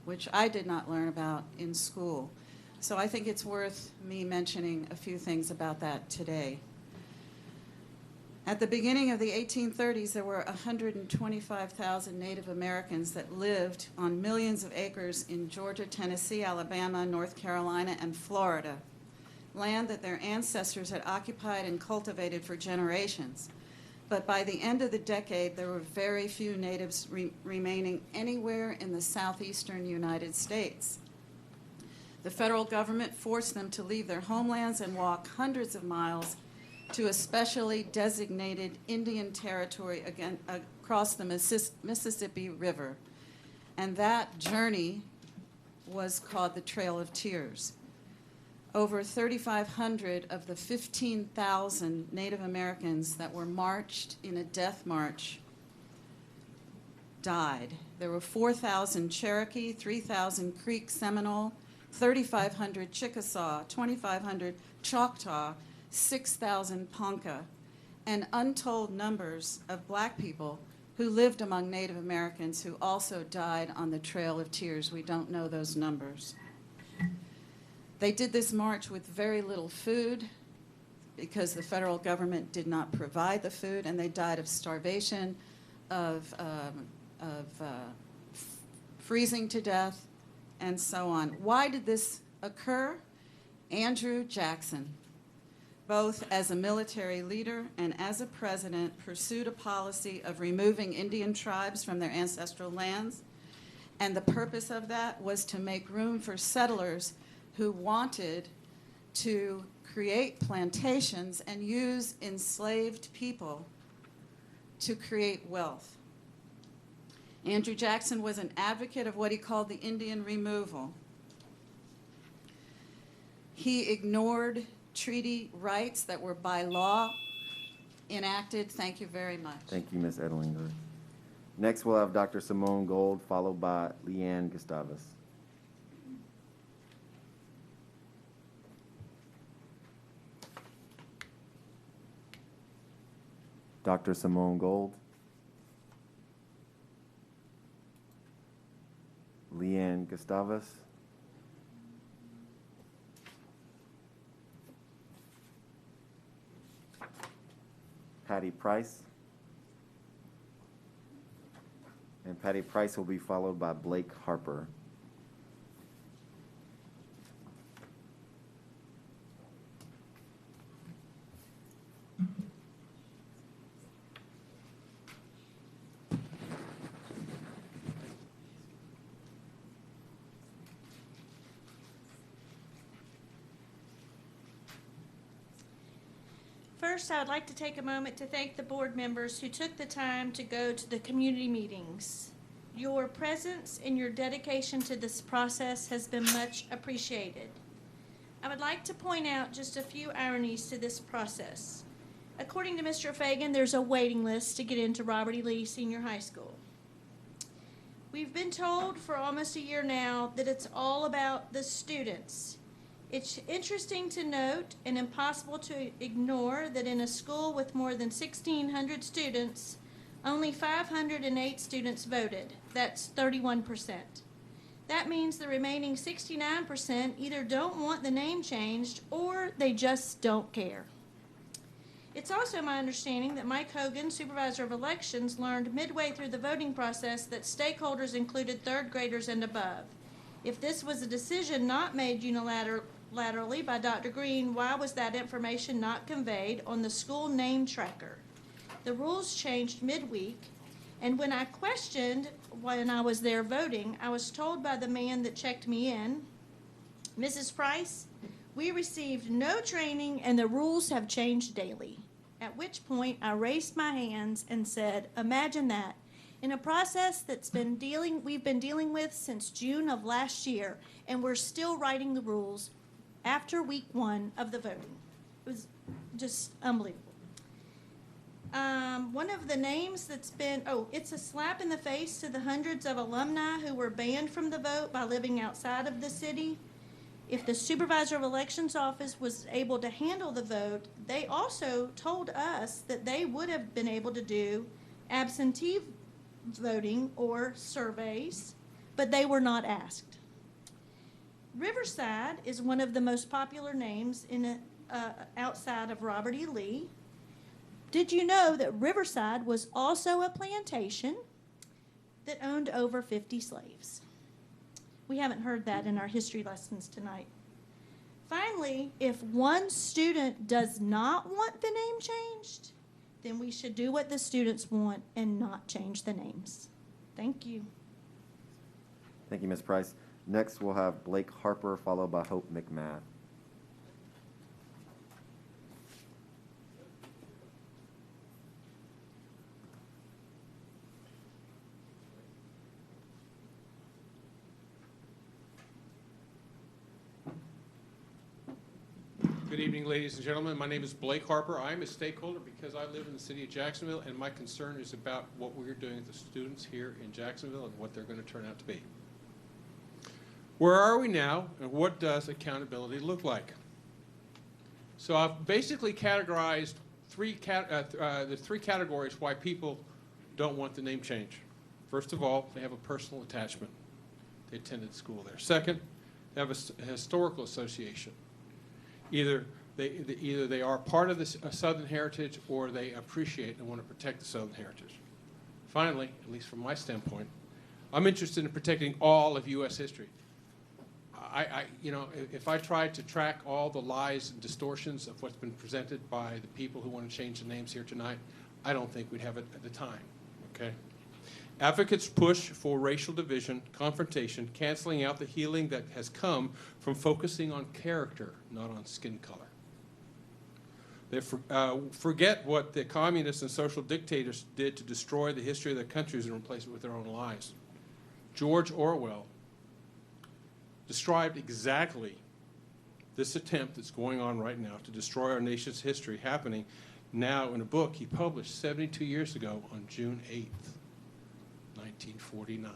which I did not learn about in school. So I think it's worth me mentioning a few things about that today. At the beginning of the 1830s, there were 125,000 Native Americans that lived on millions of acres in Georgia, Tennessee, Alabama, North Carolina, and Florida, land that their ancestors had occupied and cultivated for generations. But by the end of the decade, there were very few natives remaining anywhere in the southeastern United States. The federal government forced them to leave their homelands and walk hundreds of miles to a specially designated Indian territory across the Mississippi River. And that journey was called the Trail of Tears. Over 3,500 of the 15,000 Native Americans that were marched in a death march died. There were 4,000 Cherokee, 3,000 Creek Seminole, 3,500 Chickasaw, 2,500 Choctaw, 6,000 Ponca, and untold numbers of black people who lived among Native Americans who also died on the Trail of Tears. We don't know those numbers. They did this march with very little food because the federal government did not provide the food, and they died of starvation, of freezing to death, and so on. Why did this occur? Andrew Jackson, both as a military leader and as a president, pursued a policy of removing Indian tribes from their ancestral lands. And the purpose of that was to make room for settlers who wanted to create plantations and use enslaved people to create wealth. Andrew Jackson was an advocate of what he called the Indian removal. He ignored treaty rights that were by law enacted. Thank you very much. Thank you, Ms. Edlinger. Next, we'll have Dr. Simone Gold, followed by Leanne Gustavus. Dr. Simone Gold. Leanne Gustavus. Patty Price. And Patty Price will be followed by Blake Harper. First, I would like to take a moment to thank the board members who took the time to go to the community meetings. Your presence and your dedication to this process has been much appreciated. I would like to point out just a few ironies to this process. According to Mr. Fagan, there's a waiting list to get into Robert E. Lee Senior High School. We've been told for almost a year now that it's all about the students. It's interesting to note and impossible to ignore that in a school with more than 1,600 students, only 508 students voted. That's 31%. That means the remaining 69% either don't want the name changed or they just don't care. It's also my understanding that Mike Hogan, Supervisor of Elections, learned midway through the voting process that stakeholders included third graders and above. If this was a decision not made unilaterally by Dr. Green, why was that information not conveyed on the school name tracker? The rules changed midweek, and when I questioned when I was there voting, I was told by the man that checked me in, Mrs. Price, we received no training and the rules have changed daily. At which point I raised my hands and said, imagine that. In a process we've been dealing with since June of last year, and we're still writing the rules after week 1 of the voting. It was just unbelievable. One of the names that's been, it's a slap in the face to the hundreds of alumni who were banned from the vote by living outside of the city. if the supervisor of elections office was able to handle the vote, they also told us that they would have been able to do absentee voting or surveys, but they were not asked. Riverside is one of the most popular names outside of Robert E. Lee. Did you know that Riverside was also a plantation that owned over 50 slaves? We haven't heard that in our history lessons tonight. Finally, if one student does not want the name changed, then we should do what the students want and not change the names. Thank you. Thank you, Ms. Price. Next, we'll have Blake Harper, followed by Hope McMath. Good evening, ladies and gentlemen. My name is Blake Harper. I am a stakeholder because I live in the city of Jacksonville, and my concern is about what we're doing with the students here in Jacksonville and what they're going to turn out to be. Where are we now, and what does accountability look like? So I've basically categorized the three categories why people don't want the name change. First of all, they have a personal attachment. They attended school there. Second, they have a historical association. Either they are part of the Southern heritage, or they appreciate and want to protect the Southern heritage. Finally, at least from my standpoint, I'm interested in protecting all of U.S. history. If I tried to track all the lies and distortions of what's been presented by the people who want to change the names here tonight, I don't think we'd have it at the time. Okay. Advocates push for racial division, confrontation, canceling out the healing that has come from focusing on character, not on skin color. They forget what the communists and social dictators did to destroy the history of their countries and replace it with their own lies. George Orwell described exactly this attempt that's going on right now to destroy our nation's history happening now in a book he published 72 years ago on June 8th. 1949.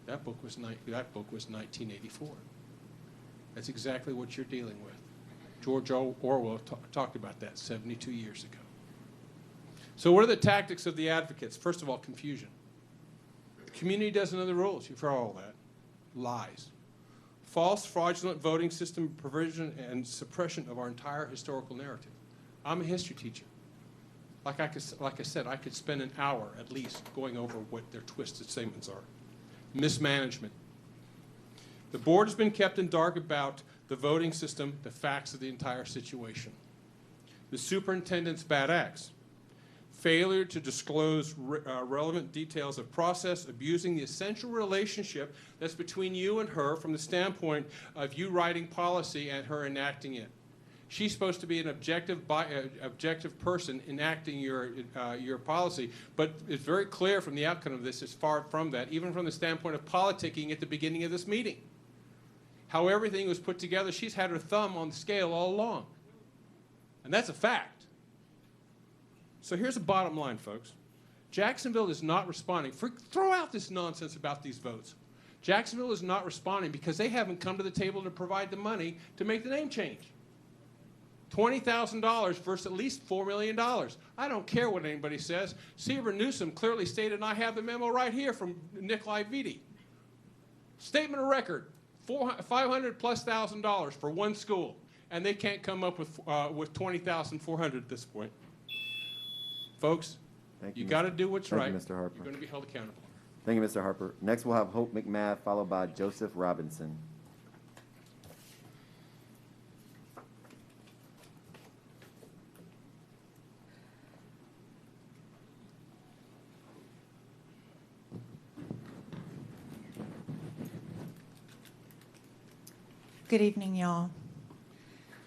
That book was 1984. That's exactly what you're dealing with. George Orwell talked about that 72 years ago. So what are the tactics of the advocates? First of all, confusion. The community doesn't know the rules. You've heard all that. Lies. False, fraudulent voting system perversion and suppression of our entire historical narrative. I'm a history teacher. Like I said, I could spend an hour at least going over what their twisted statements are. Mismanagement. The board has been kept in dark about the voting system, the facts of the entire situation. The superintendent's bad acts. Failure to disclose relevant details of process, abusing the essential relationship that's between you and her from the standpoint of you writing policy and her enacting it. She's supposed to be an objective person enacting your policy, but it's very clear from the outcome of this is far from that, even from the standpoint of politicking at the beginning of this meeting. How everything was put together, she's had her thumb on the scale all along. And that's a fact. So here's the bottom line, folks. Jacksonville is not responding. Throw out this nonsense about these votes. Jacksonville is not responding because they haven't come to the table to provide the money to make the name change. $20,000 versus at least $4 million. I don't care what anybody says. Seaver Newsom clearly stated, and I have the memo right here from Nikolai Vitti. Statement of record, $500,000+ for one school, and they can't come up with $20,400 at this point. Folks, you got to do what's right. Thank you, Mr. Harper. You're going to be held accountable. Thank you, Mr. Harper. Next, we'll have Hope McMath, followed by Joseph Robinson. Good evening, y'all.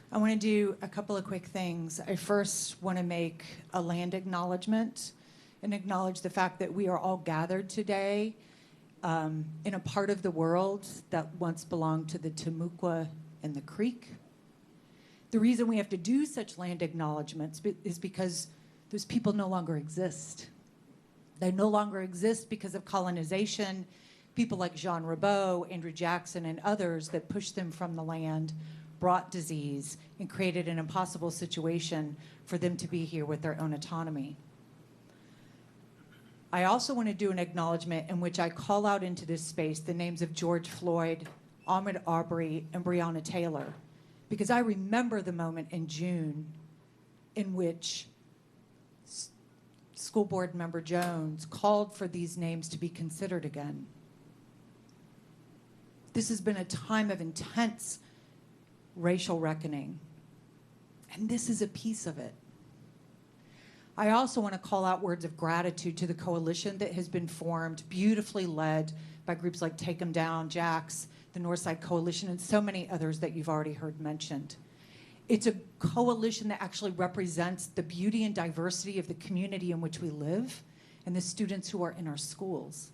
I want to do a couple of quick things. I first want to make a land acknowledgement and acknowledge the fact that we are all gathered today in a part of the world that once belonged to the Timucua and the Creek. The reason we have to do such land acknowledgements is because those people no longer exist. They no longer exist because of colonization, People like Jean Rabeau, Andrew Jackson, and others that pushed them from the land, brought disease, and created an impossible situation for them to be here with their own autonomy. I also want to do an acknowledgement in which I call out into this space the names of George Floyd, Ahmaud Arbery, and Breonna Taylor, because I remember the moment in June in which School Board Member Jones called for these names to be considered again. This has been a time of intense racial reckoning, and this is a piece of it. I also want to call out words of gratitude to the coalition that has been formed, beautifully led by groups like Take 'Em Down, JAX, the Northside Coalition, and so many others that you've already heard mentioned. It's a coalition that actually represents the beauty and diversity of the community in which we live and the students who are in our schools.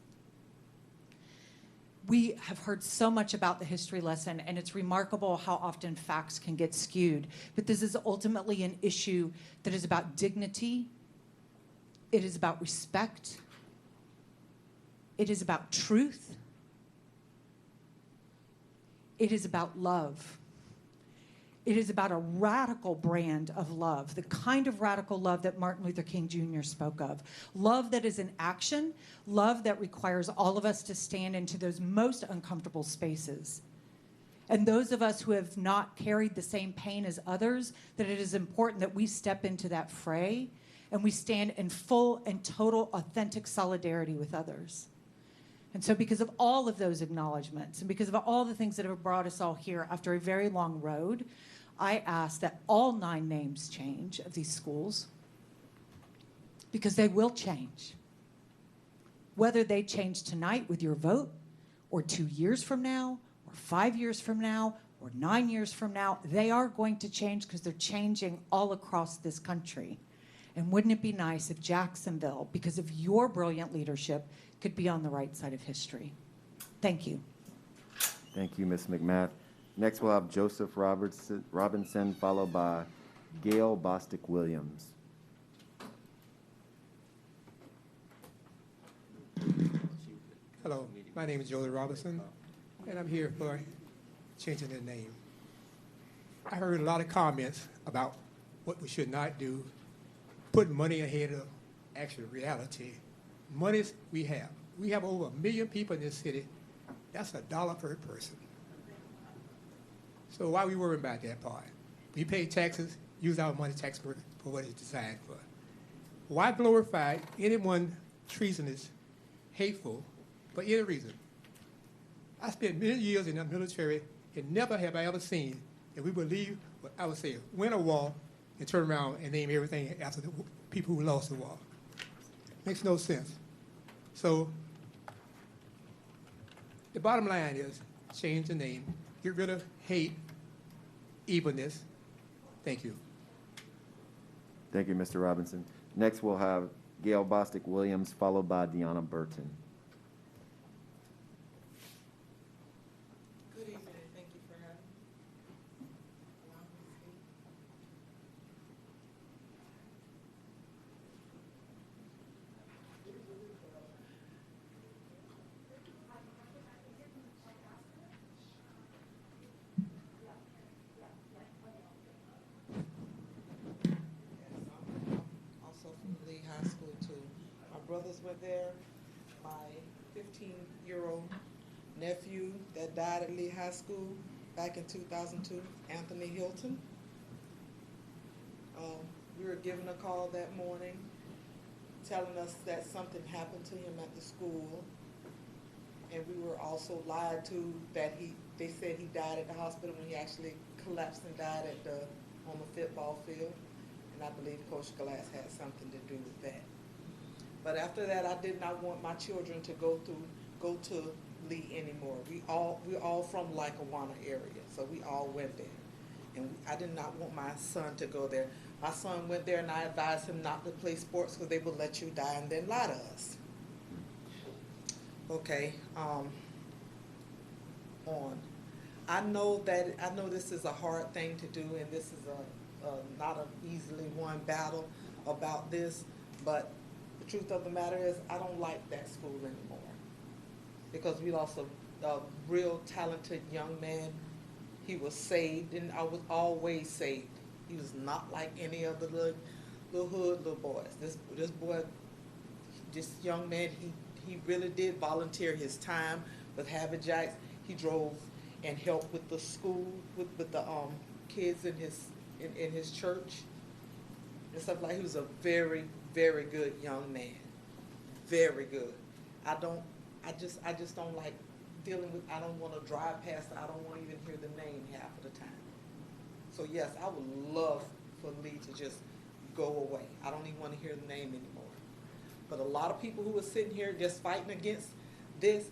We have heard so much about the history lesson, and it's remarkable how often facts can get skewed. But this is ultimately an issue that is about dignity. It is about respect. It is about truth. It is about love. It is about a radical brand of love, the kind of radical love that Martin Luther King Jr. spoke of. Love that is in action, love that requires all of us to stand into those most uncomfortable spaces. And those of us who have not carried the same pain as others, that it is important that we step into that fray and we stand in full and total authentic solidarity with others. And so because of all of those acknowledgments and because of all the things that have brought us all here after a very long road, I ask that all 9 names change of these schools, because they will change. Whether they change tonight with your vote, or 2 years from now, or 5 years from now, or 9 years from now, they are going to change because they're changing all across this country. And wouldn't it be nice if Jacksonville, because of your brilliant leadership, could be on the right side of history? Thank you. Thank you, Ms. McMath. Next, we'll have Joseph Robinson, followed by Gail Bostick-Williams. Hello, my name is Jolie Robinson, and I'm here for changing the name. I heard a lot of comments about what we should not do, putting money ahead of actual reality. Monies we have. We have over 1 million people in this city. That's $1 per person. So why are we worrying about that part? We pay taxes, use our money tax for what it's designed for. Why glorify anyone treasonous, hateful, for any reason? I spent many years in the military, and never have I ever seen that we would leave, I would say, win a war and turn around and name everything after the people who lost the war. Makes no sense. So the bottom line is change the name, get rid of hate, evilness. Thank you. Thank you, Mr. Robinson. Next, we'll have Gail Bostick-Williams, followed by Deanna Burton. Good evening, and thank you for having me. Also from Lee High School too. My brothers were there. My 15-year-old nephew that died at Lee High School back in 2002, Anthony Hilton. We were given a call that morning telling us that something happened to him at the school. And we were also lied to that they said he died at the hospital when he actually collapsed and died on the football field. And I believe Coach Glass had something to do with that. But after that, I did not want my children to go to Lee anymore. We're all from Lackawanna area, so we all went there. And I did not want my son to go there. My son went there, and I advised him not to play sports because they would let you die and then lie to us. Okay, on. I know this is a hard thing to do, and this is not an easily won battle about this, but the truth of the matter is I don't like that school anymore. because we lost a real talented young man. He was saved, and I was always saved. He was not like any other little hood little boys. This boy, this young man, he really did volunteer his time with Happy Jacks. He drove and helped with the school, with the kids in his church and stuff like. He was a very, very good young man. Very good. I just don't like dealing with. I don't want to drive past. I don't want to even hear the name half of the time. So yes, I would love for Lee to just go away. I don't even want to hear the name anymore. But a lot of people who are sitting here just fighting against this,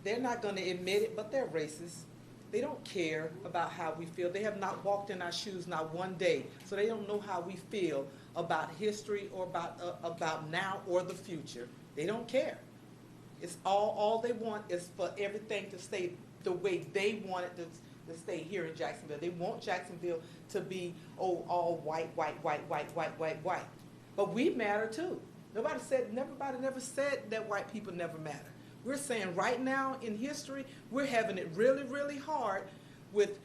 they're not going to admit it, but they're racist. They don't care about how we feel. They have not walked in our shoes not one day, so they don't know how we feel about history or about now or the future. They don't care. It's all they want is for everything to stay the way they want it to stay here in Jacksonville. They want Jacksonville to be all white. But we matter too. Nobody never said that white people never matter. We're saying right now in history, we're having it really, really hard with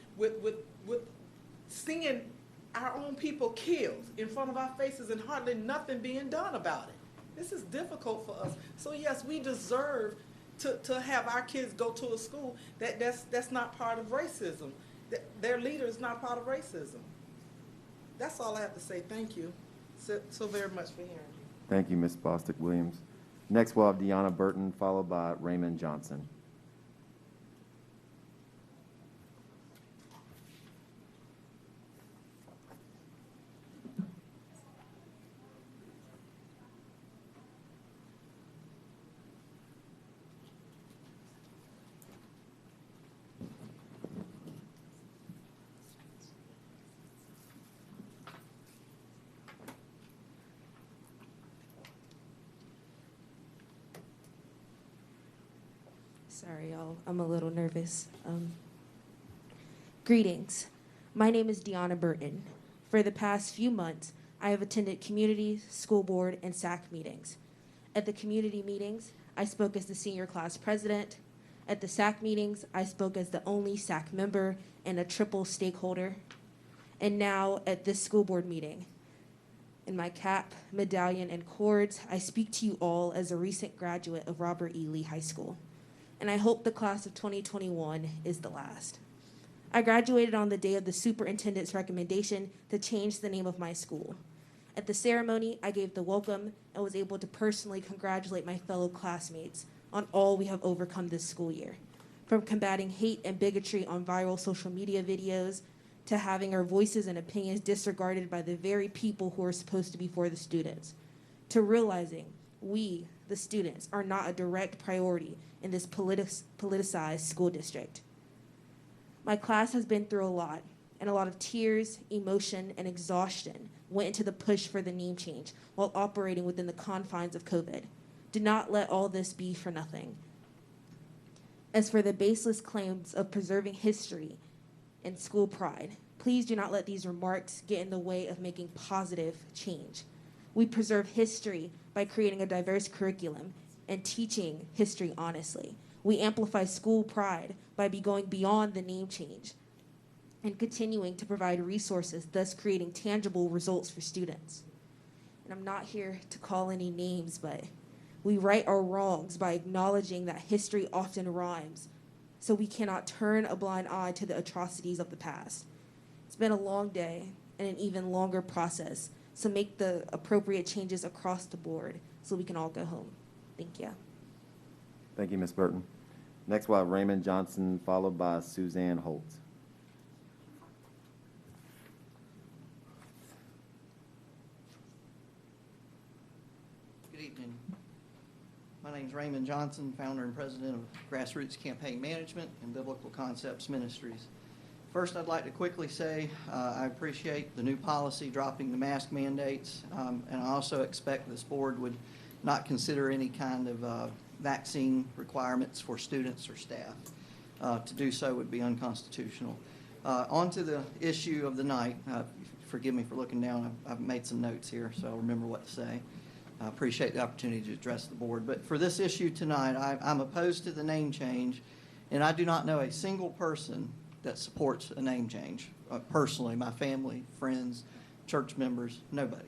seeing our own people killed in front of our faces and hardly nothing being done about it. This is difficult for us. So yes, we deserve to have our kids go to a school that's not part of racism. Their leader is not part of racism. That's all I have to say. Thank you so very much for hearing me. Thank you, Ms. Bostick-Williams. Next, we'll have Deanna Burton, followed by Raymond Johnson. Sorry, y'all. I'm a little nervous. Greetings. My name is Deanna Burton. For the past few months, I have attended community, school board, and SAC meetings. At the community meetings, I spoke as the senior class president. At the SAC meetings, I spoke as the only SAC member and a triple stakeholder. And now at this school board meeting, in my cap, medallion, and cords, I speak to you all as a recent graduate of Robert E. Lee High School. And I hope the class of 2021 is the last. I graduated on the day of the superintendent's recommendation to change the name of my school. At the ceremony, I gave the welcome and was able to personally congratulate my fellow classmates on all we have overcome this school year. From combating hate and bigotry on viral social media videos, to having our voices and opinions disregarded by the very people who are supposed to be for the students, to realizing we, the students, are not a direct priority in this politicized school district. My class has been through a lot, and a lot of tears, emotion, and exhaustion went into the push for the name change while operating within the confines of COVID. Do not let all this be for nothing. As for the baseless claims of preserving history and school pride, please do not let these remarks get in the way of making positive change. We preserve history by creating a diverse curriculum and teaching history honestly. We amplify school pride by going beyond the name change and continuing to provide resources, thus creating tangible results for students. And I'm not here to call any names, but we right our wrongs by acknowledging that history often rhymes, so we cannot turn a blind eye to the atrocities of the past. It's been a long day and an even longer process, so make the appropriate changes across the board so we can all go home. Thank you. Thank you, Ms. Burton. Next, we'll have Raymond Johnson, followed by Suzanne Holt. Good evening. My name is Raymond Johnson, founder and president of Grassroots Campaign Management and Biblical Concepts Ministries. First, I'd like to quickly say I appreciate the new policy dropping the mask mandates, and I also expect this board would not consider any kind of vaccine requirements for students or staff. To do so would be unconstitutional. On to the issue of the night. Forgive me for looking down. I've made some notes here, so I'll remember what to say. I appreciate the opportunity to address the board. But for this issue tonight, I'm opposed to the name change, and I do not know a single person that supports a name change. Personally, my family, friends, church members, nobody.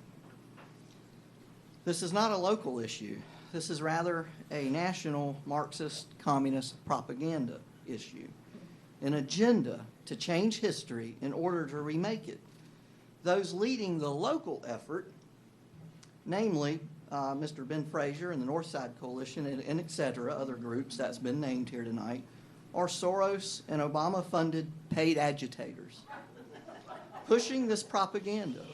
This is not a local issue. This is rather a national Marxist communist propaganda issue, an agenda to change history in order to remake it. Those leading the local effort, namely Mr. Ben Frazier and the Northside Coalition and et cetera, other groups that's been named here tonight, are Soros and Obama-funded paid agitators pushing this propaganda.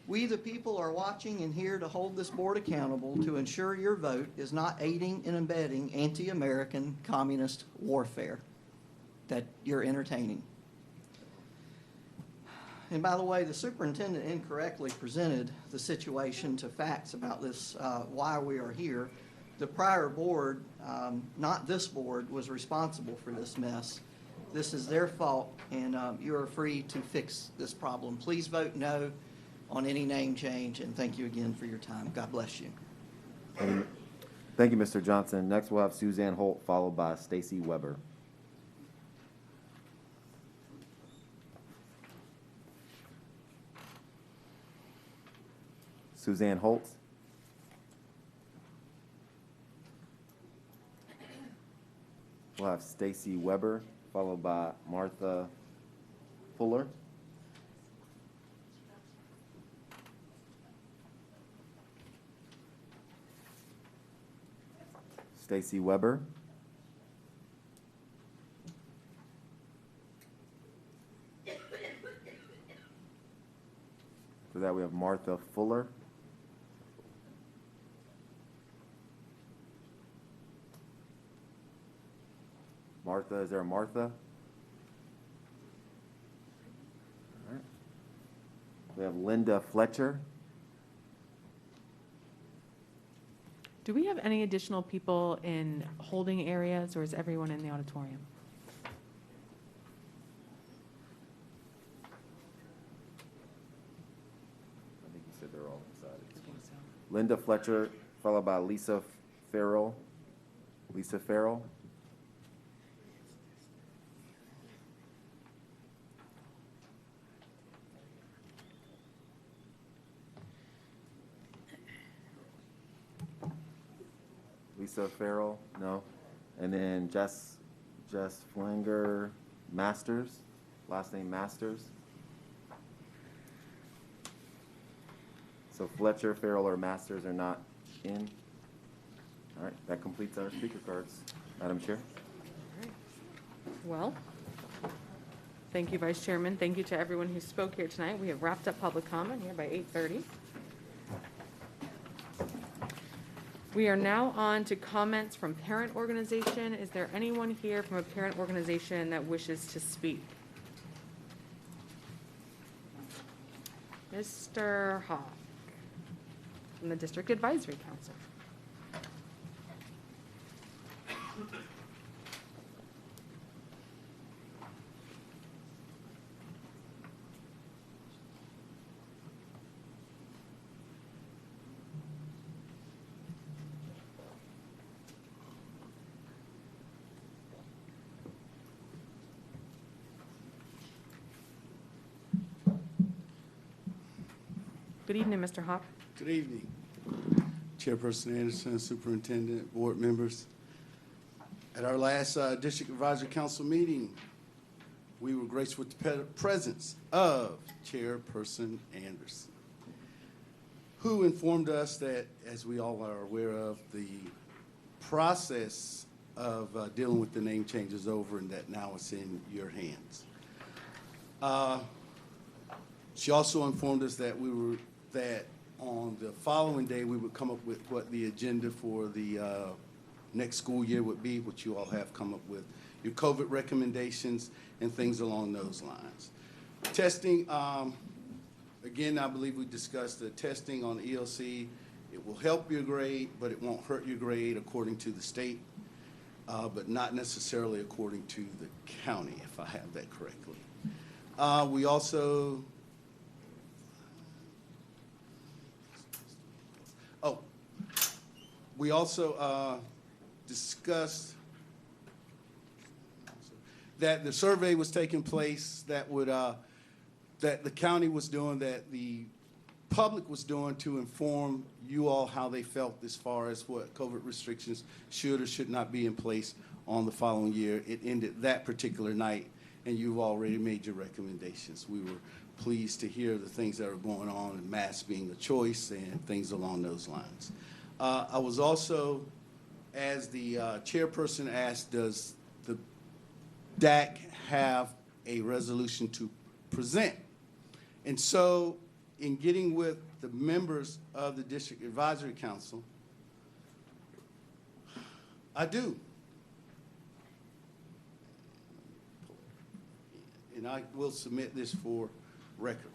We, the people, are watching and here to hold this board accountable to ensure your vote is not aiding and abetting anti-American communist warfare that you're entertaining. And by the way, the superintendent incorrectly presented the situation to facts about this, why we are here. The prior board, not this board, was responsible for this mess. This is their fault, and you are free to fix this problem. Please vote no on any name change, and thank you again for your time. God bless you. Thank you, Mr. Johnson. Next, we'll have Suzanne Holt, followed by Stacy Weber. Suzanne Holt. We'll have Stacy Weber, followed by Martha Fuller. Stacy Weber. For that, we have Martha Fuller. Martha, is there a Martha? All right. We have Linda Fletcher. Do we have any additional people in holding areas, or is everyone in the auditorium? I think you said they're all inside. Linda Fletcher, followed by Lisa Farrell. Lisa Farrell. Lisa Farrell, no. And then Jess Flanger Masters, last name Masters. So Fletcher, Farrell, or Masters are not in. All right, that completes our speaker cards. Madam Chair. Well, thank you, Vice Chairman. Thank you to everyone who spoke here tonight. We have wrapped up public comment here by 8:30. We are now on to comments from parent organization. Is there anyone here from a parent organization that wishes to speak? Mr. Hawk from the District Advisory Council. Good evening, Mr. Hawk. Good evening, Chairperson Anderson, Superintendent, board members. At our last District Advisory Council meeting, we were graced with the presence of Chairperson Anderson, who informed us that, as we all are aware of, the process of dealing with the name change is over and that now it's in your hands. She also informed us that that on the following day, we would come up with what the agenda for the next school year would be, which you all have come up with, your COVID recommendations and things along those lines. Testing, again, I believe we discussed the testing on ELC. It will help your grade, but it won't hurt your grade according to the state, but not necessarily according to the county, if I have that correctly. We also, We also discussed that the survey was taking place that would that the county was doing, that the public was doing to inform you all how they felt as far as what COVID restrictions should or should not be in place on the following year. It ended that particular night, and you've already made your recommendations. We were pleased to hear the things that are going on, and masks being a choice and things along those lines. I was also, as the chairperson asked, does the DAC have a resolution to present? And so, in getting with the members of the District Advisory Council, I do. And I will submit this for record,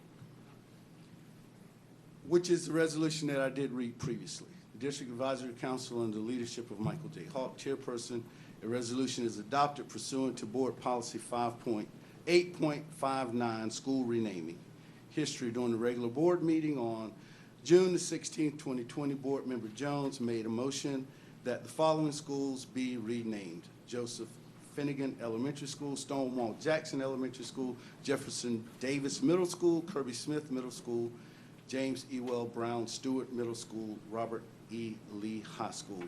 which is the resolution that I did read previously. The District Advisory Council, under the leadership of Michael J. Hawk, chairperson, a resolution is adopted pursuant to Board Policy 5.8.59, school renaming. History: during the regular board meeting on June the 16th, 2020, Board Member Jones made a motion that the following schools be renamed: Joseph Finnegan Elementary School, Stonewall Jackson Elementary School, Jefferson Davis Middle School, Kirby Smith Middle School, James Ewell Brown Stewart Middle School, Robert E. Lee High School.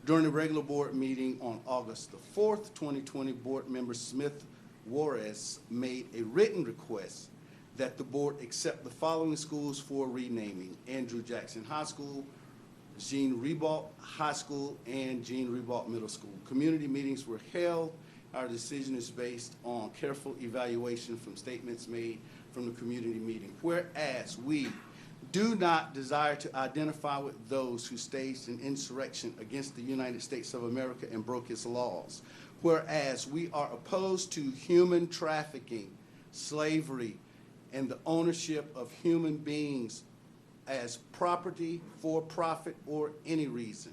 During the regular board meeting on August the 4th, 2020, Board Member Smith Juarez made a written request that the board accept the following schools for renaming: Andrew Jackson High School, Jean Ribault High School, and Jean Ribault Middle School. Community meetings were held. Our decision is based on careful evaluation from statements made from the community meeting. Whereas we do not desire to identify with those who staged an insurrection against the United States of America and broke its laws. Whereas we are opposed to human trafficking, slavery, and the ownership of human beings as property for profit or any reason.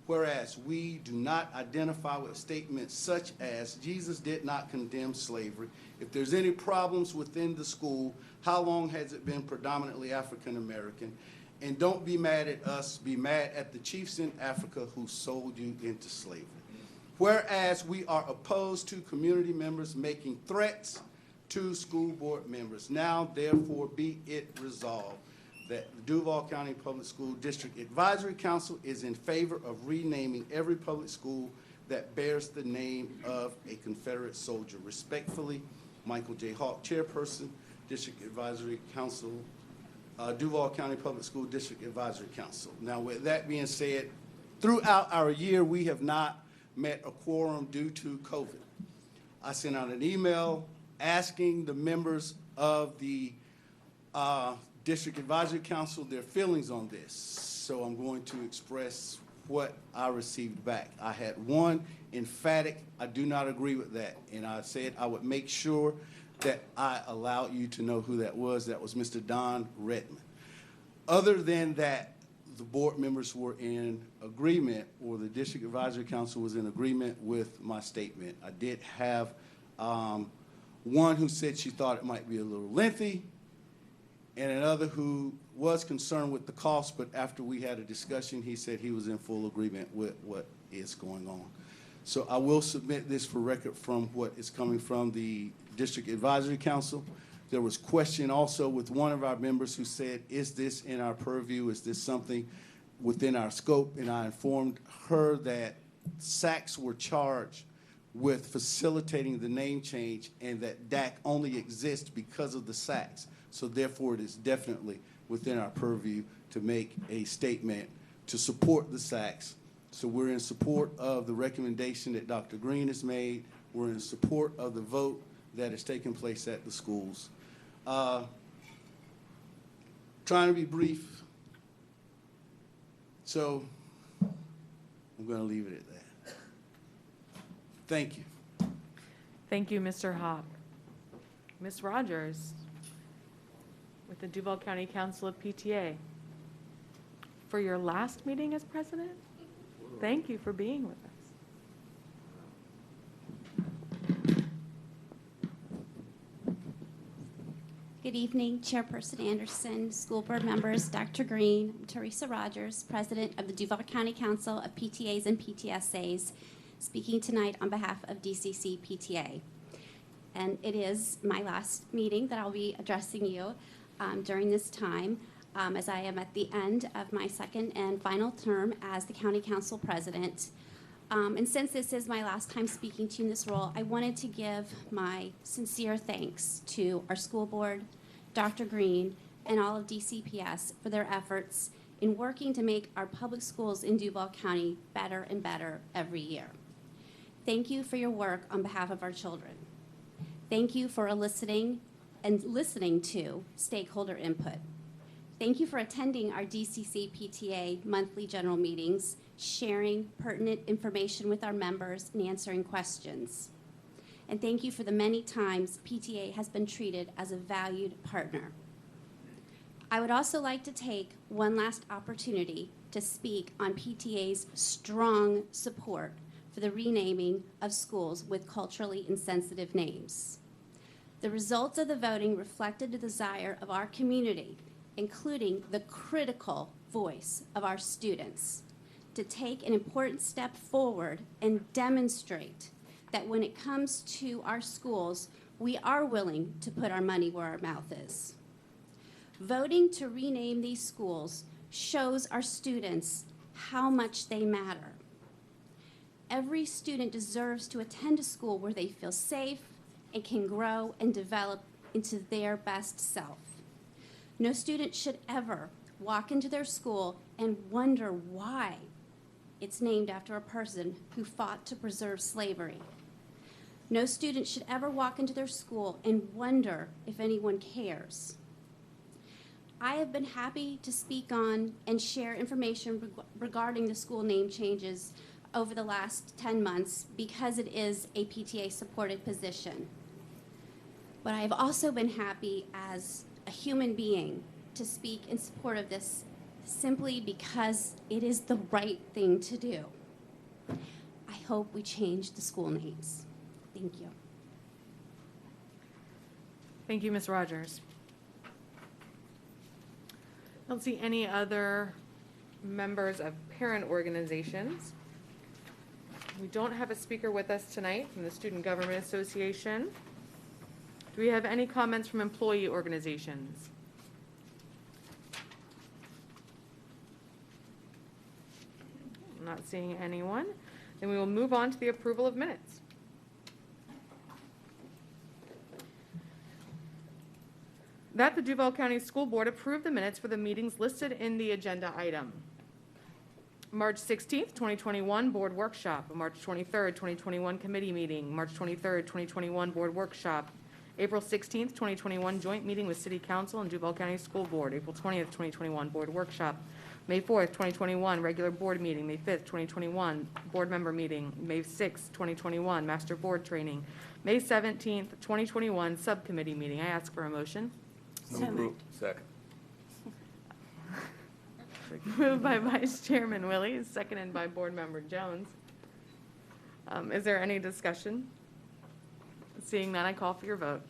Whereas we do not identify with statements such as Jesus did not condemn slavery. If there's any problems within the school, how long has it been predominantly African American? And don't be mad at us, be mad at the chiefs in Africa who sold you into slavery. Whereas we are opposed to community members making threats to school board members. Now, therefore, be it resolved that the Duval County Public School District Advisory Council is in favor of renaming every public school that bears the name of a Confederate soldier. Respectfully, Michael J. Hawk, Chairperson, District Advisory Council, Duval County Public School District Advisory Council. Now, with that being said, throughout our year, we have not met a quorum due to COVID. I sent out an email asking the members of the District Advisory Council their feelings on this. So I'm going to express what I received back. I had one emphatic, I do not agree with that. And I said I would make sure that I allowed you to know who that was. That was Mr. Don Redmond. Other than that, the board members were in agreement, or the District Advisory Council was in agreement with my statement. I did have one who said she thought it might be a little lengthy, and another who was concerned with the cost, but after we had a discussion, he said he was in full agreement with what is going on. So I will submit this for record from what is coming from the District Advisory Council. There was question also with one of our members who said, is this in our purview? Is this something within our scope? And I informed her that SACs were charged with facilitating the name change, and that DAC only exists because of the SACs. So therefore, it is definitely within our purview to make a statement to support the SACs. So we're in support of the recommendation that Dr. Green has made. We're in support of the vote that is taking place at the schools. Trying to be brief, so I'm going to leave it at that. Thank you. Thank you, Mr. Hawk. Ms. Rogers, with the Duval County Council of PTA. For your last meeting as president, thank you for being with us. Good Good evening, Chairperson Anderson, school board members, Dr. Green, I'm Teresa Rogers, President of the Duval County Council of PTAs and PTSAs, speaking tonight on behalf of DCC PTA. And it is my last meeting that I'll be addressing you during this time, as I am at the end of my second and final term as the County Council President. And since this is my last time speaking to you in this role, I wanted to give my sincere thanks to our school board, Dr. Green, and all of DCPS for their efforts in working to make our public schools in Duval County better and better every year. Thank you for your work on behalf of our children. Thank you for listening to stakeholder input. Thank you for attending our DCC PTA monthly general meetings, sharing pertinent information with our members, and answering questions. And thank you for the many times PTA has been treated as a valued partner. I would also like to take one last opportunity to speak on PTA's strong support for the renaming of schools with culturally insensitive names. The results of the voting reflected the desire of our community, including the critical voice of our students, to take an important step forward and demonstrate that when it comes to our schools, we are willing to put our money where our mouth is. Voting to rename these schools shows our students how much they matter. Every student deserves to attend a school where they feel safe and can grow and develop into their best self. No student should ever walk into their school and wonder why it's named after a person who fought to preserve slavery. No student should ever walk into their school and wonder if anyone cares. I have been happy to speak on and share information regarding the school name changes over the last 10 months because it is a PTA-supported position. But I have also been happy as a human being to speak in support of this simply because it is the right thing to do. I hope we change the school names. Thank you. Thank you, Ms. Rogers. I don't see any other members of parent organizations. We don't have a speaker with us tonight from the Student Government Association. Do we have any comments from employee organizations? I'm not seeing anyone. Then we will move on to the approval of minutes. That the Duval County School Board approve the minutes for the meetings listed in the agenda item. March 16th, 2021, Board Workshop. March 23rd, 2021, Committee Meeting. March 23rd, 2021, Board Workshop. April 16th, 2021, Joint Meeting with City Council and Duval County School Board. April 20th, 2021, Board Workshop. May 4th, 2021, Regular Board Meeting. May 5th, 2021, Board Member Meeting. May 6th, 2021, Master Board Training. May 17th, 2021, Subcommittee Meeting. I ask for a motion. Second. Moved by Vice Chairman Willie, seconded by Board Member Jones. Is there any discussion? Seeing none, I call for your vote.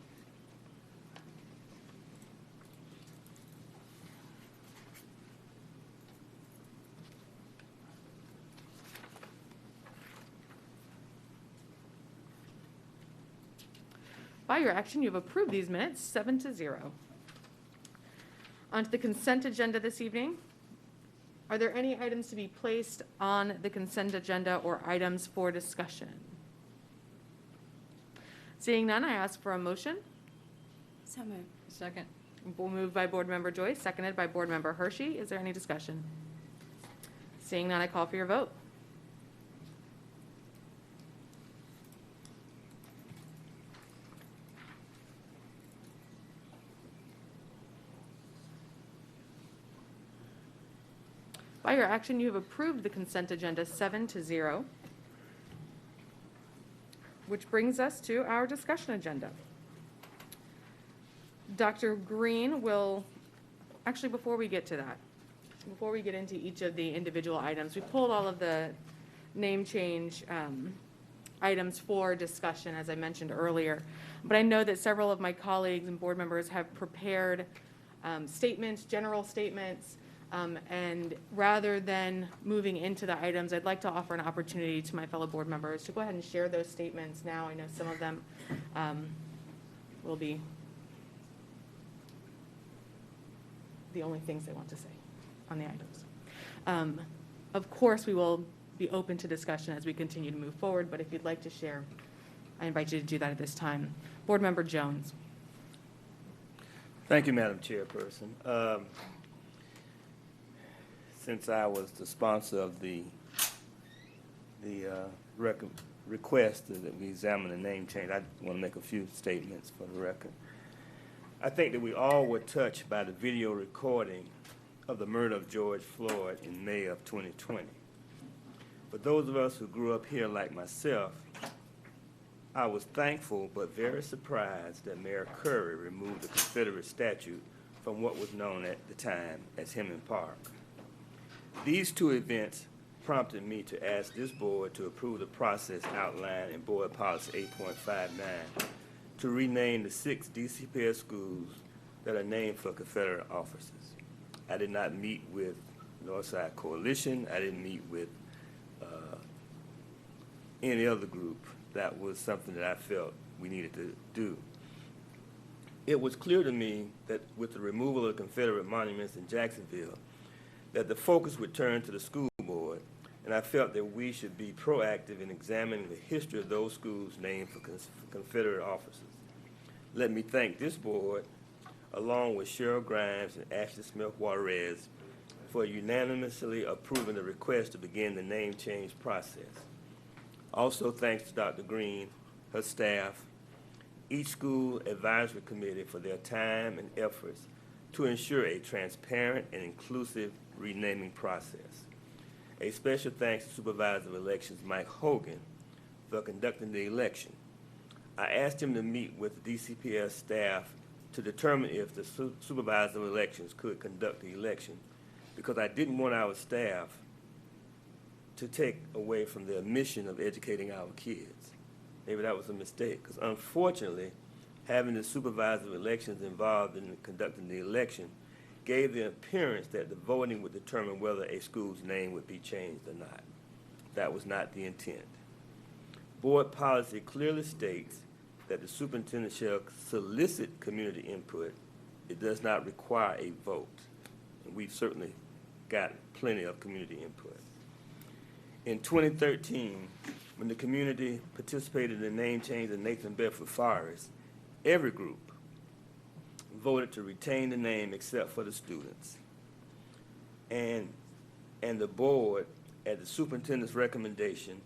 By your action, you have approved these minutes 7-0. On to the consent agenda this evening. Are there any items to be placed on the consent agenda or items for discussion? Seeing none, I ask for a motion. So moved. Second. Moved by Board Member Joyce, seconded by Board Member Hershey. Is there any discussion? Seeing none, I call for your vote. By your action, you have approved the consent agenda 7-0, which brings us to our discussion agenda. Dr. Green will, actually before we get to that, before we get into each of the individual items, we pulled all of the name change items for discussion, as I mentioned earlier. But I know that several of my colleagues and board members have prepared statements, general statements, and rather than moving into the items, I'd like to offer an opportunity to my fellow board members to go ahead and share those statements now. I know some of them will be the only things they want to say on the items. Of course, we will be open to discussion as we continue to move forward, but if you'd like to share, I invite you to do that at this time. Board Member Jones. Thank you, Madam Chairperson. Since I was the sponsor of the request that we examine the name change, I want to make a few statements for the record. I think that we all were touched by the video recording of the murder of George Floyd in May of 2020. For those of us who grew up here like myself, I was thankful but very surprised that Mayor Curry removed the Confederate statue from what was known at the time as Hemming Park. These two events prompted me to ask this board to approve the process outlined in Board Policy 8.59 to rename the 6 DCPS schools that are named for Confederate officers. I did not meet with Northside Coalition. I didn't meet with any other group. That was something that I felt we needed to do. It was clear to me that with the removal of Confederate monuments in Jacksonville, that the focus would turn to the school board, and I felt that we should be proactive in examining the history of those schools named for Confederate officers. Let me thank this board, along with Cheryl Grimes and Ashley Smith Juarez, for unanimously approving the request to begin the name change process. Also thanks to Dr. Green, her staff, each school advisory committee for their time and efforts to ensure a transparent and inclusive renaming process. A special thanks to Supervisor of Elections Mike Hogan for conducting the election. I asked him to meet with the DCPS staff to determine if the Supervisor of Elections could conduct the election, because I didn't want our staff to take away from their mission of educating our kids. Maybe that was a mistake, because unfortunately, having the Supervisor of Elections involved in conducting the election gave the appearance that the voting would determine whether a school's name would be changed or not. That was not the intent. Board policy clearly states that the superintendent shall solicit community input. It does not require a vote. And we've certainly got plenty of community input. In 2013, when the community participated in the name change of Nathan Bedford Forest, every group voted to retain the name except for the students. And the board, at the superintendent's recommendation,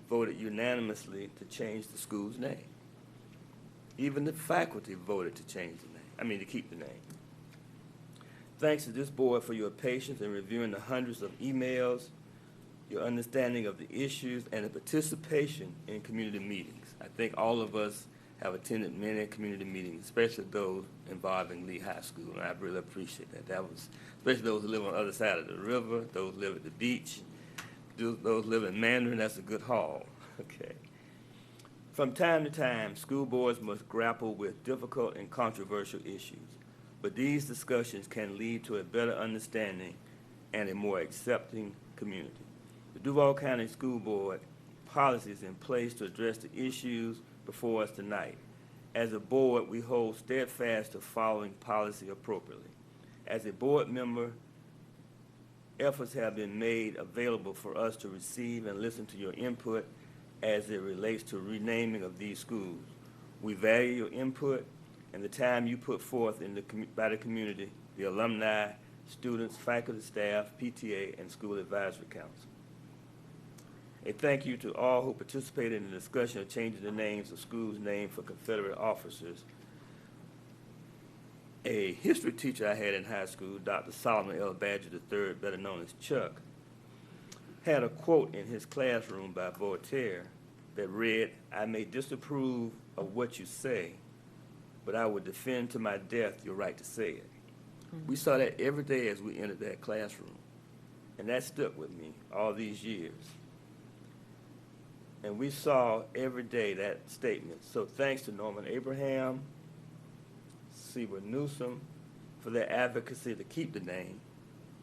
voted unanimously to change the school's name. Even the faculty voted to change the name, to keep the name. Thanks to this board for your patience in reviewing the hundreds of emails, your understanding of the issues, and the participation in community meetings. I think all of us have attended many community meetings, especially those involving Lee High School, and I really appreciate that. That was, especially those who live on the other side of the river, those who live at the beach, those who live in Mandarin, that's a good haul, okay. From time to time, school boards must grapple with difficult and controversial issues, but these discussions can lead to a better understanding and a more accepting community. The Duval County School Board policies in place to address the issues before us tonight. As a board, we hold steadfast to following policy appropriately. As a board member, efforts have been made available for us to receive and listen to your input as it relates to renaming of these schools. We value your input and the time you put forth by the community, the alumni, students, faculty, staff, PTA, and school advisory council. A thank you to all who participated in the discussion of changing the names of schools named for Confederate officers. A history teacher I had in high school, Dr. Solomon L. Badger III, better known as Chuck, had a quote in his classroom by Voltaire that read, "I may disapprove of what you say, but I would defend to my death your right to say it." Mm-hmm. We saw that every day as we entered that classroom, and that stuck with me all these years. And we saw every day that statement. So thanks to Norman Abraham, Seba Newsom, for their advocacy to keep the name,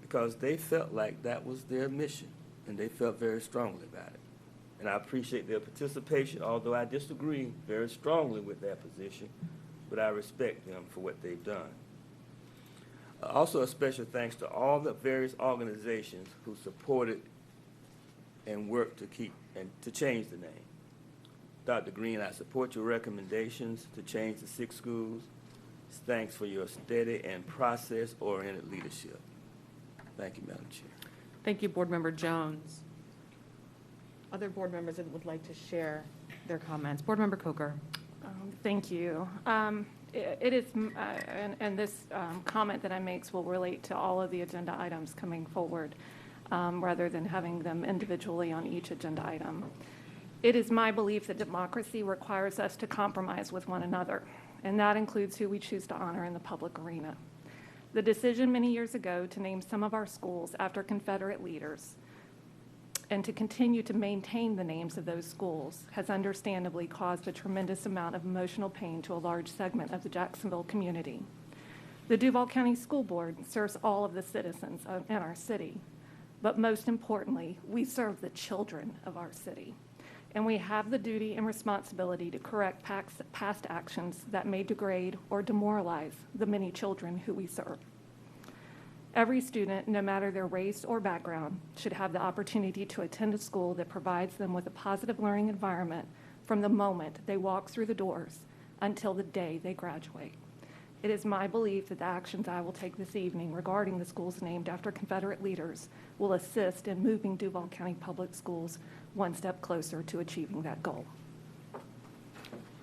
because they felt like that was their mission, and they felt very strongly about it. And I appreciate their participation, although I disagree very strongly with their position, but I respect them for what they've done. Also, a special thanks to all the various organizations who supported and worked to keep and to change the name. Dr. Green, I support your recommendations to change the 6 schools. Thanks for your steady and process-oriented leadership. Thank you, Madam Chair. Thank you, Board Member Jones. Other board members that would like to share their comments. Board Member Coker. Thank you. It is, and this comment that I make will relate to all of the agenda items coming forward, rather than having them individually on each agenda item. It is my belief that democracy requires us to compromise with one another, and that includes who we choose to honor in the public arena. The decision many years ago to name some of our schools after Confederate leaders and to continue to maintain the names of those schools has understandably caused a tremendous amount of emotional pain to a large segment of the Jacksonville community. The Duval County School Board serves all of the citizens in our city, but most importantly, we serve the children of our city. And we have the duty and responsibility to correct past actions that may degrade or demoralize the many children who we serve. Every student, no matter their race or background, should have the opportunity to attend a school that provides them with a positive learning environment from the moment they walk through the doors until the day they graduate. It is my belief that the actions I will take this evening regarding the schools named after Confederate leaders will assist in moving Duval County Public Schools one step closer to achieving that goal.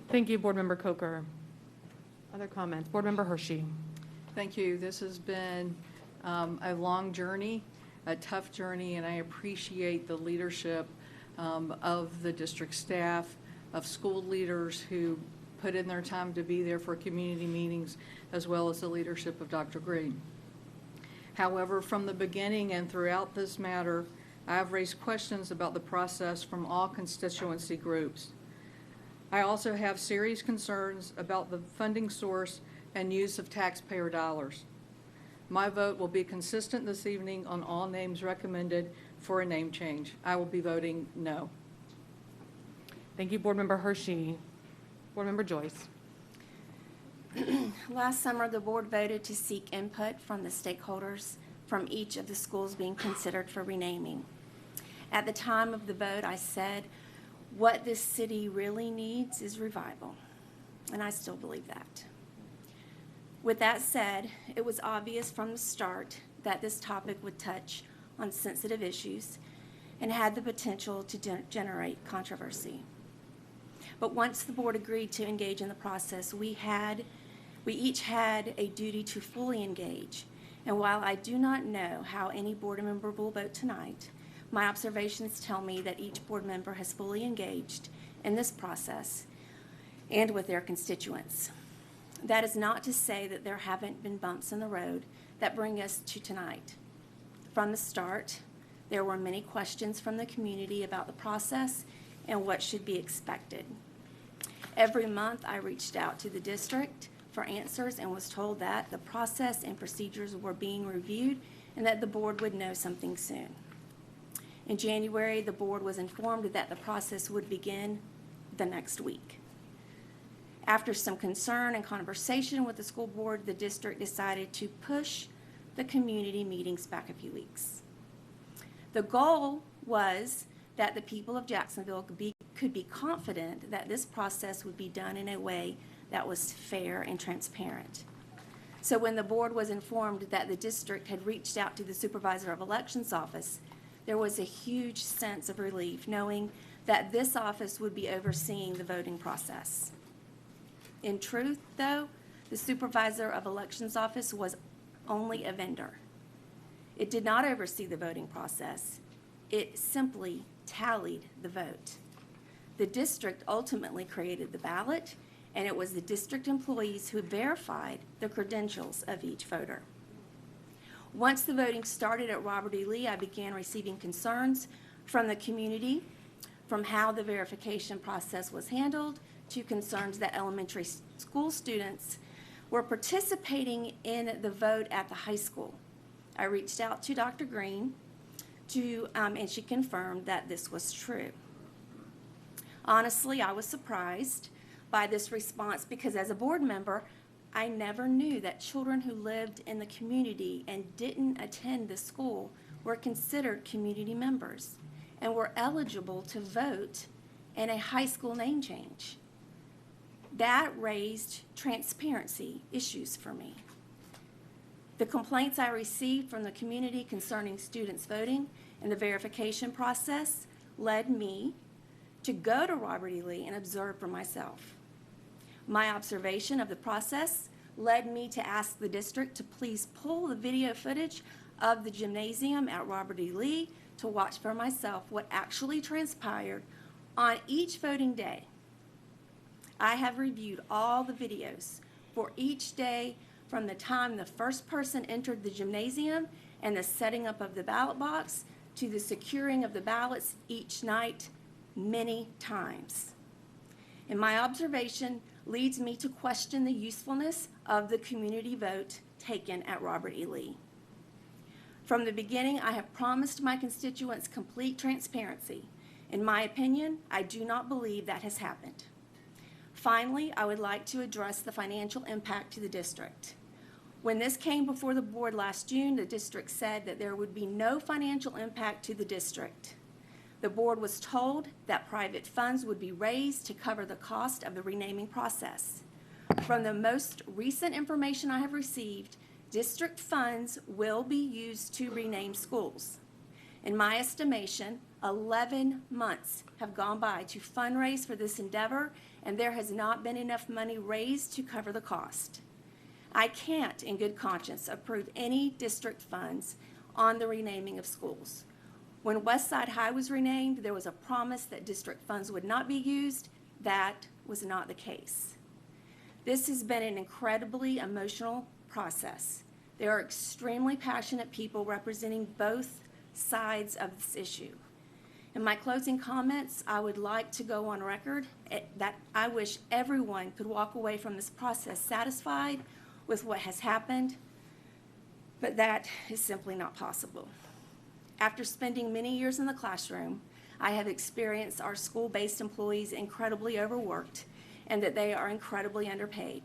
Thank you, Board Member Coker. Other comments? Board Member Hershey. Thank you. This has been a long journey, a tough journey, and I appreciate the leadership of the district staff, of school leaders who put in their time to be there for community meetings, as well as the leadership of Dr. Green. However, from the beginning and throughout this matter, I have raised questions about the process from all constituency groups. I also have serious concerns about the funding source and use of taxpayer dollars. My vote will be consistent this evening on all names recommended for a name change. I will be voting no. Thank you, Board Member Hershey. Board Member Joyce. Last summer, the board voted to seek input from the stakeholders from each of the schools being considered for renaming. At the time of the vote, I said, what this city really needs is revival, and I still believe that. With that said, it was obvious from the start that this topic would touch on sensitive issues and had the potential to generate controversy. But once the board agreed to engage in the process, we each had a duty to fully engage. And while I do not know how any board member will vote tonight, my observations tell me that each board member has fully engaged in this process and with their constituents. That is not to say that there haven't been bumps in the road that bring us to tonight. From the start, there were many questions from the community about the process and what should be expected. Every month, I reached out to the district for answers and was told that the process and procedures were being reviewed and that the board would know something soon. In January, the board was informed that the process would begin the next week. After some concern and conversation with the school board, the district decided to push the community meetings back a few weeks. The goal was that the people of Jacksonville could be confident that this process would be done in a way that was fair and transparent. So when the board was informed that the district had reached out to the supervisor of elections office, there was a huge sense of relief knowing that this office would be overseeing the voting process. In truth, though, the supervisor of elections office was only a vendor. It did not oversee the voting process. It simply tallied the vote. The district ultimately created the ballot, and it was the district employees who verified the credentials of each voter. Once the voting started at Robert E. Lee, I began receiving concerns from the community from how the verification process was handled to concerns that elementary school students were participating in the vote at the high school. I reached out to Dr. Green and she confirmed that this was true. Honestly, I was surprised by this response because as a board member, I never knew that children who lived in the community and didn't attend the school were considered community members and were eligible to vote in a high school name change. That raised transparency issues for me. The complaints I received from the community concerning students voting and the verification process led me to go to Robert E. Lee and observe for myself. My observation of the process led me to ask the district to please pull the video footage of the gymnasium at Robert E. Lee to watch for myself what actually transpired on each voting day. I have reviewed all the videos for each day from the time the first person entered the gymnasium and the setting up of the ballot box to the securing of the ballots each night many times. And my observation leads me to question the usefulness of the community vote taken at Robert E. Lee. From the beginning, I have promised my constituents complete transparency. In my opinion, I do not believe that has happened. Finally, I would like to address the financial impact to the district. When this came before the board last June, the district said that there would be no financial impact to the district. The board was told that private funds would be raised to cover the cost of the renaming process. From the most recent information I have received, district funds will be used to rename schools. In my estimation, 11 months have gone by to fundraise for this endeavor, and there has not been enough money raised to cover the cost. I can't, in good conscience, approve any district funds on the renaming of schools. When Westside High was renamed, there was a promise that district funds would not be used. That was not the case. This has been an incredibly emotional process. There are extremely passionate people representing both sides of this issue. In my closing comments, I would like to go on record that I wish everyone could walk away from this process satisfied with what has happened, but that is simply not possible. After spending many years in the classroom, I have experienced our school-based employees incredibly overworked and that they are incredibly underpaid.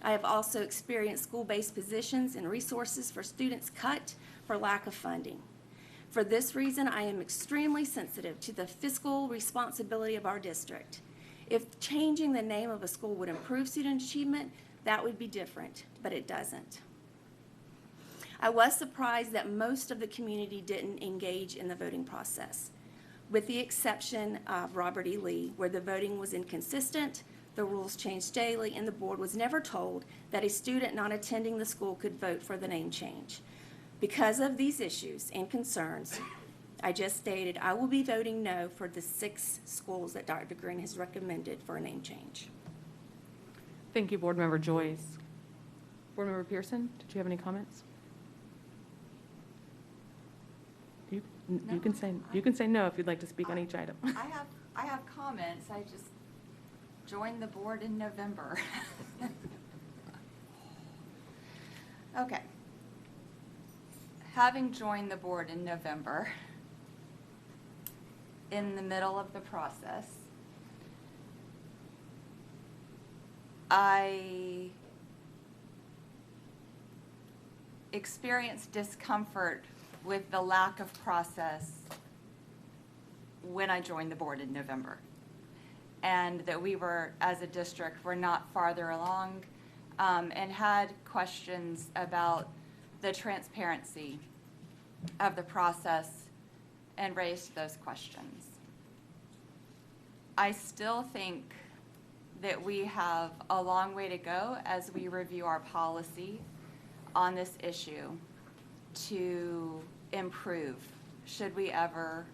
I have also experienced school-based positions and resources for students cut for lack of funding. For this reason, I am extremely sensitive to the fiscal responsibility of our district. If changing the name of a school would improve student achievement, that would be different, but it doesn't. I was surprised that most of the community didn't engage in the voting process, with the exception of Robert E. Lee, where the voting was inconsistent, the rules changed daily, and the board was never told that a student not attending the school could vote for the name change. Because of these issues and concerns, I just stated I will be voting no for the 6 schools that Dr. Green has recommended for a name change. Thank you, Board Member Joyce. Board Member Pearson, did you have any comments? You can say no if you'd like to speak on each item. I have comments. I just joined the board in November. Okay. Having joined the board in November, in the middle of the process, I experienced discomfort with the lack of process when I joined the board in November. And that we were, as a district, were not farther along and had questions about the transparency of the process and raised those questions. I still think that we have a long way to go as we review our policy on this issue to improve, should we ever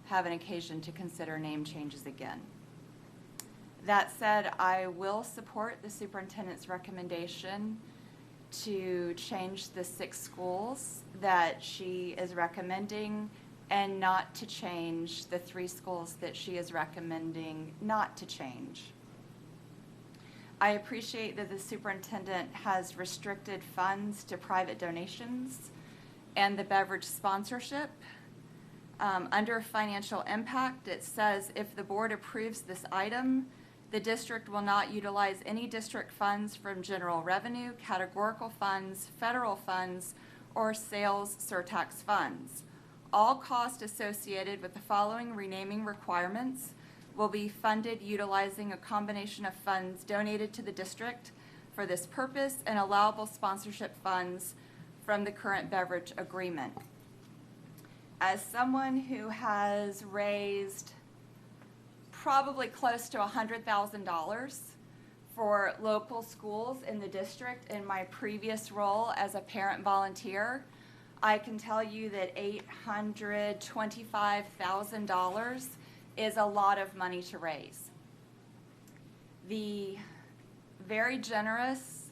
have an occasion to consider name changes again. That said, I will support the superintendent's recommendation to change the 6 schools that she is recommending and not to change the 3 schools that she is recommending not to change. I appreciate that the superintendent has restricted funds to private donations and the beverage sponsorship. Under financial impact, it says if the board approves this item, the district will not utilize any district funds from general revenue, categorical funds, federal funds, or sales surtax funds. All costs associated with the following renaming requirements will be funded utilizing a combination of funds donated to the district for this purpose and allowable sponsorship funds from the current beverage agreement. As someone who has raised probably close to $100,000 for local schools in the district in my previous role as a parent volunteer, I can tell you that $825,000 is a lot of money to raise. The very generous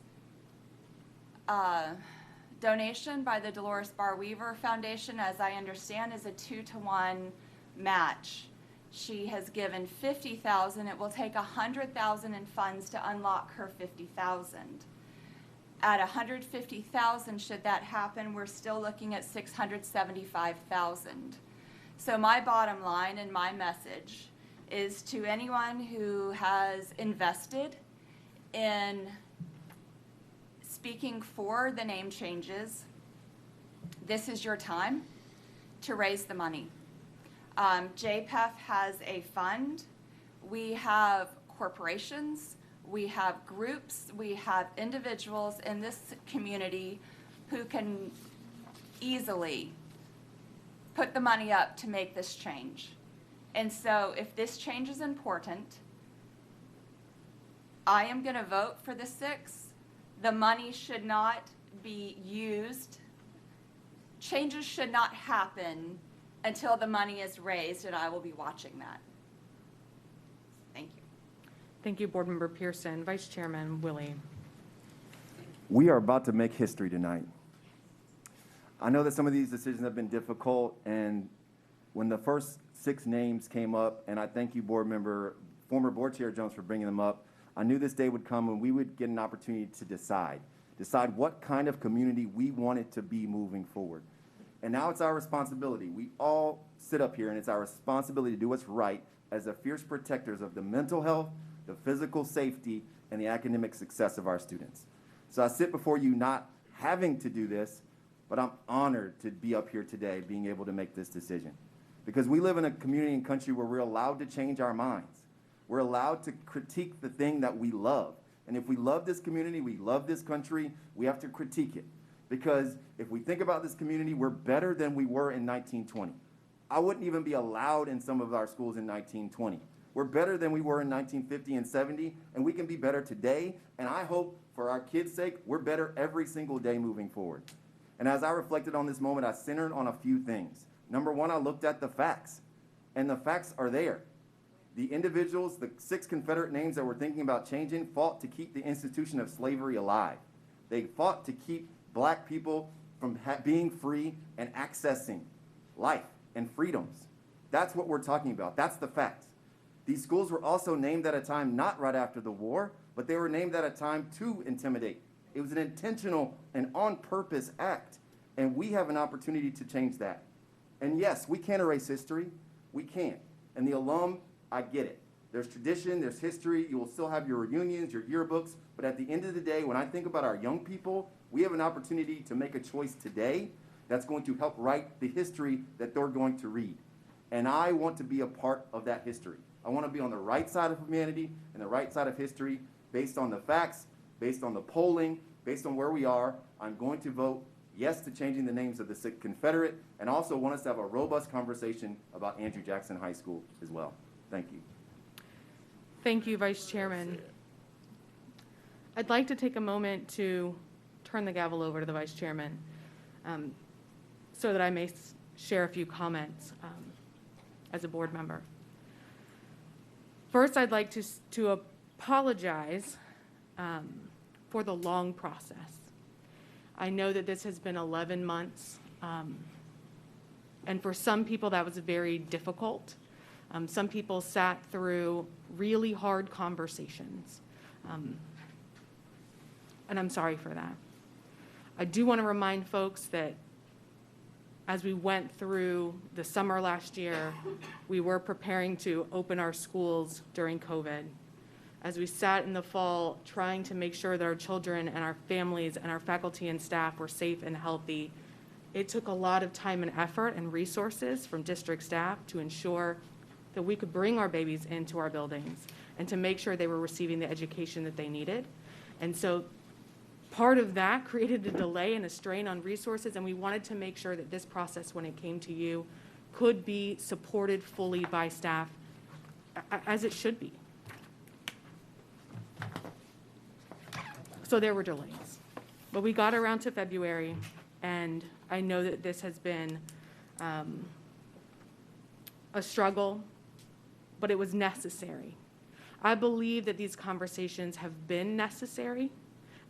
donation by the Dolores Barr Weaver Foundation, as I understand, is a 2-to-1 match. She has given $50,000. It will take $100,000 in funds to unlock her $50,000. At $150,000, should that happen, we're still looking at $675,000. So my bottom line and my message is to anyone who has invested in speaking for the name changes, this is your time to raise the money. JPEF has a fund. We have corporations. We have groups, we have individuals in this community who can easily put the money up to make this change. And so if this change is important, I am going to vote for the 6. The money should not be used. Changes should not happen until the money is raised, and I will be watching that. Thank you. Thank you, Board Member Pearson. Vice Chairman Willie. We are about to make history tonight. I know that some of these decisions have been difficult, and when the first 6 names came up, and I thank you, former Board Chair Jones, for bringing them up, I knew this day would come when we would get an opportunity to decide what kind of community we wanted to be moving forward. And now it's our responsibility. We all sit up here, and it's our responsibility to do what's right as the fierce protectors of the mental health, the physical safety, and the academic success of our students. So I sit before you not having to do this, but I'm honored to be up here today being able to make this decision. Because we live in a community and country where we're allowed to change our minds. We're allowed to critique the thing that we love. And if we love this community, we love this country, we have to critique it. Because if we think about this community, we're better than we were in 1920. I wouldn't even be allowed in some of our schools in 1920. We're better than we were in 1950 and 70, and we can be better today. And I hope, for our kids' sake, we're better every single day moving forward. And as I reflected on this moment, I centered on a few things. Number one, I looked at the facts, and the facts are there. The individuals, the 6 Confederate names that we're thinking about changing, fought to keep the institution of slavery alive. They fought to keep black people from being free and accessing life and freedoms. That's what we're talking about. That's the facts. These schools were also named at a time not right after the war, but they were named at a time to intimidate. It was an intentional and on-purpose act, and we have an opportunity to change that. And yes, we can erase history. We can. And the alum, I get it. There's tradition, there's history. You will still have your reunions, your yearbooks, but at the end of the day, when I think about our young people, we have an opportunity to make a choice today that's going to help write the history that they're going to read. And I want to be a part of that history. I want to be on the right side of humanity and the right side of history based on the facts, based on the polling, based on where we are. I'm going to vote yes to changing the names of the 6th Confederate, and also want us to have a robust conversation about Andrew Jackson High School as well. Thank you. Thank you, Vice Chairman. I'd like to take a moment to turn the gavel over to the Vice Chairman so that I may share a few comments as a board member. First, I'd like to apologize for the long process. I know that this has been 11 months And for some people, that was very difficult. Some people sat through really hard conversations. And I'm sorry for that. I do want to remind folks that as we went through the summer last year, we were preparing to open our schools during COVID. As we sat in the fall trying to make sure that our children and our families and our faculty and staff were safe and healthy, it took a lot of time and effort and resources from district staff to ensure that we could bring our babies into our buildings and to make sure they were receiving the education that they needed. And so part of that created a delay and a strain on resources, and we wanted to make sure that this process, when it came to you, could be supported fully by staff, as it should be. So there were delays. But we got around to February, and I know that this has been a struggle, but it was necessary. I believe that these conversations have been necessary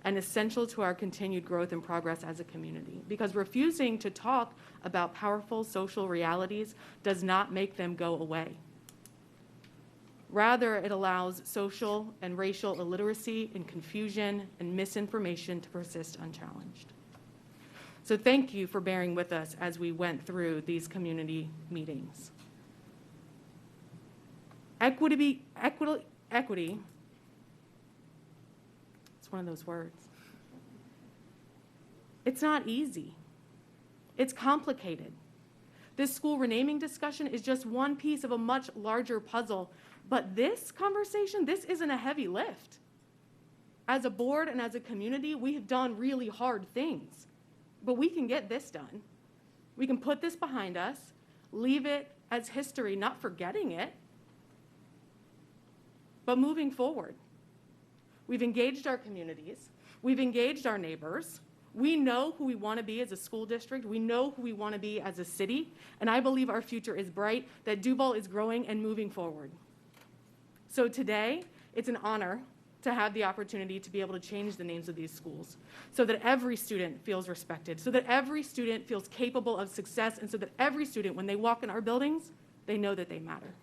and essential to our continued growth and progress as a community, because refusing to talk about powerful social realities does not make them go away. Rather, it allows social and racial illiteracy and confusion and misinformation to persist unchallenged. So thank you for bearing with us as we went through these community meetings. Equity, it's one of those words. It's not easy. It's complicated. This school renaming discussion is just one piece of a much larger puzzle, but this conversation, this isn't a heavy lift. As a board and as a community, we have done really hard things, but we can get this done. We can put this behind us, leave it as history, not forgetting it, but moving forward. We've engaged our communities. We've engaged our neighbors. We know who we want to be as a school district. We know who we want to be as a city. And I believe our future is bright, that Duval is growing and moving forward. So today, it's an honor to have the opportunity to be able to change the names of these schools so that every student feels respected, so that every student feels capable of success, and so that every student, when they walk in our buildings, they know that they matter.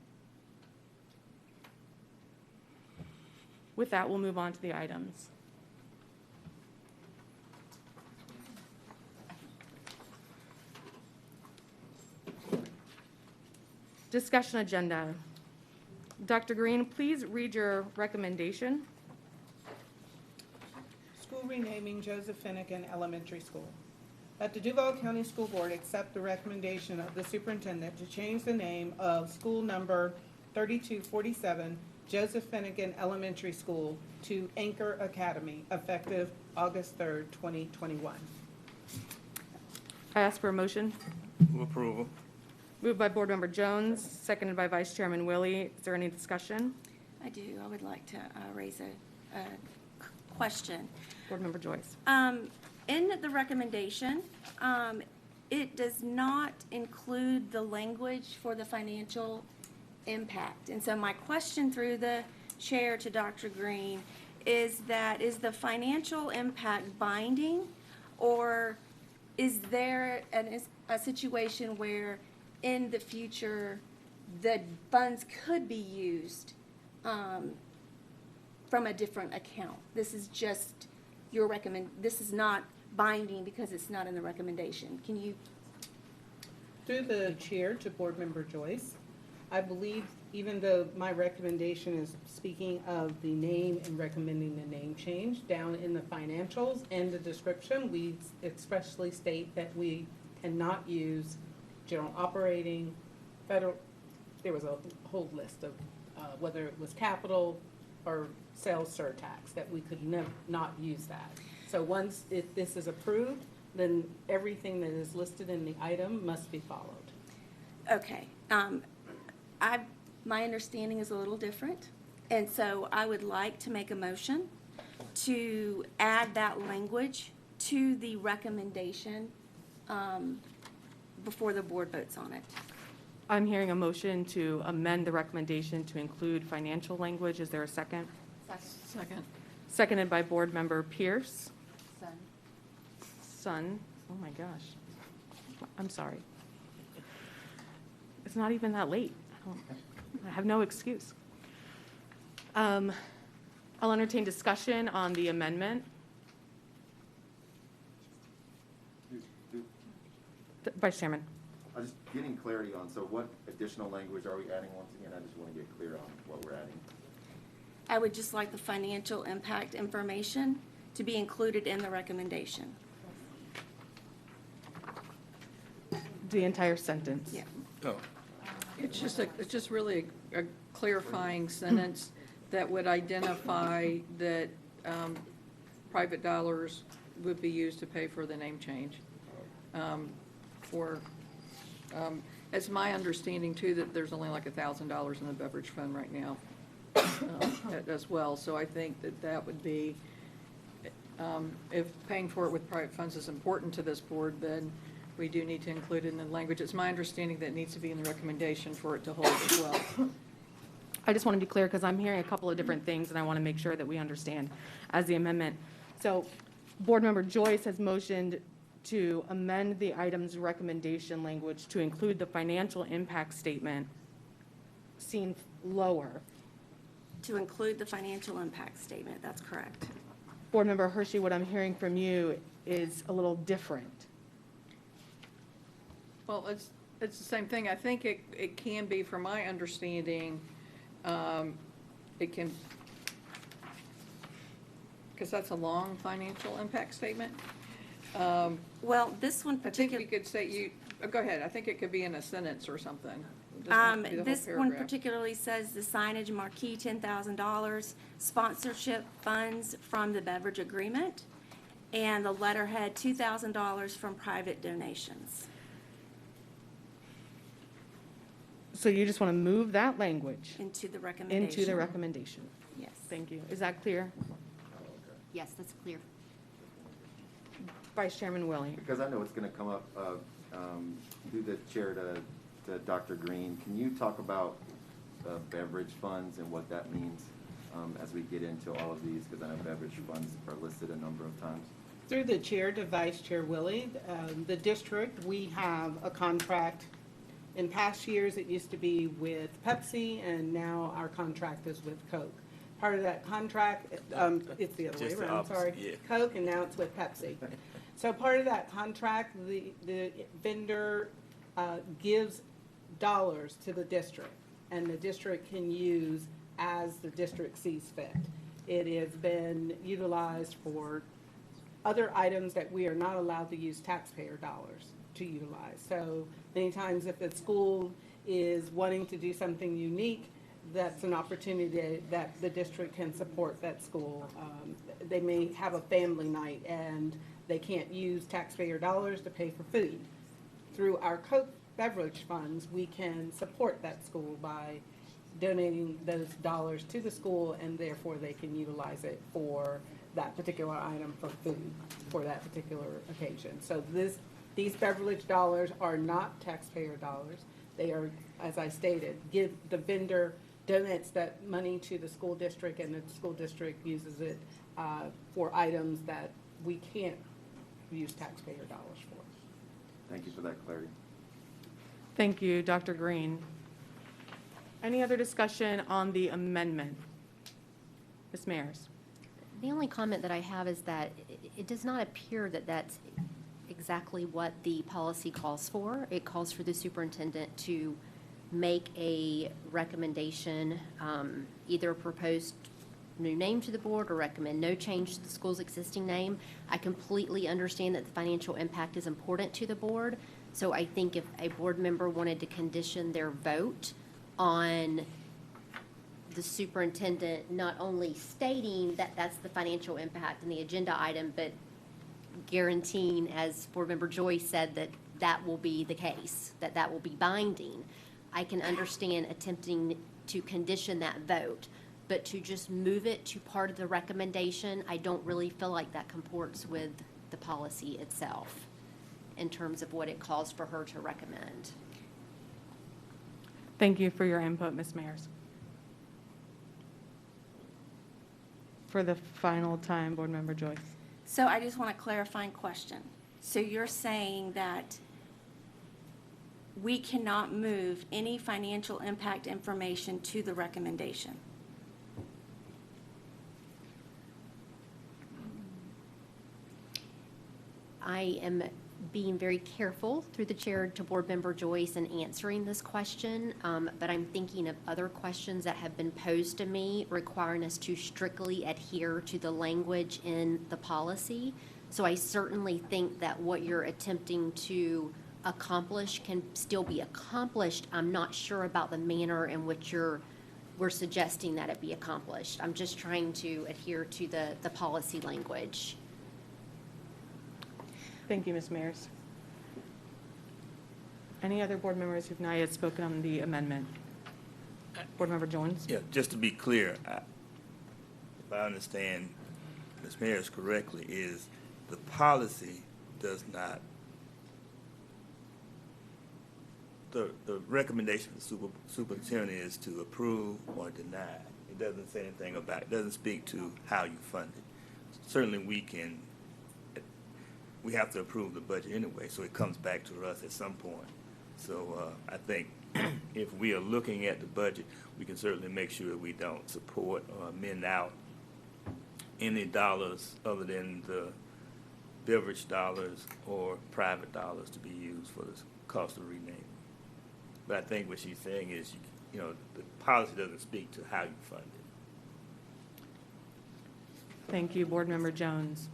With that, we'll move on to the items. Discussion agenda. Dr. Green, please read your recommendation. School renaming Joseph Finnegan Elementary School. That the Duval County School Board accept the recommendation of the superintendent to change the name of school number 3247 Joseph Finnegan Elementary School to Anchor Academy, effective August 3rd, 2021. I ask for a motion. Move approval. Moved by Board Member Jones, seconded by Vice Chairman Willie. Is there any discussion? I do. I would like to raise a question. Board Member Joyce. In the recommendation, it does not include the language for the financial impact. And so my question through the chair to Dr. Green is the financial impact binding, or is there a situation where in the future the funds could be used from a different account? This is just your this is not binding because it's not in the recommendation. Can you? Through the chair to Board Member Joyce, I believe even though my recommendation is speaking of the name and recommending the name change, down in the financials and the description, we expressly state that we cannot use general operating, federal, there was a whole list of whether it was capital or sales surtax, that we could not use that. So once this is approved, then everything that is listed in the item must be followed. Okay. My understanding is a little different, and so I would like to make a motion to add that language to the recommendation before the board votes on it. I'm hearing a motion to amend the recommendation to include financial language. Is there a second? Second. Seconded by Board Member Pierce. Son. Oh my gosh. I'm sorry. It's not even that late. I have no excuse. I'll entertain discussion on the amendment. Vice Chairman. I'm just getting clarity on, so what additional language are we adding once again? I just want to get clear on what we're adding. I would just like the financial impact information to be included in the recommendation. The entire sentence. Yeah. Oh. It's just really a clarifying sentence that would identify that private dollars would be used to pay for the name change. It's my understanding too that there's only like $1,000 in the beverage fund right now as well. So I think that would be, if paying for it with private funds is important to this board, then we do need to include it in the language. It's my understanding that it needs to be in the recommendation for it to hold as well. I just want to be clear because I'm hearing a couple of different things and I want to make sure that we understand as the amendment. So Board Member Joyce has motioned to amend the item's recommendation language to include the financial impact statement seen lower. To include the financial impact statement, that's correct. Board Member Hershey, what I'm hearing from you is a little different. Well, it's the same thing. I think it can be, from my understanding, it can, because that's a long financial impact statement. Well, this one I think you could say go ahead. I think it could be in a sentence or something. It doesn't have to be the whole This one paragraph. particularly says the signage marquee, $10,000, sponsorship funds from the beverage agreement, and the letterhead, $2,000 from private donations. So you just want to move that language Into the recommendation. into the recommendation? Yes. Thank you. Is that clear? Yes, that's clear. Vice Chairman Willie. Because I know it's going to come up through the chair to Dr. Green. Can you talk about beverage funds and what that means as we get into all of these? Because I know beverage funds are listed a number of times. Through the chair to Vice Chair Willie, the district, we have a contract. In past years, it used to be with Pepsi, and now our contract is with Coke. Part of that contract, it's the other way Just the around, opposite, sorry. yeah. Coke, and now it's with Pepsi. So part of that contract, the vendor gives dollars to the district, and the district can use as the district sees fit. It has been utilized for other items that we are not allowed to use taxpayer dollars to utilize. So many times if the school is wanting to do something unique, that's an opportunity that the district can support that school. They may have a family night and they can't use taxpayer dollars to pay for food. Through our Coke beverage funds, we can support that school by donating those dollars to the school, and therefore they can utilize it for that particular item for food for that particular occasion. So these beverage dollars are not taxpayer dollars. They are, as I stated, the vendor donates that money to the school district, and the school district uses it for items that we can't use taxpayer dollars for. Thank you for that clarity. Thank you, Dr. Green. Any other discussion on the amendment? Ms. Mayers. The only comment that I have is that it does not appear that that's exactly what the policy calls for. It calls for the superintendent to make a recommendation, either a proposed new name to the board or recommend no change to the school's existing name. I completely understand that the financial impact is important to the board. So I think if a board member wanted to condition their vote on the superintendent not only stating that that's the financial impact in the agenda item, but guaranteeing, as Board Member Joyce said, that that will be the case, that that will be binding. I can understand attempting to condition that vote, but to just move it to part of the recommendation, I don't really feel like that comports with the policy itself in terms of what it calls for her to recommend. Thank you for your input, Ms. Mayers. For the final time, Board Member Joyce. So I just want a clarifying question. So you're saying that we cannot move any financial impact information to the recommendation. I am being very careful through the chair to Board Member Joyce in answering this question, but I'm thinking of other questions that have been posed to me requiring us to strictly adhere to the language in the policy. So I certainly think that what you're attempting to accomplish can still be accomplished. I'm not sure about the manner in which we're suggesting that it be accomplished. I'm just trying to adhere to the policy language. Thank you, Ms. Mears. Any other board members who've not yet spoken on the amendment? Board Member Jones? Yeah, just to be clear, if I understand Ms. Mears correctly, is the policy does not, the recommendation of the superintendent is to approve or deny. It doesn't say anything about, it doesn't speak to how you fund it. Certainly we have to approve the budget anyway, so it comes back to us at some point. So I think if we are looking at the budget, we can certainly make sure we don't support or amend out any dollars other than the beverage dollars or private dollars to be used for the cost of renaming. But I think what she's saying is, you know, the policy doesn't speak to how you fund it. Thank you, Board Member Jones.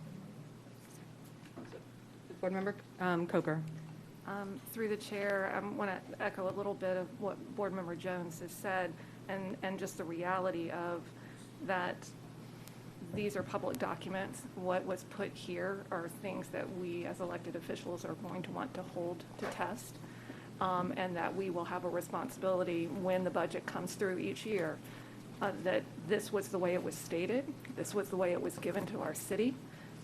Board Member Coker. Through the chair, I want to echo a little bit of what Board Member Jones has said, and just the reality of that these are public documents. What was put here are things that we as elected officials are going to want to hold to test, and that we will have a responsibility when the budget comes through each year, that this was the way it was stated, this was the way it was given to our city,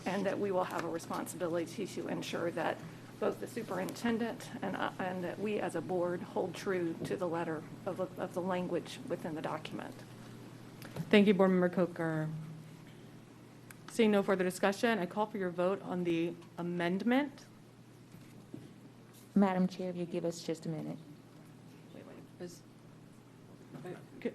and that we will have a responsibility to ensure that both the superintendent and that we as a board hold true to the letter of the language within the document. Thank you, Board Member Coker. Seeing no further discussion, I call for your vote on the amendment. Madam Chair, if you give us just a minute. Can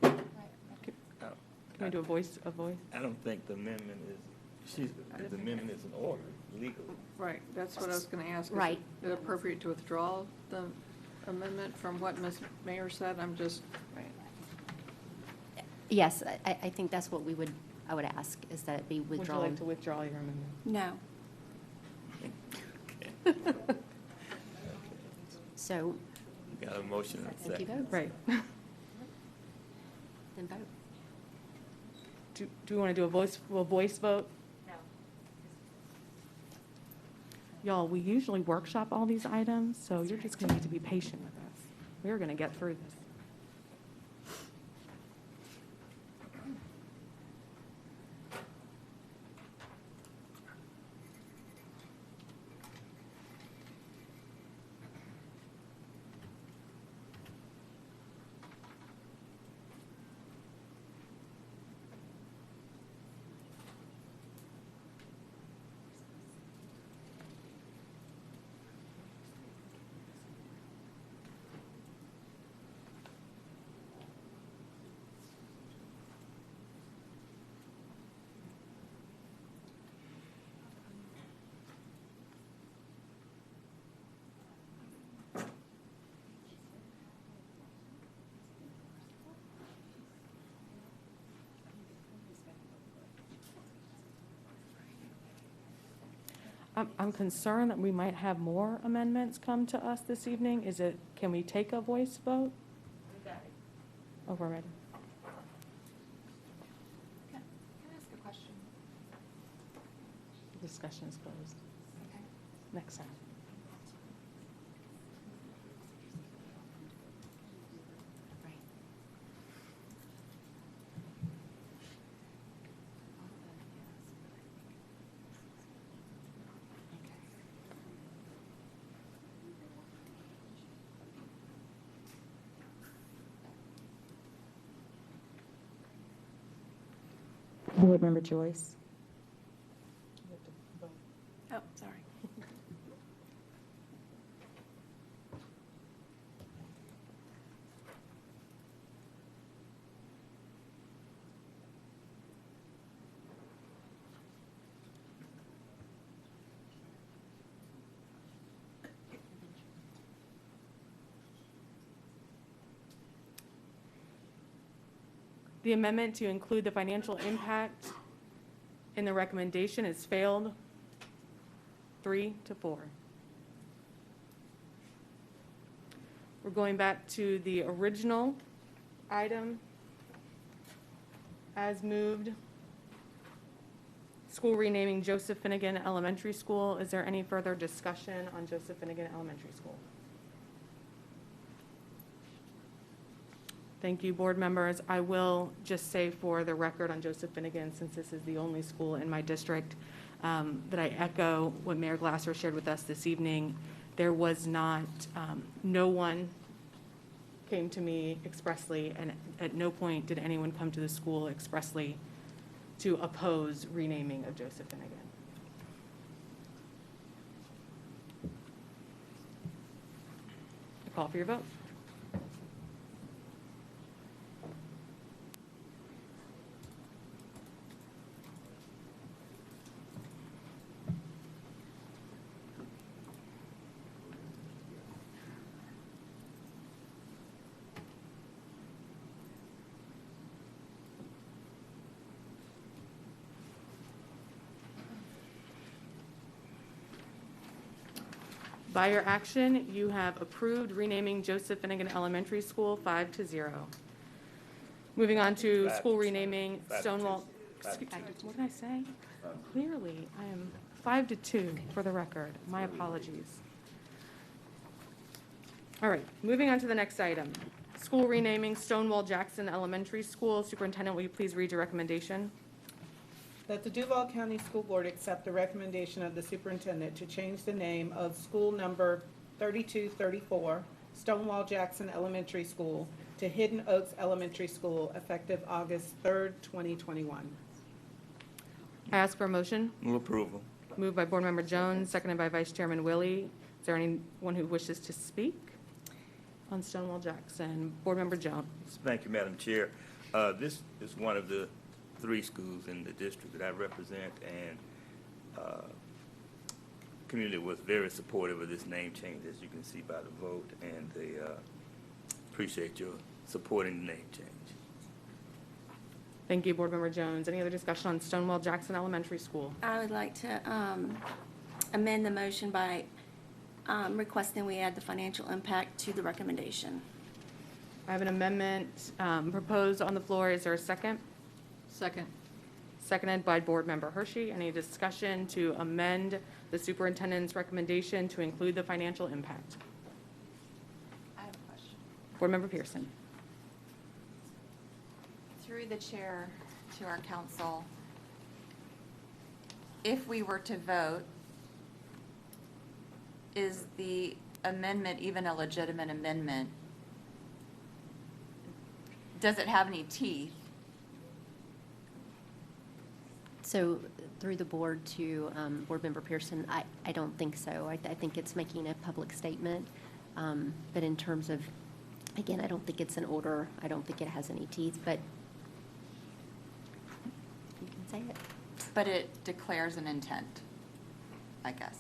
we do a voice? I don't think the amendment is, the amendment is in order legally. Right, that's what I was going to ask. Right. Is it appropriate to withdraw the amendment from what Ms. Mayor said? I'm just. Yes, I think that's what I would ask, is that it be withdrawn. Would you like to withdraw your amendment? No. So. We got a motion and a Thank you, second. vote. Right. Then vote. Do we want to do a voice vote? No. Y'all, we usually workshop all these items, so you're just going to need to be patient with us. We're going to get through this. I'm concerned that we might have more amendments come to us this evening. Can we take a voice vote? We got it. Oh, we're ready. Can I ask a question? Discussion is closed. Okay. Next time. Board Member Joyce. Oh, sorry. The amendment to include the financial impact in the recommendation has failed 3-4. We're going back to the original item as moved. School renaming Joseph Finnegan Elementary School. Is there any further discussion on Joseph Finnegan Elementary School? Thank you, board members. I will just say for the record on Joseph Finnegan, since this is the only school in my district, that I echo what Mayor Glasser shared with us this evening. There was not, no one came to me expressly, and at no point did anyone come to the school expressly to oppose renaming of Joseph Finnegan. I call for your vote. By your action, you have approved renaming Joseph Finnegan Elementary School 5-0. Moving on to school renaming Stonewall. What did I say? Clearly, I am 5-2 for the record. My apologies. All right, moving on to the next item. School renaming Stonewall Jackson Elementary School. Superintendent, will you please read your recommendation? That the Duval County School Board accept the recommendation of the superintendent to change the name of school number 3234, Stonewall Jackson Elementary School, to Hidden Oaks Elementary School, effective August 3rd, 2021. I ask for a motion. Move approval. Moved by Board Member Jones, seconded by Vice Chairman Willie. Is there anyone who wishes to speak on Stonewall Jackson? Board Member Jones. Thank you, Madam Chair. This is one of the 3 schools in the district that I represent, and community was very supportive of this name change, as you can see by the vote, and they appreciate your supporting the name change. Thank you, Board Member Jones. Any other discussion on Stonewall Jackson Elementary School? I would like to amend the motion by requesting we add the financial impact to the recommendation. I have an amendment proposed on the floor. Is there a second? Second. Seconded by Board Member Hershey. Any discussion to amend the superintendent's recommendation to include the financial impact? I have a question. Board Member Pearson. Through the chair to our council, if we were to vote, is the amendment even a legitimate amendment? Does it have any teeth? So through the board to Board Member Pearson, I don't think so. I think it's making a public statement. But in terms of, again, I don't think it's an order. I don't think it has any teeth, but you can say it. But it declares an intent, I guess.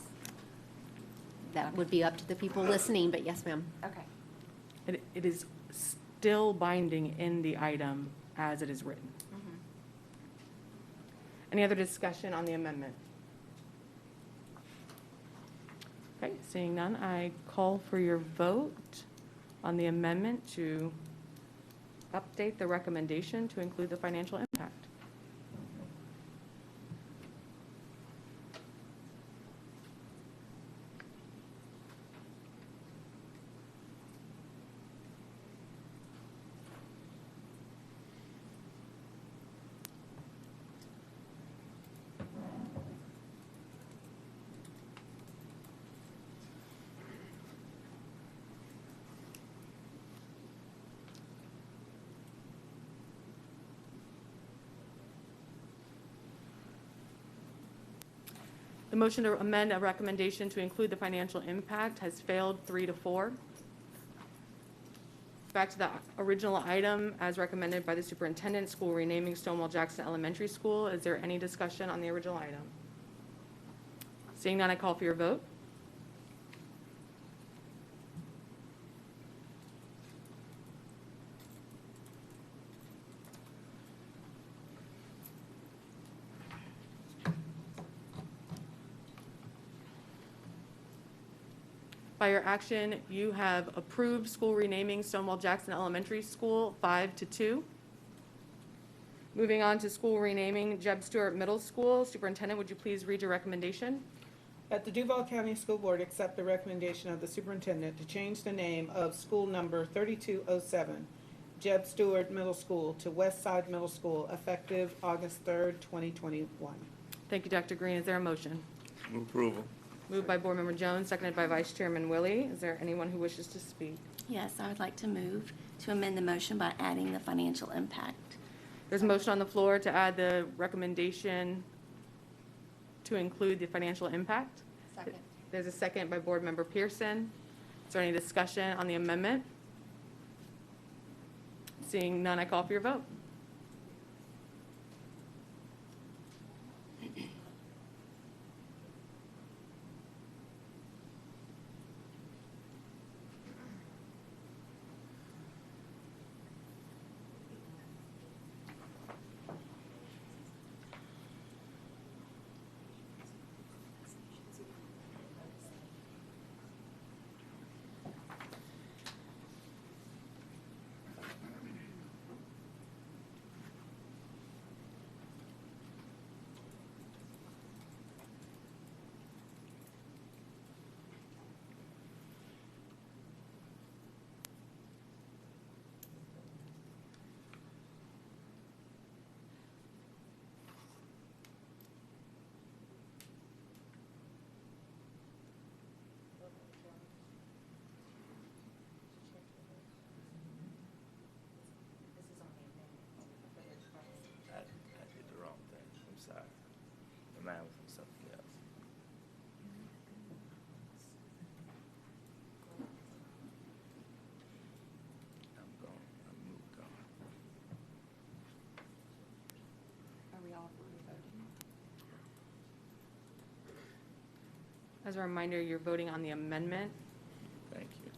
That would be up to the people listening, but yes, ma'am. Okay. It is still binding in the item as it is written. Any other discussion on the amendment? Okay, seeing none, I call for your vote on the amendment to update the recommendation to include the financial impact. The motion to amend a recommendation to include the financial impact has failed 3-4. Back to the original item as recommended by the superintendent, school renaming Stonewall Jackson Elementary School. Is there any discussion on the original item? Seeing none, I call for your vote. By your action, you have approved school renaming Stonewall Jackson Elementary School 5-2. Moving on to school renaming Jeb Stuart Middle School. Superintendent, would you please read your recommendation? That the Duval County School Board accept the recommendation of the superintendent to change the name of school number 3207, Jeb Stuart Middle School, to West Side Middle School, effective August 3rd, 2021. Thank you, Dr. Green. Is there a motion? Move approval. Moved by Board Member Jones, seconded by Vice Chairman Willie. Is there anyone who wishes to speak? Yes, I would like to move to amend the motion by adding the financial impact. There's a motion on the floor to add the recommendation to include the financial impact. Second. There's a second by Board Member Pearson. Is there any discussion on the amendment? Seeing none, I call for your vote. I did the wrong thing. I'm sorry. My mind was on something else. I'm gone. I'm moved on. Are we all voting? As a reminder, you're voting on the amendment. Thank you.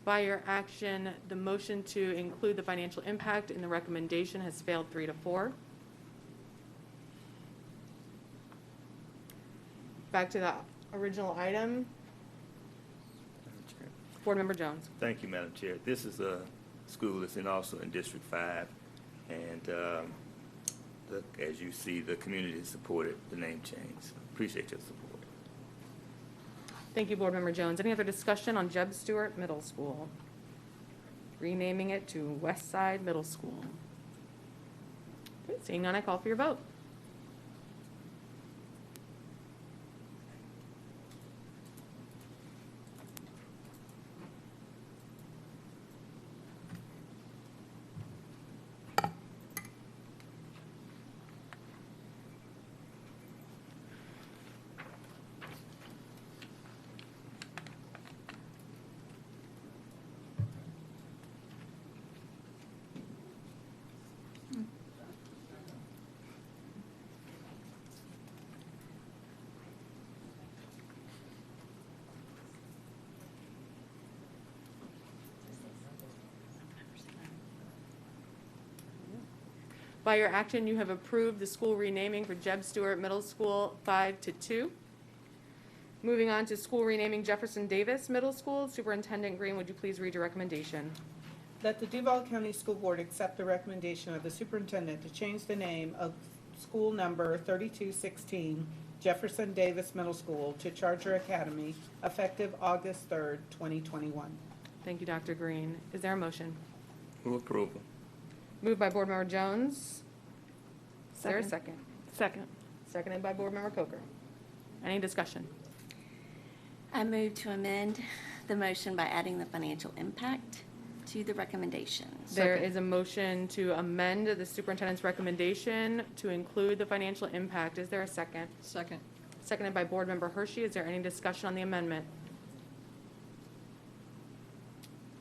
By your action, the motion to include the financial impact in the recommendation has failed 3-4. Back to the original item. Board Member Jones. Thank you, Madam Chair. This is a school that's also in District 5, and as you see, the community supported the name change. Appreciate your support. Thank you, Board Member Jones. Any other discussion on Jeb Stuart Middle School? Renaming it to West Side Middle School. Okay, seeing none, I call for your vote. By your action, you have approved the school renaming for Jeb Stuart Middle School 5-2. Moving on to school renaming Jefferson Davis Middle School. Superintendent Green, would you please read your recommendation? That the Duval County School Board accept the recommendation of the superintendent to change the name of school number 3216, Jefferson Davis Middle School, to Charger Academy, effective August 3rd, 2021. Thank you, Dr. Green. Is there a motion? Move approval. Moved by Board Member Jones. Is there a second? Second. Seconded by Board Member Coker. Any discussion? I move to amend the motion by adding the financial impact to the recommendations. There is a motion to amend the superintendent's recommendation to include the financial impact. Is there a second? Second. Seconded by Board Member Hershey. Is there any discussion on the amendment?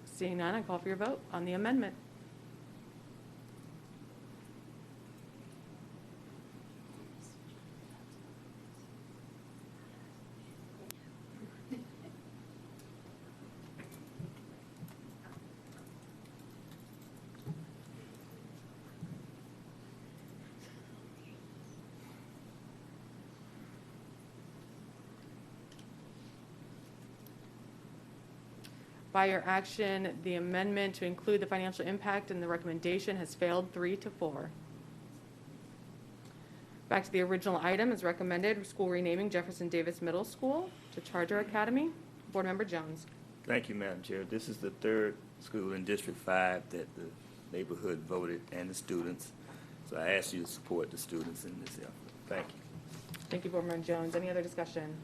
Seeing none, I call for your vote on the amendment. By your action, the amendment to include the financial impact in the recommendation has failed 3-4. Back to the original item as recommended, school renaming Jefferson Davis Middle School to Charter Academy. Board Member Jones. Thank you, Madam Chair. This is the third school in District 5 that the neighborhood voted and the students. So I ask you to support the students in this effort. Thank you. Thank you, Board Member Jones. Any other discussion?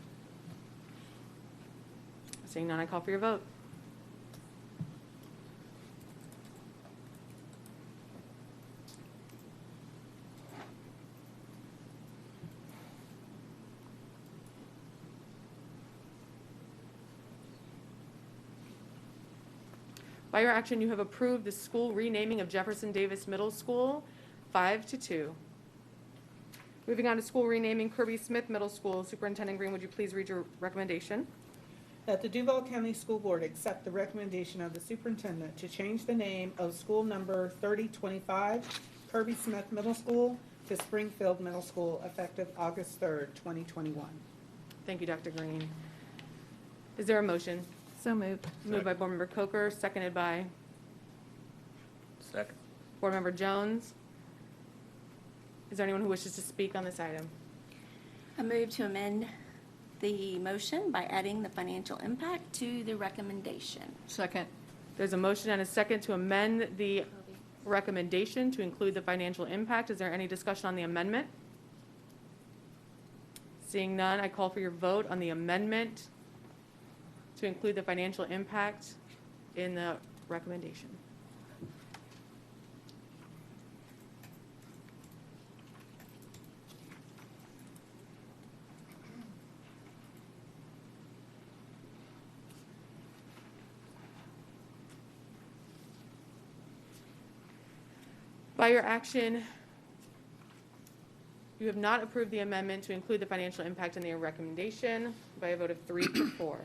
Seeing none, I call for your vote. By your action, you have approved the school renaming of Jefferson Davis Middle School 5-2. Moving on to school renaming Kirby Smith Middle School. Superintendent Green, would you please read your recommendation? That the Duval County School Board accept the recommendation of the superintendent to change the name of school number 3025 Kirby Smith Middle School to Springfield Middle School effective August 3rd, 2021. Thank you, Dr. Green. Is there a motion? So moved. Moved by Board Member Coker, seconded by Second. Board Member Jones. Is there anyone who wishes to speak on this item? I move to amend the motion by adding the financial impact to the recommendation. Second. There's a motion and a second to amend the recommendation to include the financial impact. Is there any discussion on the amendment? Seeing none, I call for your vote on the amendment to include the financial impact in the recommendation. By your action, you have not approved the amendment to include the financial impact in the recommendation by a vote of 3-4.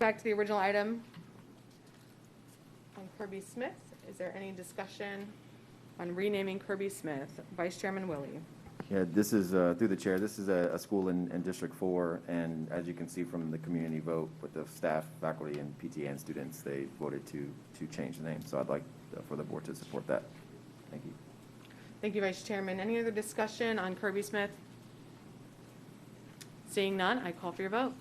Back to the original item on Kirby Smith. Is there any discussion on renaming Kirby Smith? Vice Chairman Willie. Yeah, this is, through the chair, this is a school in District 4, and as you can see from the community vote with the staff, faculty, and PTA and students, they voted to change the name. So I'd like for the board to support that. Thank you. Thank you, Vice Chairman. Any other discussion on Kirby Smith? Seeing none, I call for your vote.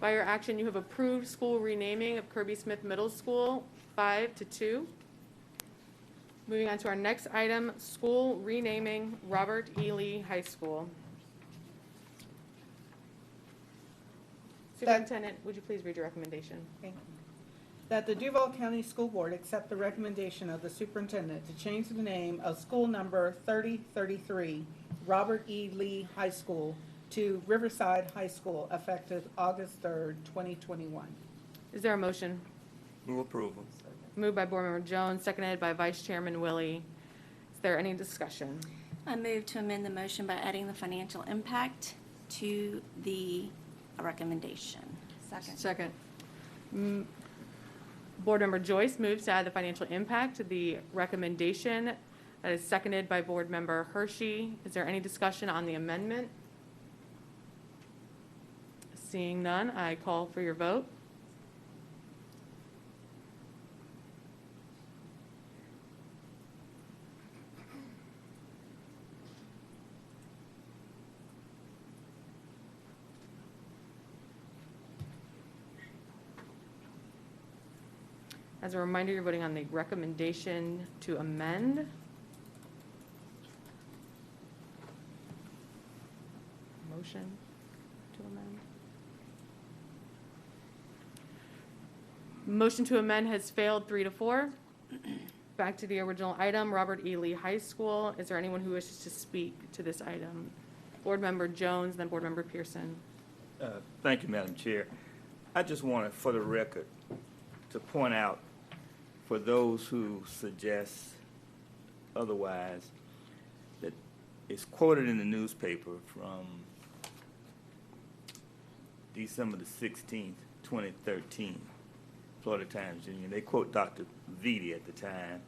By your action, you have approved school renaming of Kirby Smith Middle School 5-2. Moving on to our next item, school renaming Robert E. Lee High School. Superintendent, would you please read your recommendation? Thank you. That the Duval County School Board accept the recommendation of the superintendent to change the name of school number 3033 Robert E. Lee High School to Riverside High School effective August 3rd, 2021. Is there a motion? Move approval. Moved by Board Member Jones, seconded by Vice Chairman Willie. Is there any discussion? I move to amend the motion by adding the financial impact to the recommendation. Second. Second. Board Member Joyce moves to add the financial impact to the recommendation. That is seconded by Board Member Hershey. Is there any discussion on the amendment? Seeing none, I call for your vote. As a reminder, you're voting on the recommendation to amend. Motion to amend. Motion to amend has failed 3-4. Back to the original item, Robert E. Lee High School. Is there anyone who wishes to speak to this item? Board Member Jones, then Board Member Pearson. Thank you, Madam Chair. I just wanted, for the record, to point out for those who suggest otherwise that it's quoted in the newspaper from December the 16th, 2013, Florida Times Union. They quote Dr. Vitti at the time.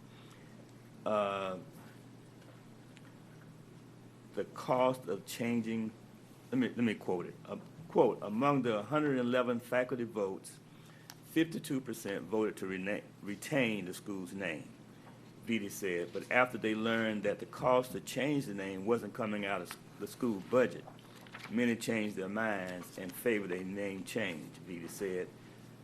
The cost of changing, let me quote it. Quote, among the 111 faculty votes, 52% voted to retain the school's name, Vitti said, but after they learned that the cost to change the name wasn't coming out of the school budget, many changed their minds and favored a name change, Vitti said.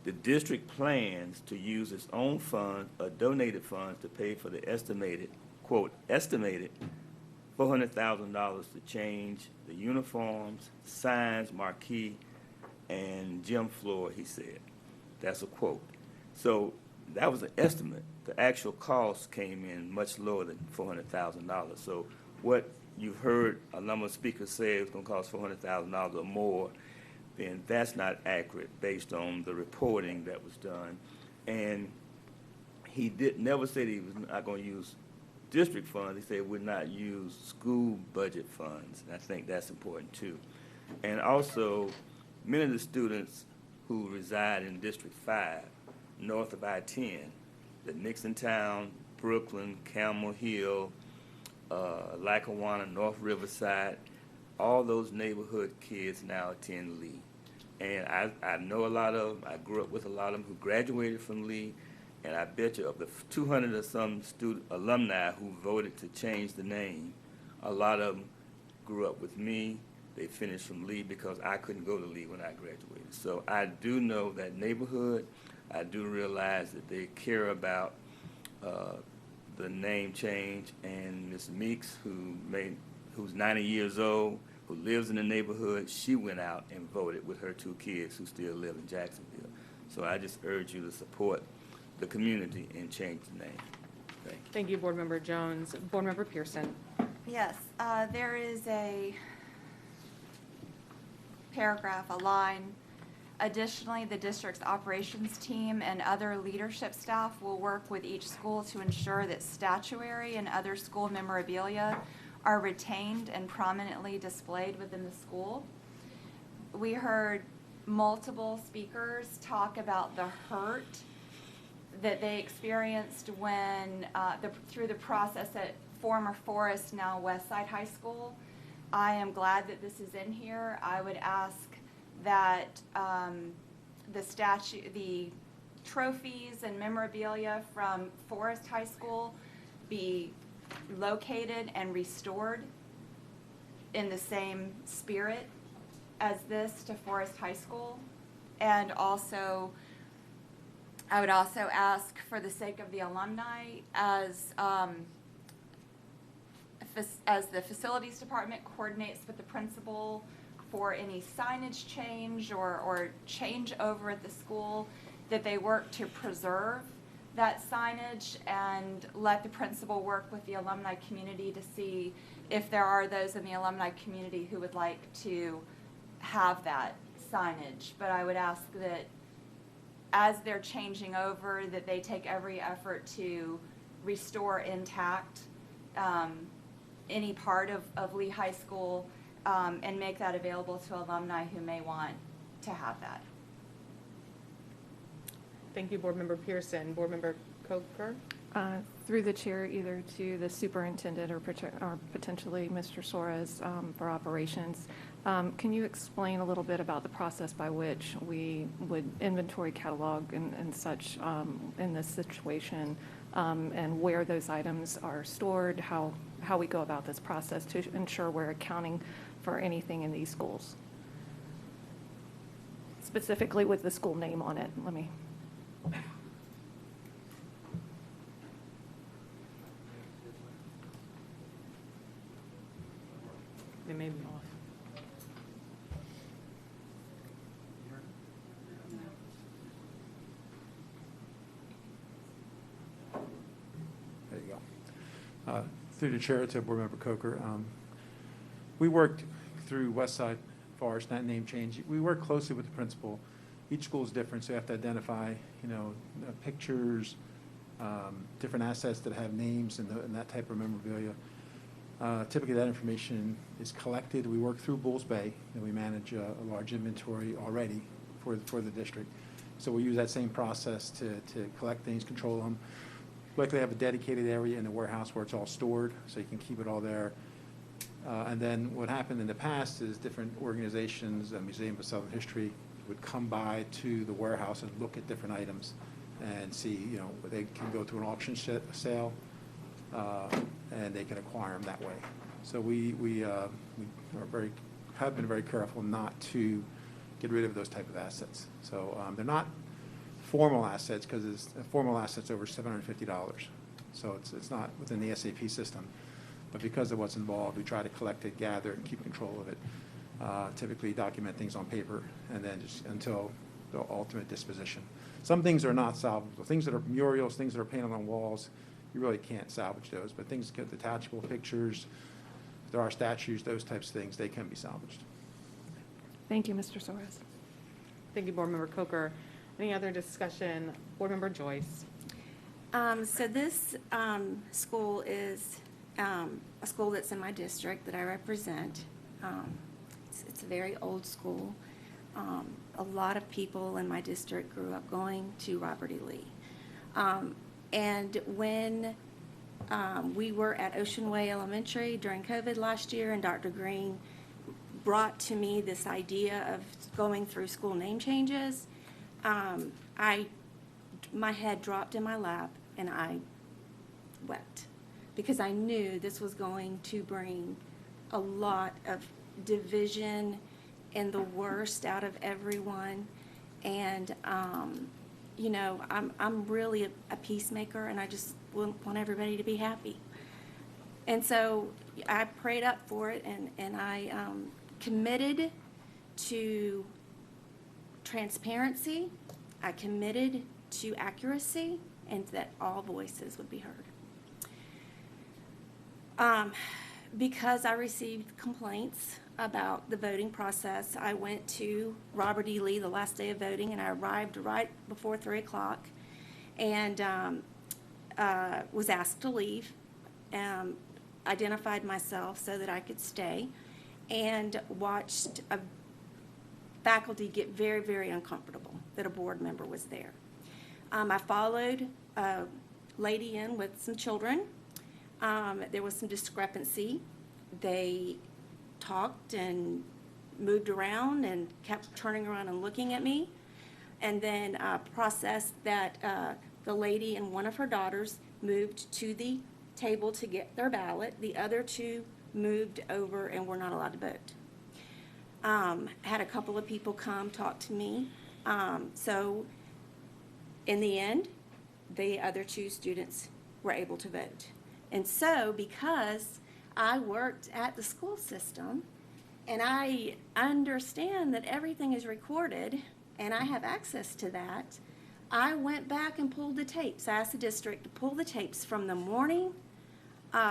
The district plans to use its own funds or donated funds to pay for the estimated, quote, estimated $400,000 to change the uniforms, signs, marquee, and gym floor, he said. That's a quote. So that was an estimate. The actual cost came in much lower than $400,000. So what you've heard a number of speakers say it's going to cost $400,000 or more, then that's not accurate based on the reporting that was done. And he never said he was not going to use district funds. He said would not use school budget funds. And I think that's important too. And also, many of the students who reside in District 5, north of I-10, the Nixon Town, Brooklyn, Camel Hill, Lackawanna, North Riverside, all those neighborhood kids now attend Lee. And I know a lot of them. I grew up with a lot of them who graduated from Lee. And I bet you of the 200 or some alumni who voted to change the name, a lot of them grew up with me. They finished from Lee because I couldn't go to Lee when I graduated. So I do know that neighborhood. I do realize that they care about the name change. And Ms. Meeks, who's 90 years old, who lives in the neighborhood, she went out and voted with her 2 kids who still live in Jacksonville. So I just urge you to support the community and change the name. Thank you. Thank you, Board Member Jones. Board Member Pearson. Yes, there is a paragraph, a line. Additionally, the district's operations team and other leadership staff will work with each school to ensure that statuary and other school memorabilia are retained and prominently displayed within the school. We heard multiple speakers talk about the hurt that they experienced when through the process at former Forest, now Westside High School. I am glad that this is in here. I would ask that the trophies and memorabilia from Forest High School be located and restored in the same spirit as this to Forest High School. And also, I would also ask, for the sake of the alumni, as the facilities department coordinates with the principal for any signage change or change over at the school, that they work to preserve that signage and let the principal work with the alumni community to see if there are those in the alumni community who would like to have that signage. But I would ask that as they're changing over, that they take every effort to restore intact any part of Lee High School and make that available to alumni who may want to have that. Thank you, Board Member Pearson. Board Member Coker? Through the chair, either to the superintendent or potentially Mr. Suarez for operations. Can you explain a little bit about the process by which we would inventory, catalog, and such in this situation, and where those items are stored, how we go about this process to ensure we're accounting for anything in these schools? Specifically with the school name on it. Let me. They may be off. There you go. Through the chair to Board Member Coker, we worked through Westside Forest, that name change. We worked closely with the principal each school is different, so you have to identify, pictures, different assets that have names and that type of memorabilia. Typically, that information is collected. We work through Bulls Bay, and we manage a large inventory already for the district. So we use that same process to collect things, control them. We likely have a dedicated area in the warehouse where it's all stored, so you can keep it all there. And then what happened in the past is different organizations, the Museum of Southern History, would come by to the warehouse and look at different items and see, they can go to an auction sale, and they can acquire them that way. So we have been very careful not to get rid of those type of assets. So they're not formal assets, because it's formal assets over $750. So it's not within the SAP system. But because of what's involved, we try to collect it, gather it, and keep control of it. Typically document things on paper, and then just until the ultimate disposition. Some things are not salvageable. Things that are murals, things that are painted on walls, you really can't salvage those. But things get detachable pictures, if there are statues, those types of things, they can be salvaged. Thank you, Mr. Soares. Thank you, Board Member Coker. Any other discussion? Board Member Joyce. So this school is a school that's in my district that I represent. It's a very old school. A lot of people in my district grew up going to Robert E. Lee. And when we were at Ocean Way Elementary during COVID last year, and Dr. Green brought to me this idea of going through school name changes, my head dropped in my lap and I wept, because I knew this was going to bring a lot of division and the worst out of everyone. And I'm really a peacemaker, and I just want everybody to be happy. And so I prayed up for it, and I committed to transparency. I committed to accuracy, and that all voices would be heard. Because I received complaints about the voting process, I went to Robert E. Lee the last day of voting, and I arrived right before 3 o'clock and was asked to leave, identified myself so that I could stay, and watched a faculty get very, very uncomfortable that a board member was there. I followed a lady in with some children. There was some discrepancy. They talked and moved around and kept turning around and looking at me, and then processed that the lady and one of her daughters moved to the table to get their ballot. The other two moved over and were not allowed to vote. Had a couple of people come talk to me. So in the end, the other two students were able to vote. And so because I worked at the school system and I understand that everything is recorded and I have access to that, I went back and pulled the tapes. I asked the district to pull the tapes from the morning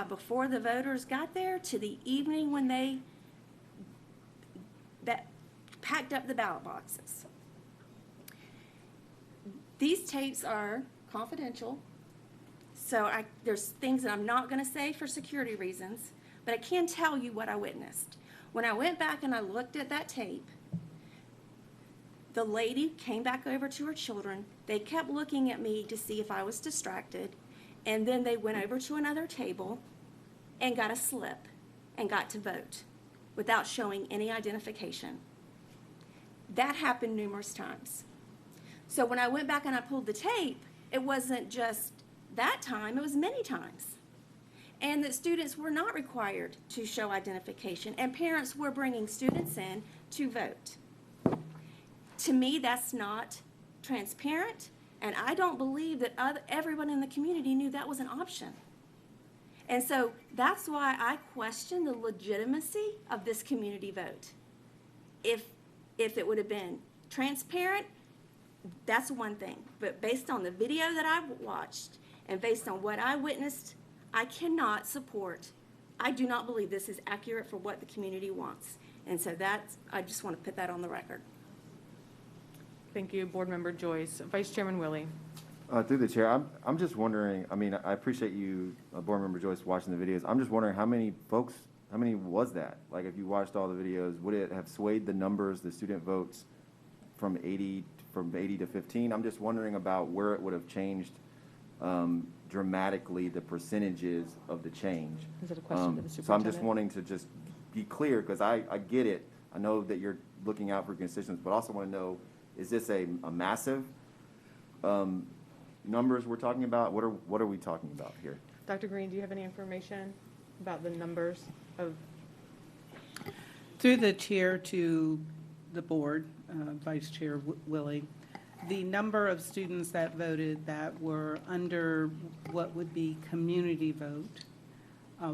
before the voters got there to the evening when they packed up the ballot boxes. These tapes are confidential, so there's things that I'm not going to say for security reasons, but I can tell you what I witnessed. When I went back and I looked at that tape, the lady came back over to her children. They kept looking at me to see if I was distracted, and then they went over to another table and got a slip and got to vote without showing any identification. That happened numerous times. So when I went back and I pulled the tape, it wasn't just that time, it was many times. And that students were not required to show identification, and parents were bringing students in to vote. To me, that's not transparent, and I don't believe that everyone in the community knew that was an option. And so that's why I question the legitimacy of this community vote. If it would have been transparent, that's one thing. But based on the video that I've watched and based on what I witnessed, I cannot support, I do not believe this is accurate for what the community wants. And so I just want to put that on the record. Thank you, Board Member Joyce. Vice Chairman Willie. Through the chair, I'm just wondering, I mean, I appreciate you, Board Member Joyce, watching the videos. I'm just wondering how many was that? Like, if you watched all the videos, would it have swayed the numbers, the student votes from 80 to 15? I'm just wondering about where it would have changed dramatically the percentages of the change. Is it a question to the So I'm just superintendent? wanting to just be clear, because I get it. I know that you're looking out for constituents, but I also want to know, is this a massive numbers we're talking about? What are we talking about here? Dr. Green, do you have any information about the numbers of? Through the chair to the board, Vice Chair Willie, the number of students that voted that were under what would be community vote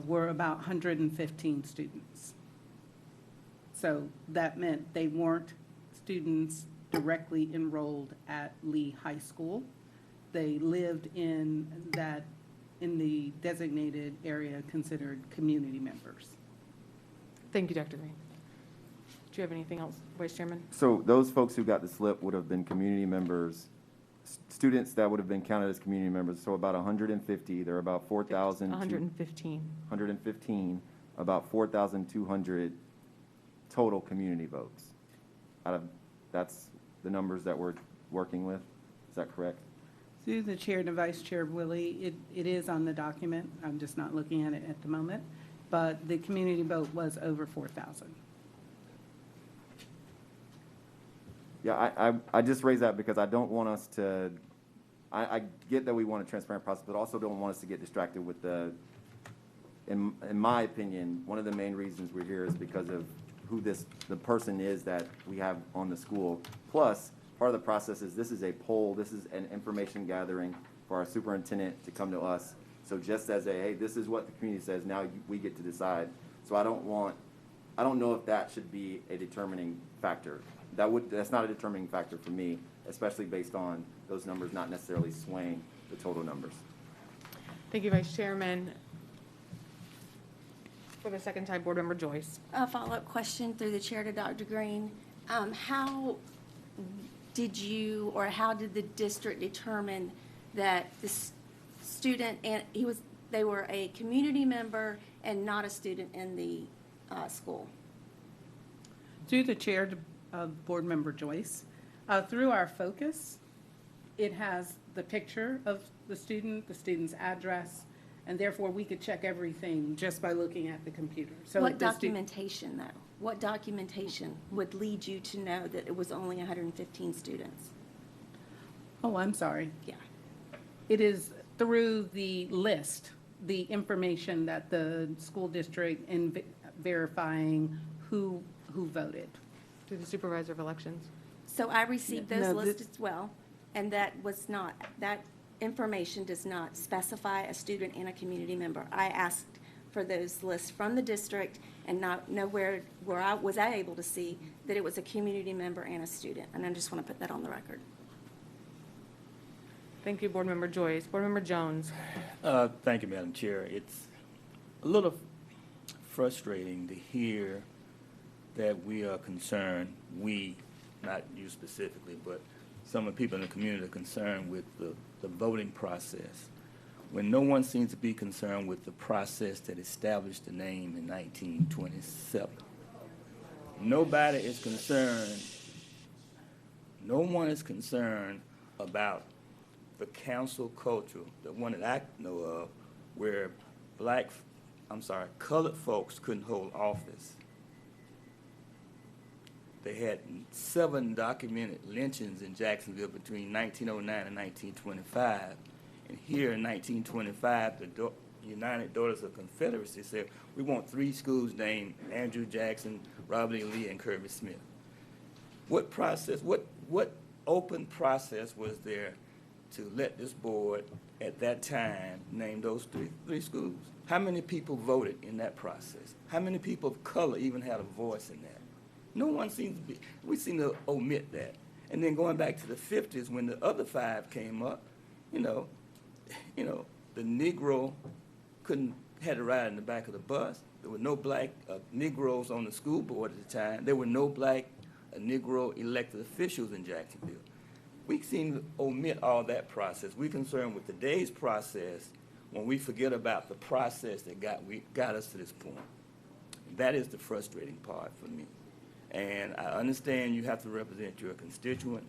were about 115 students. So that meant they weren't students directly enrolled at Lee High School. They lived in the designated area considered community members. Thank you, Dr. Green. Do you have anything else, Vice Chairman? So those folks who got the slip would have been community members, students that would have been counted as community members. So about 150, there are about 4,000. 115. 115, about 4,200 total community votes. That's the numbers that we're working with. Is that correct? Through the chair to Vice Chair Willie, it is on the document. I'm just not looking at it at the moment. But the community vote was over 4,000. Yeah, I just raise that because I don't want us to, I get that we want a transparent process, but also don't want us to get distracted with in my opinion, one of the main reasons we're here is because of who the person is that we have on the school. Plus, part of the process is this is a poll, this is an information gathering for our superintendent to come to us. So just as hey, this is what the community says, now we get to decide. So I don't know if that should be a determining factor. That's not a determining factor for me, especially based on those numbers not necessarily swaying the total numbers. Thank you, Vice Chairman. For the second time, Board Member Joyce. A follow-up question through the chair to Dr. Green. How did the district determine that the student, and they were a community member and not a student in the school? Through the chair to Board Member Joyce, through our focus, it has the picture of the student's address, and therefore we could check everything just by looking at the computer. So What documentation, though? What documentation would lead you to know that it was only 115 students? Oh, I'm sorry. Yeah. It is through the list, the information that the school district in verifying who voted. Through the Supervisor of Elections. So I received those No, lists as well, and that information does not specify a student and a community member. I asked for those lists from the district and nowhere was I able to see that it was a community member and a student, and I just want to put that on the record. Thank you, Board Member Joyce. Board Member Jones. Thank you, Madam Chair. It's a little frustrating to hear that we are concerned, not you specifically, but some of the people in the community are concerned with the voting process, when no one seems to be concerned with the process that established the name in 1927. Nobody is concerned, no one is concerned about the council culture, the one that I know of, where colored folks couldn't hold office. They had 7 documented lynchings in Jacksonville between 1909 and 1925. And here in 1925, the United Daughters of Confederacy said, we want 3 schools named Andrew Jackson, Robert E. Lee, and Kirby Smith. What process, what open process was there to let this board at that time name those three schools? How many people voted in that process? How many people of color even had a voice in that? No one seems to be, we seem to omit that. And then going back to the 50s when the other 5 came up, the Negro had to ride in the back of the bus. There were no black Negroes on the school board at the time. There were no black Negro elected officials in Jacksonville. We seem to omit all that process. We're concerned with today's process when we forget about the process that got us to this point. That is the frustrating part for me. And I understand you have to represent your constituent,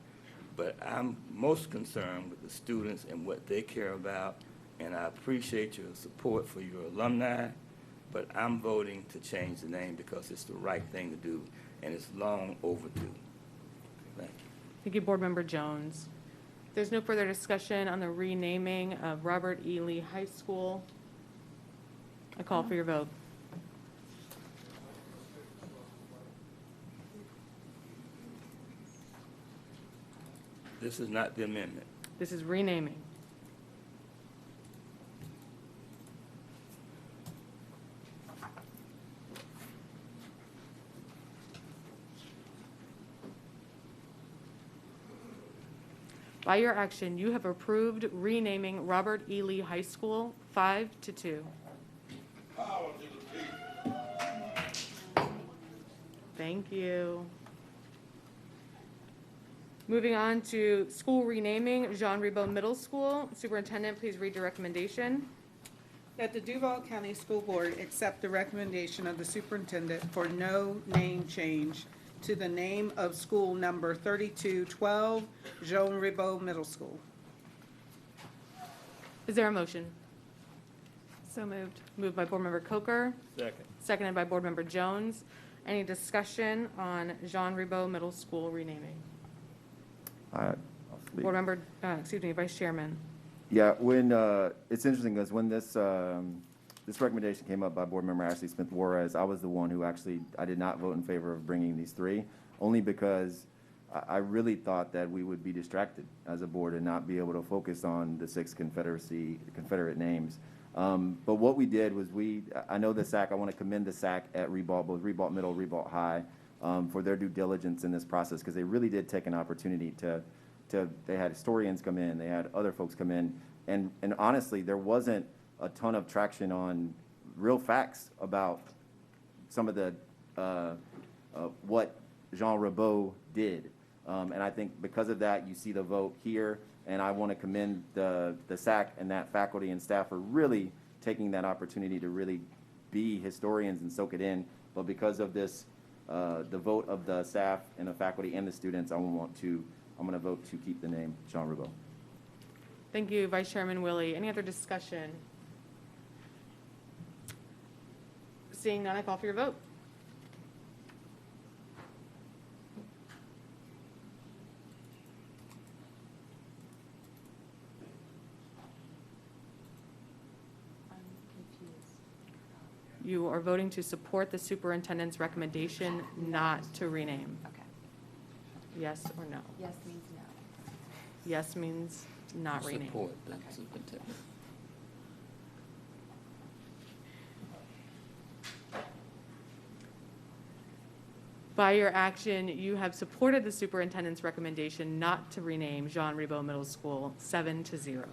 but I'm most concerned with the students and what they care about, and I appreciate your support for your alumni, but I'm voting to change the name because it's the right thing to do, and it's long overdue. Thank you. Thank you, Board Member Jones. There's no further discussion on the renaming of Robert E. Lee High School. I call for your vote. This is not the amendment. This is renaming. By your action, you have approved renaming Robert E. Lee High School 5-2. Thank you. Moving on to school renaming, Jean Ribaud Middle School. Superintendent, please read your recommendation. That the Duval County School Board accept the recommendation of the superintendent for no name change to the name of school number 3212, Jean Ribaud Middle School. Is there a motion? So moved. Moved by Board Member Coker, Second. seconded by Board Member Jones. Any discussion on Jean Ribaud Middle School renaming? I'll speak. Board Member, Vice Chairman. Yeah, when, it's interesting because when this recommendation came up by Board Member Ashley Smith Juarez, I was the one who actually, I did not vote in favor of bringing these three, only because I really thought that we would be distracted as a board and not be able to focus on the six Confederate names. But what we did was I know the SAC, I want to commend the SAC at Ribault, both Ribault Middle, Ribault High, for their due diligence in this process, because they really did take an opportunity they had historians come in, they had other folks come in, and honestly, there wasn't a ton of traction on real facts about some of the what Jean Ribaud did. And I think because of that, you see the vote here, and I want to commend the SAC and that faculty and staff for really taking that opportunity to really be historians and soak it in. But because of this, the vote of the staff and the faculty and the students, I'm going to vote to keep the name Jean Ribaud. Thank you, Vice Chairman Willie. Any other discussion? Seeing none, I call for your vote. You are voting to support the superintendent's recommendation not to rename. Okay. Yes or no? Yes means no. Yes means not rename. Support the superintendent. By your action, you have supported the superintendent's recommendation not to rename Jean Ribaud Middle School 7-0.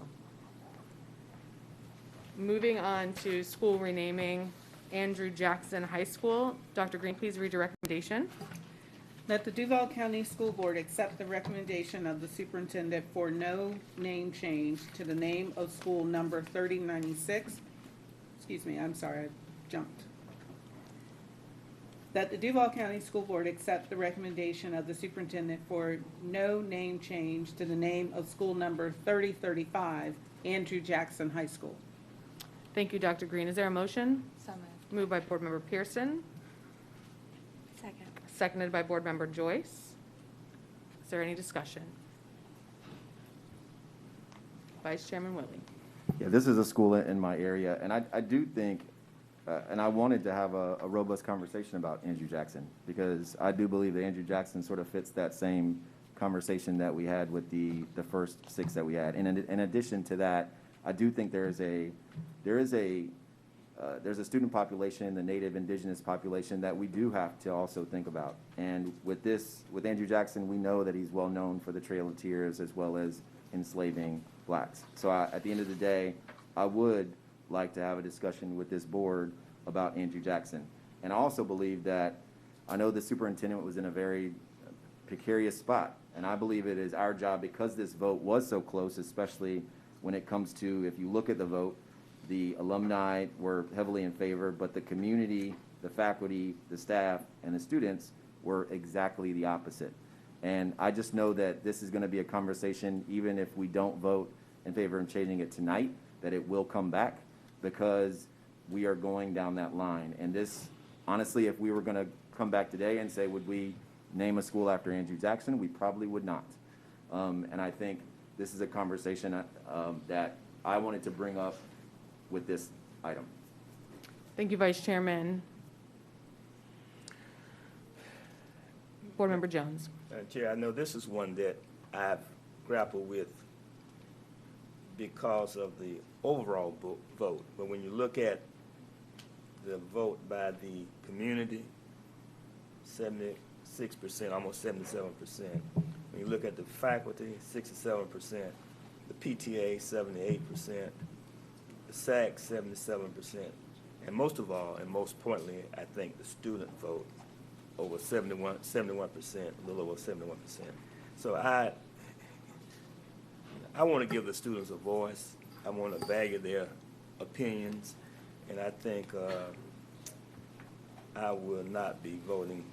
Moving on to school renaming Andrew Jackson High School. Dr. Green, please read your recommendation. That the Duval County School Board accept the recommendation of the superintendent for no name change to the name of school number 3096. Excuse me, I'm sorry, I jumped. That the Duval County School Board accept the recommendation of the superintendent for no name change to the name of school number 3035, Andrew Jackson High School. Thank you, Dr. Green. Is there a motion? So moved. Moved by Board Member Pearson, Second. seconded by Board Member Joyce. Is there any discussion? Vice Chairman Willie. Yeah, this is a school in my area, and I do think, and I wanted to have a robust conversation about Andrew Jackson, because I do believe that Andrew Jackson sort of fits that same conversation that we had with the first six that we had. And in addition to that, I do think there's a student population, the Native Indigenous population, that we do have to also think about. And with Andrew Jackson, we know that he's well known for the Trail of Tears as well as enslaving blacks. So at the end of the day, I would like to have a discussion with this board about Andrew Jackson. And I also believe that, I know the superintendent was in a very precarious spot. And I believe it is our job, because this vote was so close, especially when it comes to, if you look at the vote, the alumni were heavily in favor, but the community, the faculty, the staff, and the students were exactly the opposite. And I just know that this is going to be a conversation, even if we don't vote in favor of changing it tonight, that it will come back, because we are going down that line. And this, honestly, if we were going to come back today and say, would we name a school after Andrew Jackson, we probably would not. And I think this is a conversation that I wanted to bring up with this item. Thank you, Vice Chairman. Board Member Jones. Chair, I know this is one that I've grappled with because of the overall vote. But when you look at the vote by the community, 76%, almost 77%. When you look at the faculty, 67%, the PTA, 78%, the SAC, 77%, and most of all, and most pointedly, I think the student vote, over 71%, a little over 71%. So I want to give the students a voice. I want to value their opinions, and I think I will not be voting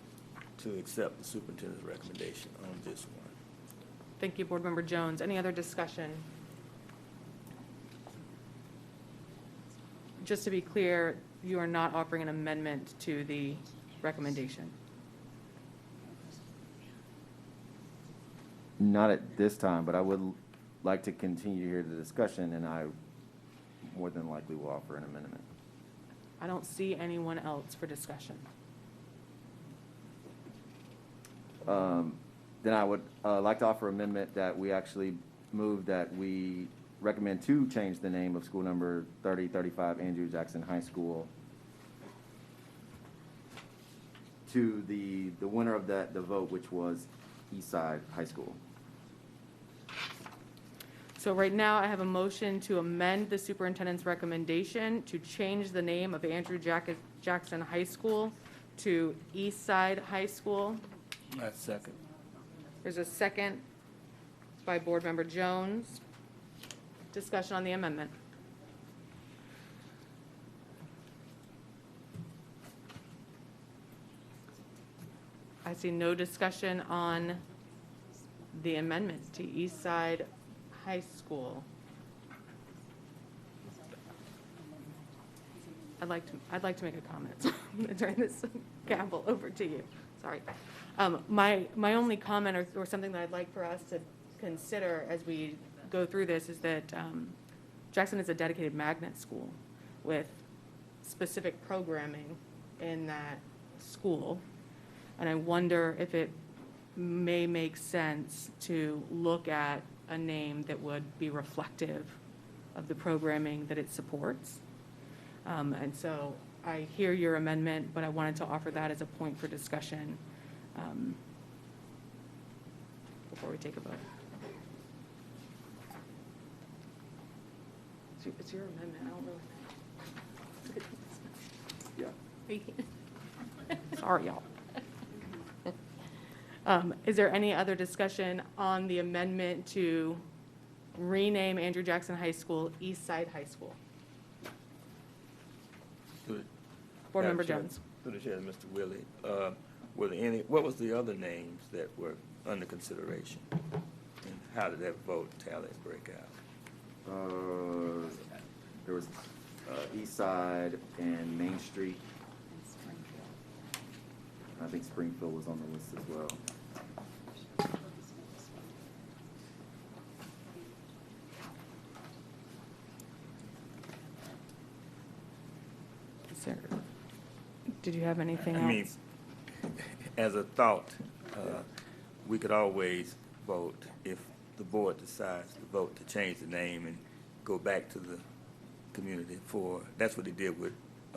to accept the superintendent's recommendation on this one. Thank you, Board Member Jones. Any other discussion? Just to be clear, you are not offering an amendment to the recommendation. Not at this time, but I would like to continue to hear the discussion, and I more than likely will offer an amendment. I don't see anyone else for discussion. Then I would like to offer amendment that we actually move that we recommend to change the name of school number 3035 Andrew Jackson High School to the winner of the vote, which was Eastside High School. So right now, I have a motion to amend the superintendent's recommendation to change the name of Andrew Jackson High School to Eastside High School. That's second. There's a second by Board Member Jones. Discussion on the amendment. I see no discussion on the amendment to Eastside High School. I'd like to make a comment. I'm going to turn this gavel over to you. Sorry. My only comment or something that I'd like for us to consider as we go through this is that Jackson is a dedicated magnet school with specific programming in that school. And I wonder if it may make sense to look at a name that would be reflective of the programming that it supports. And so I hear your amendment, but I wanted to offer that as a point for discussion before we take a vote. It's your amendment. I don't really know. Yeah. Sorry, y'all. Is there any other discussion on the amendment to rename Andrew Jackson High School Eastside High School? Board Member Jones. Through the chair, Mr. Willie, were there any? What was the other names that were under consideration? And how did that vote tally break out? There was Eastside and Main Street. I think Springfield was on the list as well. Did you have anything else? I mean, as a thought, we could always vote if the board decides to vote to change the name and go back to the community for, that's what they did with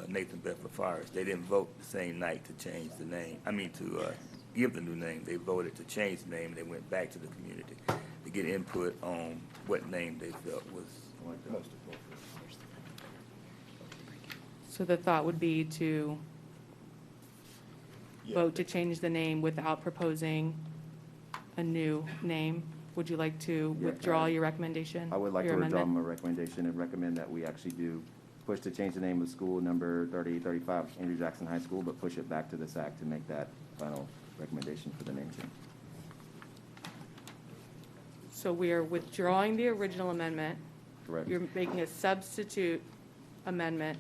Nathan Bedford Forest. They didn't vote the same night to change the name. I mean, to give the new name. They voted to change the name, and they went back to the community to get input on what name they felt was most appropriate. So the thought would be to vote to change the name without proposing a new name. Would you like to withdraw your recommendation? I would like your to withdraw amendment? my recommendation and recommend that we actually do push to change the name of school number 3035 Andrew Jackson High School, but push it back to the SAC to make that final recommendation for the name change. So we are withdrawing the original amendment. Correct. You're making a substitute amendment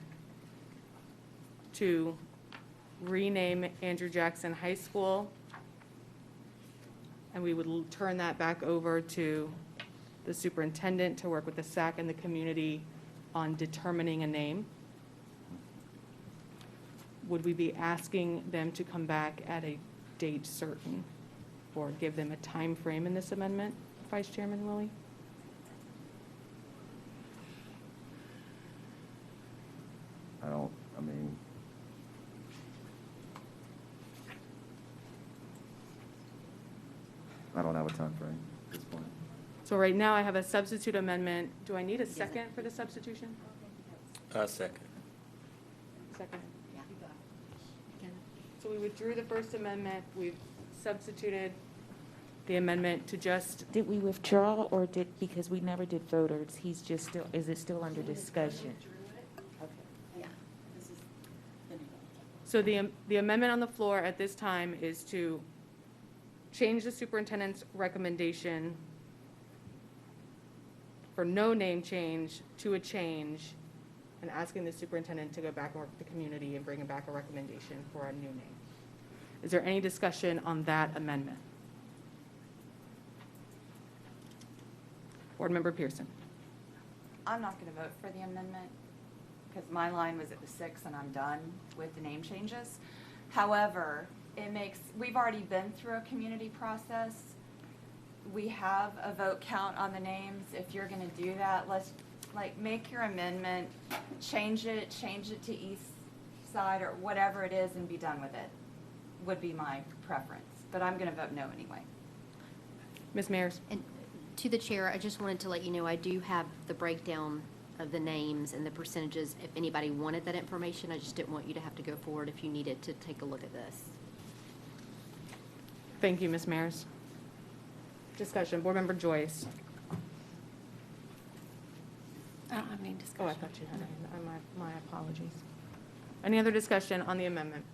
to rename Andrew Jackson High School. And we would turn that back over to the superintendent to work with the SAC and the community on determining a name. Would we be asking them to come back at a date certain or give them a time frame in this amendment, Vice Chairman Willie? I don't have a time frame at this point. So right now I have a substitute amendment. Do I need a second for the substitution? Second. Second. So we withdrew the first amendment. We've substituted the amendment to just, Did we withdraw or because we never did voters, he's just still, is it still under discussion? so the amendment on the floor at this time is to change the superintendent's recommendation for no name change to a change, and asking the superintendent to go back and work with the community and bring back a recommendation for a new name. Is there any discussion on that amendment? Board Member Pearson. I'm not going to vote for the amendment because my line was at the 6 and I'm done with the name changes. However, we've already been through a community process. We have a vote count on the names. If you're going to do that, let's make your amendment, change it to East Side or whatever it is and be done with it, would be my preference. But I'm going to vote no anyway. Ms. Mayers. And to the chair, I just wanted to let you know I do have the breakdown of the names and the percentages. If anybody wanted that information, I just didn't want you to have to go forward if you needed to take a look at this. Thank you, Ms. Mayers. Discussion. Board Member Joyce. I don't have any discussion. Oh, I thought you had it. My apologies. Any other discussion on the amendment?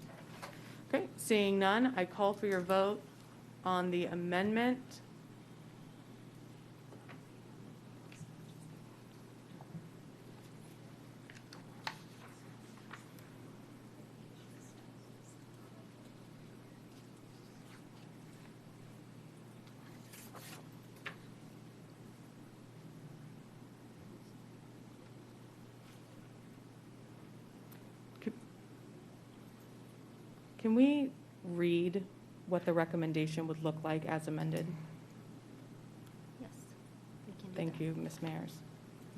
Okay, seeing none, I call for your vote on the amendment. Can we read what the recommendation would look like as amended? Yes, we can do Thank that. you, Ms. Mayers.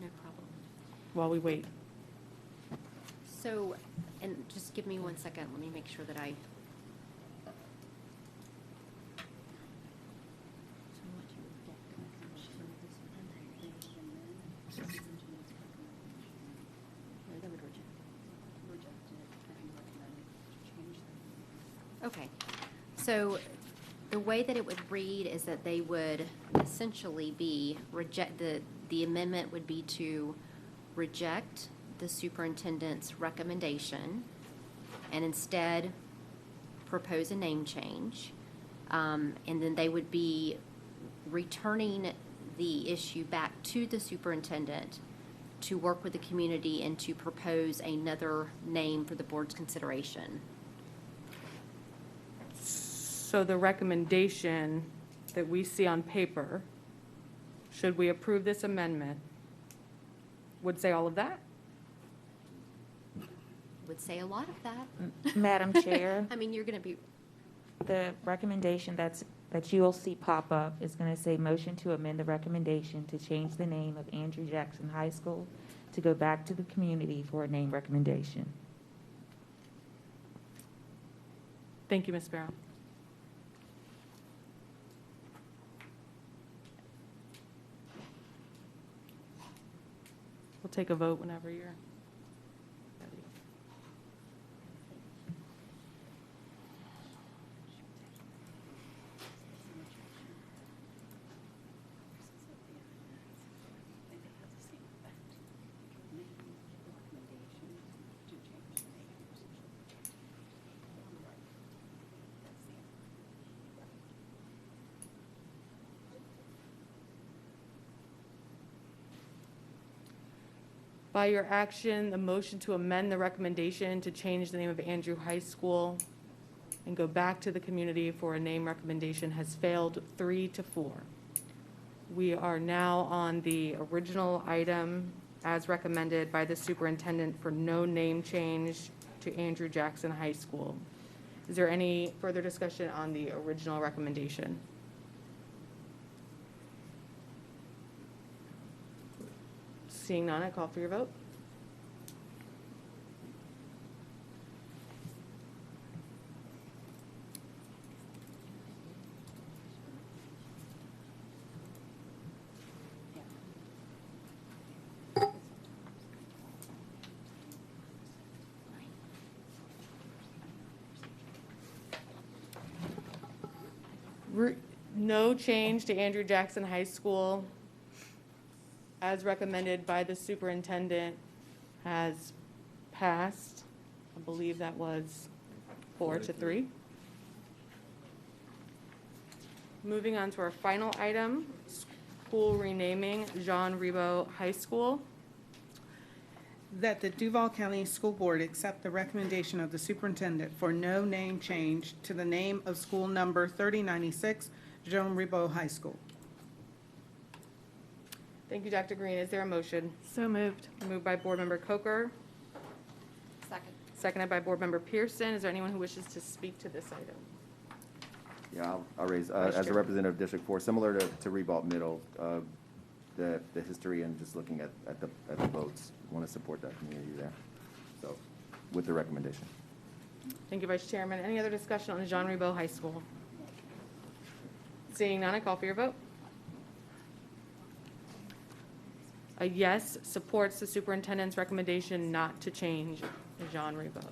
No problem. While we wait. So, and just give me 1 second. Let me make sure that I. Okay, so the way that it would read is that they would essentially be the amendment would be to reject the superintendent's recommendation and instead propose a name change. And then they would be returning the issue back to the superintendent to work with the community and to propose another name for the board's consideration. So the recommendation that we see on paper, should we approve this amendment, would say all of that? Would say a lot of that. Madam Chair, I mean, you're going to be, the recommendation that you'll see pop up is going to say motion to amend the recommendation to change the name of Andrew Jackson High School to go back to the community for a name recommendation. Thank you, Ms. Barrow. We'll take a vote whenever you're ready. By your action, the motion to amend the recommendation to change the name of Andrew High School and go back to the community for a name recommendation has failed 3-4. We are now on the original item as recommended by the superintendent for no name change to Andrew Jackson High School. Is there any further discussion on the original recommendation? Seeing none, I call for your vote. No change to Andrew Jackson High School as recommended by the superintendent has passed. I believe that was 4-3. Moving on to our final item, school renaming Jean Ribaud High School. That the Duval County School Board accept the recommendation of the superintendent for no name change to the name of school number 3096, Jean Ribaud High School. Thank you, Dr. Green. Is there a motion? So moved. Moved by Board Member Coker, Second. seconded by Board Member Pearson. Is there anyone who wishes to speak to this item? Yeah, I'll raise, Vice as a Chair. representative of District 4, similar to Ribault Middle, the history and just looking at the votes, want to support that community there. So, with the recommendation. Thank you, Vice Chairman. Any other discussion on Jean Ribaud High School? Seeing none, I call for your vote. A yes supports the superintendent's recommendation not to change Jean Ribaud.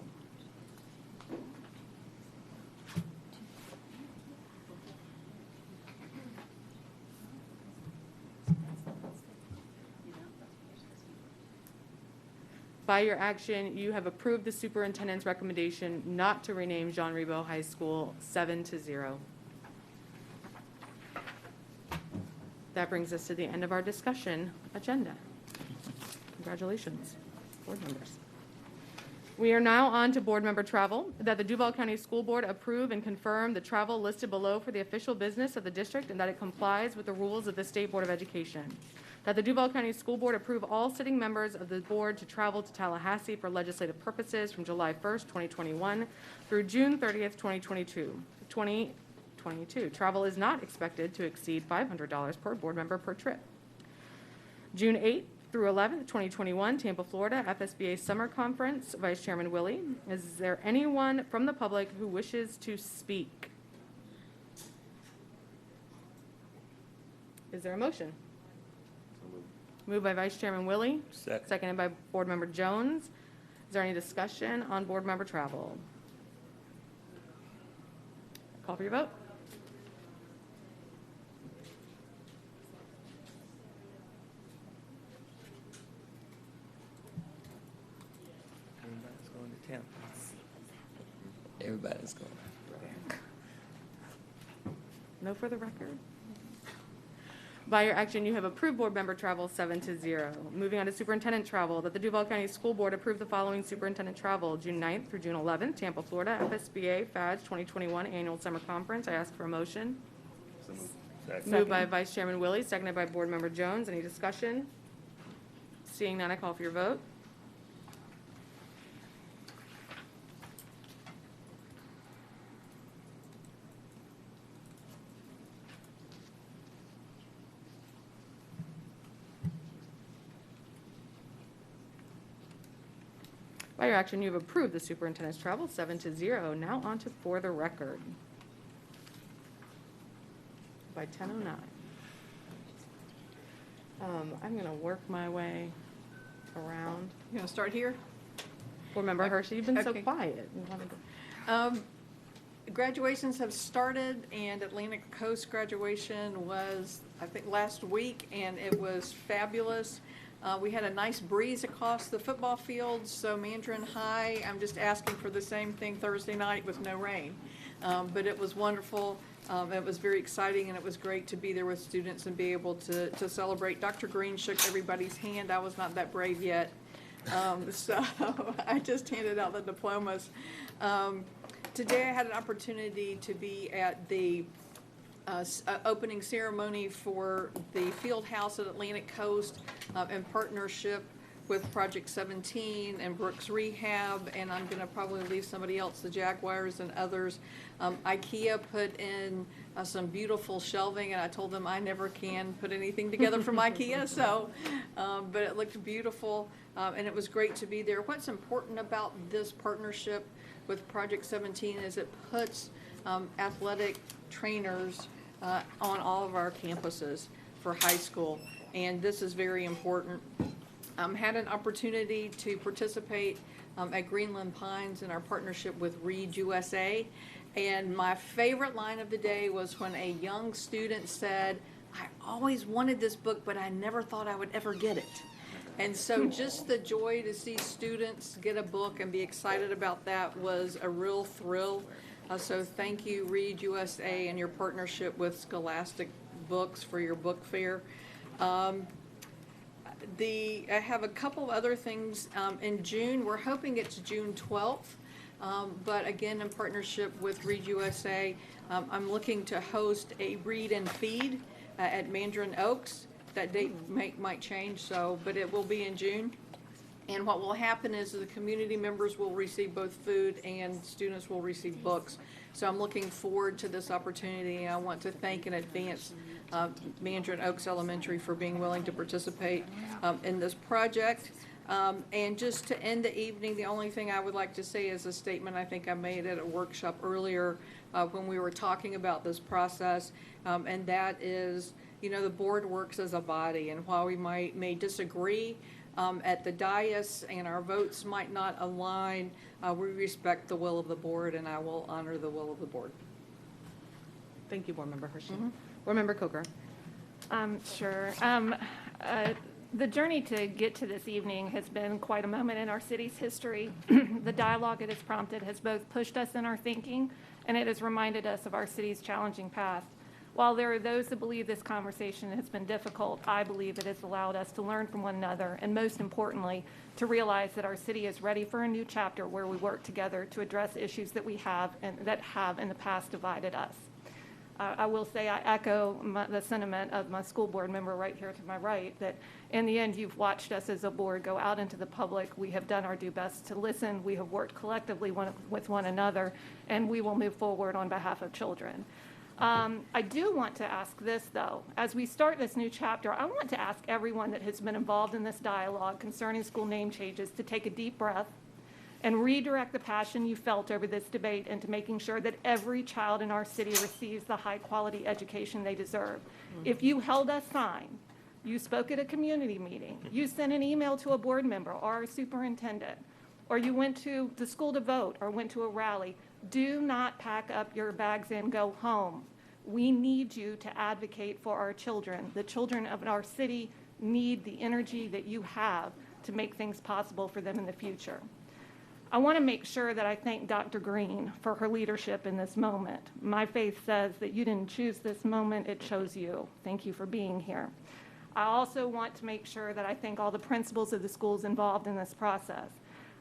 By your action, you have approved the superintendent's recommendation not to rename Jean Ribaud High School 7-0. That brings us to the end of our discussion agenda. Congratulations, board members. We are now on to board member travel. That the Duval County School Board approve and confirm the travel listed below for the official business of the district and that it complies with the rules of the State Board of Education. That the Duval County School Board approve all sitting members of the board to travel to Tallahassee for legislative purposes from July 1st, 2021 through June 30th, 2022. Travel is not expected to exceed $500 per board member per trip. June 8th through 11th, 2021, Tampa, Florida, FSBA Summer Conference. Vice Chairman Willie, is there anyone from the public who wishes to speak? Is there a motion? Moved by Vice Chairman Willie. Second. Seconded by Board Member Jones. Is there any discussion on board member travel? Call for your vote. Everybody's going to Tampa. Everybody's going. No further record. By your action, you have approved board member travel 7-0. Moving on to superintendent travel, that the Duval County School Board approve the following superintendent travel, June 9th through June 11th, Tampa, Florida, FSBA FADS 2021 Annual Summer Conference. I ask for a motion. Moved by Vice Chairman Willie, seconded by Board Member Jones. Any discussion? Seeing none, I call for your vote. By your action, you have approved the superintendent's travel 7-0. Now on to for the record. By 10:09. I'm going to work my way around. You going to start here? Board Member Hershey, you've been so Okay. quiet. You wanna go- Graduations have started, and Atlantic Coast graduation was, I think, last week, and it was fabulous. We had a nice breeze across the football field, so Mandarin High, I'm just asking for the same thing Thursday night with no rain. But it was wonderful. It was very exciting, and it was great to be there with students and be able to celebrate. Dr. Green shook everybody's hand. I was not that brave yet. So I just handed out the diplomas. Today I had an opportunity to be at the opening ceremony for the field house at Atlantic Coast in partnership with Project 17 and Brooks Rehab, and I'm going to probably leave somebody else, the Jaguars and others. IKEA put in some beautiful shelving, and I told them I never can put anything together from IKEA, so, but it looked beautiful, and it was great to be there. What's important about this partnership with Project 17 is it puts athletic trainers on all of our campuses for high school, and this is very important. Had an opportunity to participate at Greenland Pines in our partnership with Read USA, and my favorite line of the day was when a young student said, "I always wanted this book, but I never thought I would ever get it." And so just the joy to see students get a book and be excited about that was a real thrill. So thank you, Read USA, and your partnership with Scholastic Books for your book fair. I have a couple of other things in June. We're hoping it's June 12th, but again, in partnership with Read USA, I'm looking to host a Read and Feed at Mandarin Oaks. That date might change, but it will be in June. And what will happen is the community members will receive both food and students will receive books. So I'm looking forward to this opportunity. I want to thank in advance Mandarin Oaks Elementary for being willing to participate in this project. And just to end the evening, the only thing I would like to say is a statement I think I made at a workshop earlier when we were talking about this process, and that is, the board works as a body, and while we may disagree at the dais and our votes might not align, we respect the will of the board, and I will honor the will of the board. Thank you, Board Member Hershey. Board Member Coker. Sure. The journey to get to this evening has been quite a moment in our city's history. The dialogue it has prompted has both pushed us in our thinking, and it has reminded us of our city's challenging past. While there are those that believe this conversation has been difficult, I believe it has allowed us to learn from one another, and most importantly, to realize that our city is ready for a new chapter where we work together to address issues that we have and that have in the past divided us. I will say I echo the sentiment of my school board member right here to my right, that in the end, you've watched us as a board go out into the public. We have done our due best to listen. We have worked collectively with one another, and we will move forward on behalf of children. I do want to ask this, though. As we start this new chapter, I want to ask everyone that has been involved in this dialogue concerning school name changes to take a deep breath and redirect the passion you felt over this debate into making sure that every child in our city receives the high-quality education they deserve. If you held a sign, you spoke at a community meeting, you sent an email to a board member or a superintendent, or you went to the school to vote or went to a rally, do not pack up your bags and go home. We need you to advocate for our children. The children of our city need the energy that you have to make things possible for them in the future. I want to make sure that I thank Dr. Green for her leadership in this moment. My faith says that you didn't choose this moment, it chose you. Thank you for being here. I also want to make sure that I thank all the principals of the schools involved in this process.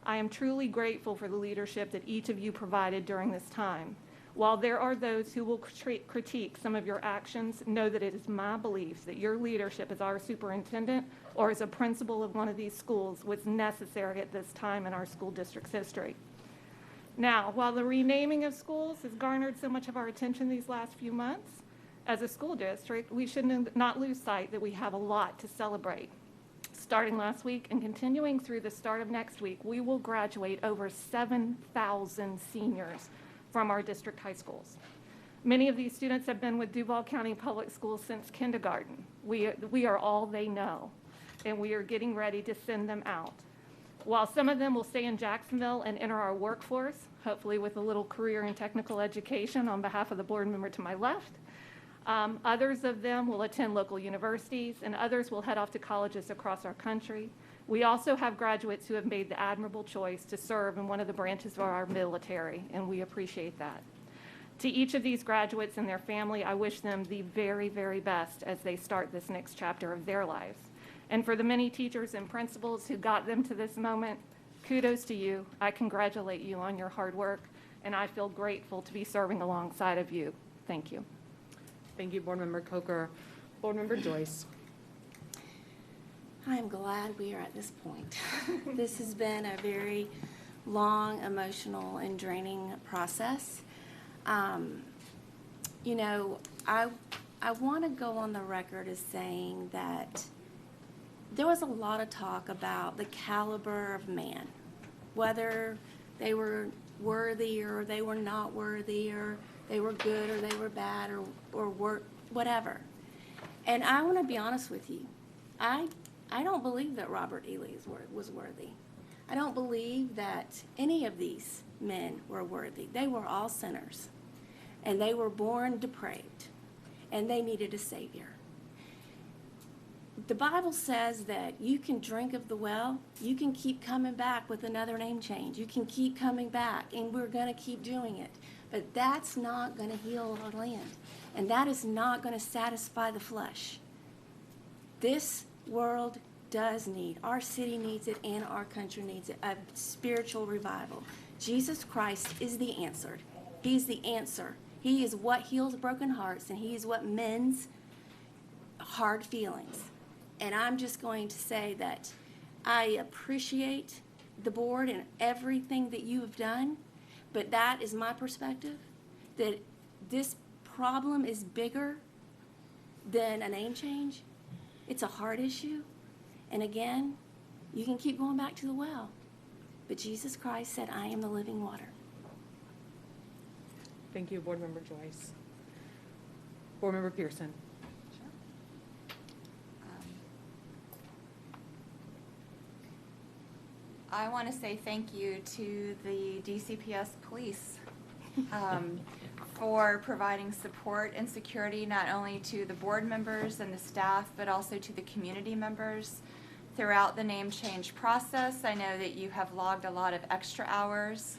I am truly grateful for the leadership that each of you provided during this time. While there are those who will critique some of your actions, know that it is my belief that your leadership as our superintendent or as a principal of one of these schools was necessary at this time in our school district's history. Now, while the renaming of schools has garnered so much of our attention these last few months, as a school district, we should not lose sight that we have a lot to celebrate. Starting last week and continuing through the start of next week, we will graduate over 7,000 seniors from our district high schools. Many of these students have been with Duval County Public Schools since kindergarten. We are all they know, and we are getting ready to send them out. While some of them will stay in Jacksonville and enter our workforce, hopefully with a little career in technical education on behalf of the board member to my left, others of them will attend local universities, and others will head off to colleges across our country. We also have graduates who have made the admirable choice to serve in one of the branches of our military, and we appreciate that. To each of these graduates and their family, I wish them the very, very best as they start this next chapter of their lives. And for the many teachers and principals who got them to this moment, kudos to you. I congratulate you on your hard work, and I feel grateful to be serving alongside of you. Thank you. Thank you, Board Member Coker. Board Member Joyce. I'm glad we are at this point. This has been a very long, emotional, and draining process. You know, I want to go on the record as saying that there was a lot of talk about the caliber of man, whether they were worthy or they were not worthy, or they were good or they were bad, or were whatever. And I want to be honest with you. I don't believe that Robert Ely was worthy. I don't believe that any of these men were worthy. They were all sinners, and they were born depraved, and they needed a Savior. The Bible says that you can drink of the well, you can keep coming back with another name change. You can keep coming back, and we're going to keep doing it. But that's not going to heal our land, and that is not going to satisfy the flesh. This world does need, our city needs it, and our country needs it, a spiritual revival. Jesus Christ is the answer. He's the answer. He is what heals broken hearts, and he is what mends hard feelings. And I'm just going to say that I appreciate the board and everything that you have done, but that is my perspective, that this problem is bigger than a name change. It's a heart issue. And again, you can keep going back to the well. But Jesus Christ said, I am the living water. Thank you, Board Member Joyce. Board Member Pearson. I want to say thank you to the DCPS police for providing support and security not only to the board members and the staff, but also to the community members throughout the name change process. I know that you have logged a lot of extra hours,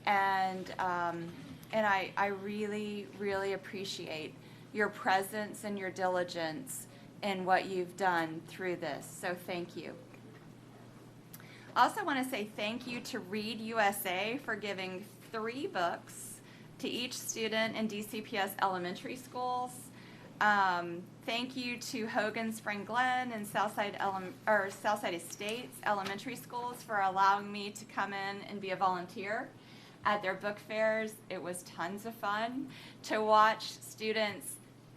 and I really, really appreciate your presence and your diligence in what you've done through this. So thank you. I also want to say thank you to Read USA for giving 3 books to each student in DCPS elementary schools. Thank you to Hogan Spring Glen and Southside Estates elementary schools for allowing me to come in and be a volunteer at their book fairs. It was tons of fun to watch students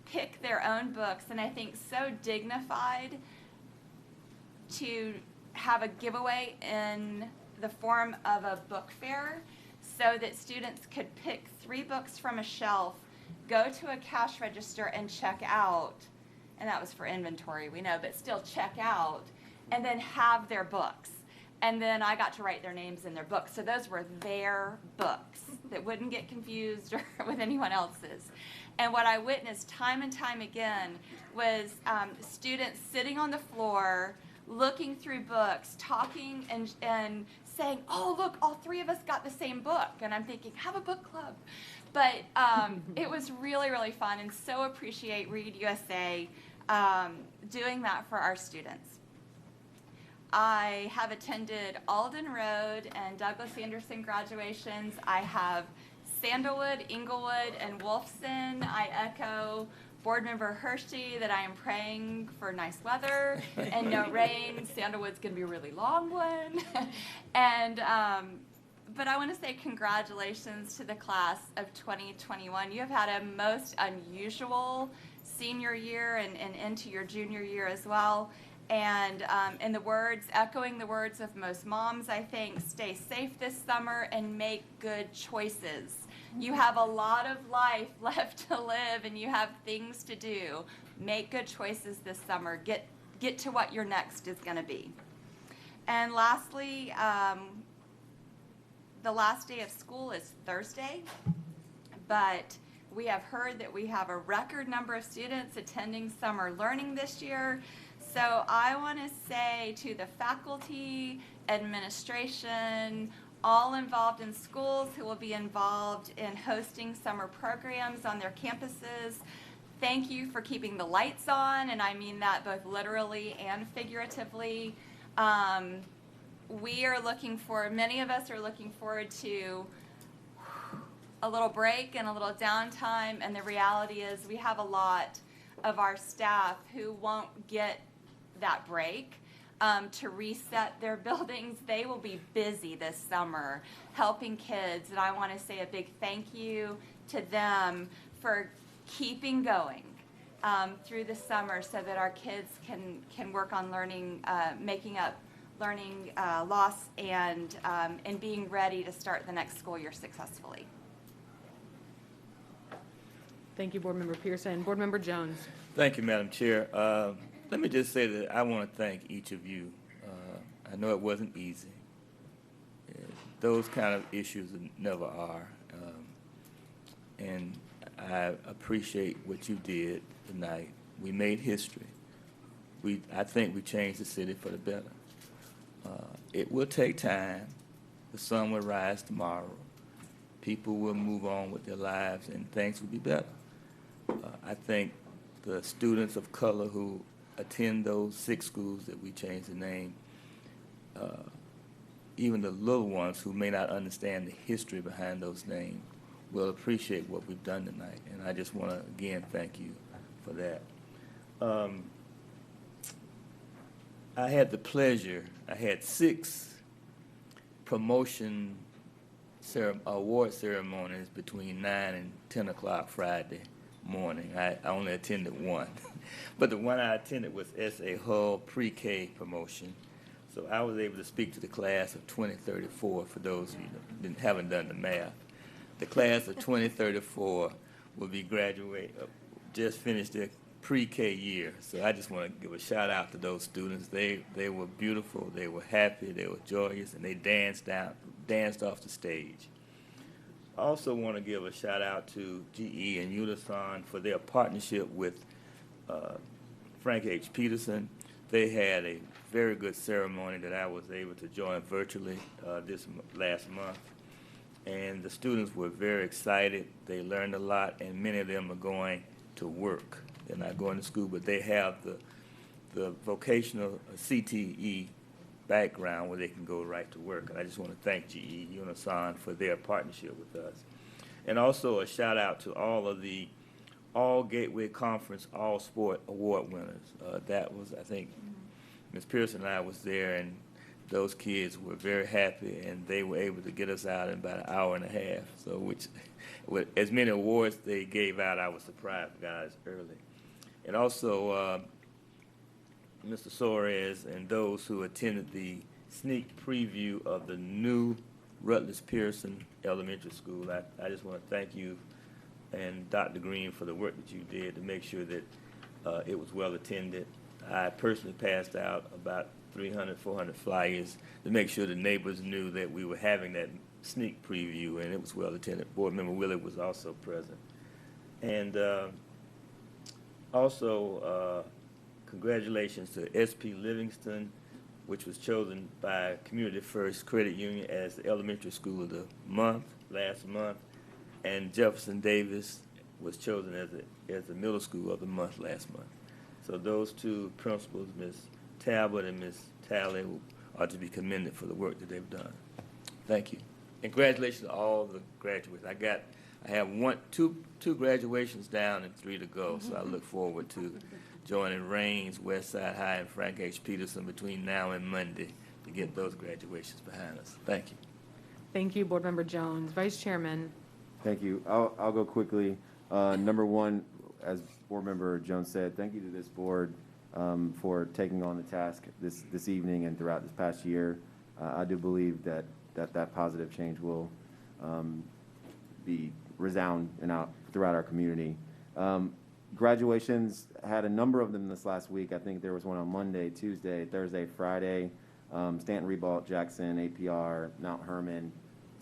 pick their own books, and I think so dignified to have a giveaway in the form of a book fair so that students could pick 3 books from a shelf, go to a cash register and check out, and that was for inventory, we know, but still check out, and then have their books. And then I got to write their names in their books. So those were their books that wouldn't get confused or with anyone else's. And what I witnessed time and time again was students sitting on the floor, looking through books, talking and saying, oh, look, all 3 of us got the same book. And I'm thinking, have a book club. But it was really, really fun, and so appreciate Read USA doing that for our students. I have attended Alden Road and Douglas Anderson graduations. I have Sandalwood, Inglewood, and Wolfson. I echo Board Member Hershey that I am praying for nice weather and no rain. Sandalwood's going to be a really long one. And but I want to say congratulations to the class of 2021. You have had a most unusual senior year and into your junior year as well. And in the words, echoing the words of most moms, I think, stay safe this summer and make good choices. You have a lot of life left to live, and you have things to do. Make good choices this summer. Get to what your next is going to be. And lastly, the last day of school is Thursday, but we have heard that we have a record number of students attending summer learning this year. So I want to say to the faculty, administration, all involved in schools who will be involved in hosting summer programs on their campuses, thank you for keeping the lights on, and I mean that both literally and figuratively. Many of us are looking forward to a little break and a little downtime, and the reality is we have a lot of our staff who won't get that break to reset their buildings. They will be busy this summer helping kids, and I want to say a big thank you to them for keeping going through the summer so that our kids can work on learning, making up learning loss and being ready to start the next school year successfully. Thank you, Board Member Pearson. Board Member Jones. Thank you, Madam Chair. Let me just say that I want to thank each of you. I know it wasn't easy. Those kind of issues never are. And I appreciate what you did tonight. We made history. I think we changed the city for the better. It will take time. The sun will rise tomorrow. People will move on with their lives, and things will be better. I think the students of color who attend those 6 schools that we changed the name, even the little ones who may not understand the history behind those names, will appreciate what we've done tonight. And I just want to, again, thank you for that. I had the pleasure, I had 6 promotion award ceremonies between 9 and 10 o'clock Friday morning. I only attended one. But the one I attended was S.A. Hull pre-K promotion. So I was able to speak to the class of 2034 for those who haven't done the math. The class of 2034 will be just finished their pre-K year. So I just want to give a shout out to those students. They were beautiful, they were happy, they were joyous, and they danced off the stage. I also want to give a shout out to GE and Unison for their partnership with Frank H. Peterson. They had a very good ceremony that I was able to join virtually this last month. And the students were very excited. They learned a lot, and many of them are going to work. They're not going to school, but they have the vocational CTE background where they can go right to work. And I just want to thank GE Unison for their partnership with us. And also a shout out to all of the All Gateway Conference All Sport Award winners. That was, I think, Ms. Pearson and I was there, and those kids were very happy, and they were able to get us out in about an hour and a half. So, with as many awards they gave out, I was surprised, guys, early. And also, Mr. Soares and those who attended the sneak preview of the new Rutledge Pearson Elementary School. I just want to thank you and Dr. Green for the work that you did to make sure that it was well attended. I personally passed out about 300, 400 flyers to make sure the neighbors knew that we were having that sneak preview, and it was well attended. Board Member Willett was also present. And also, congratulations to SP Livingston, which was chosen by Community First Credit Union as the elementary school of the month last month, and Jefferson Davis was chosen as the middle school of the month last month. So those 2 principals, Ms. Talbot and Ms. Talley, are to be commended for the work that they've done. Thank you. And congratulations to all the graduates. I have two graduations down and 3 to go, so I look forward to joining Raines, Westside High, and Frank H. Peterson between now and Monday to get those graduations behind us. Thank you. Thank you, Board Member Jones. Vice Chairman. Thank you. I'll go quickly. Number 1, as Board Member Jones said, thank you to this board for taking on the task this evening and throughout this past year. I do believe that positive change will be resound throughout our community. Graduations, had a number of them this last week. I think there was one on Monday, Tuesday, Thursday, Friday. Stanton, Ribault, Jackson, APR, Mount Herman.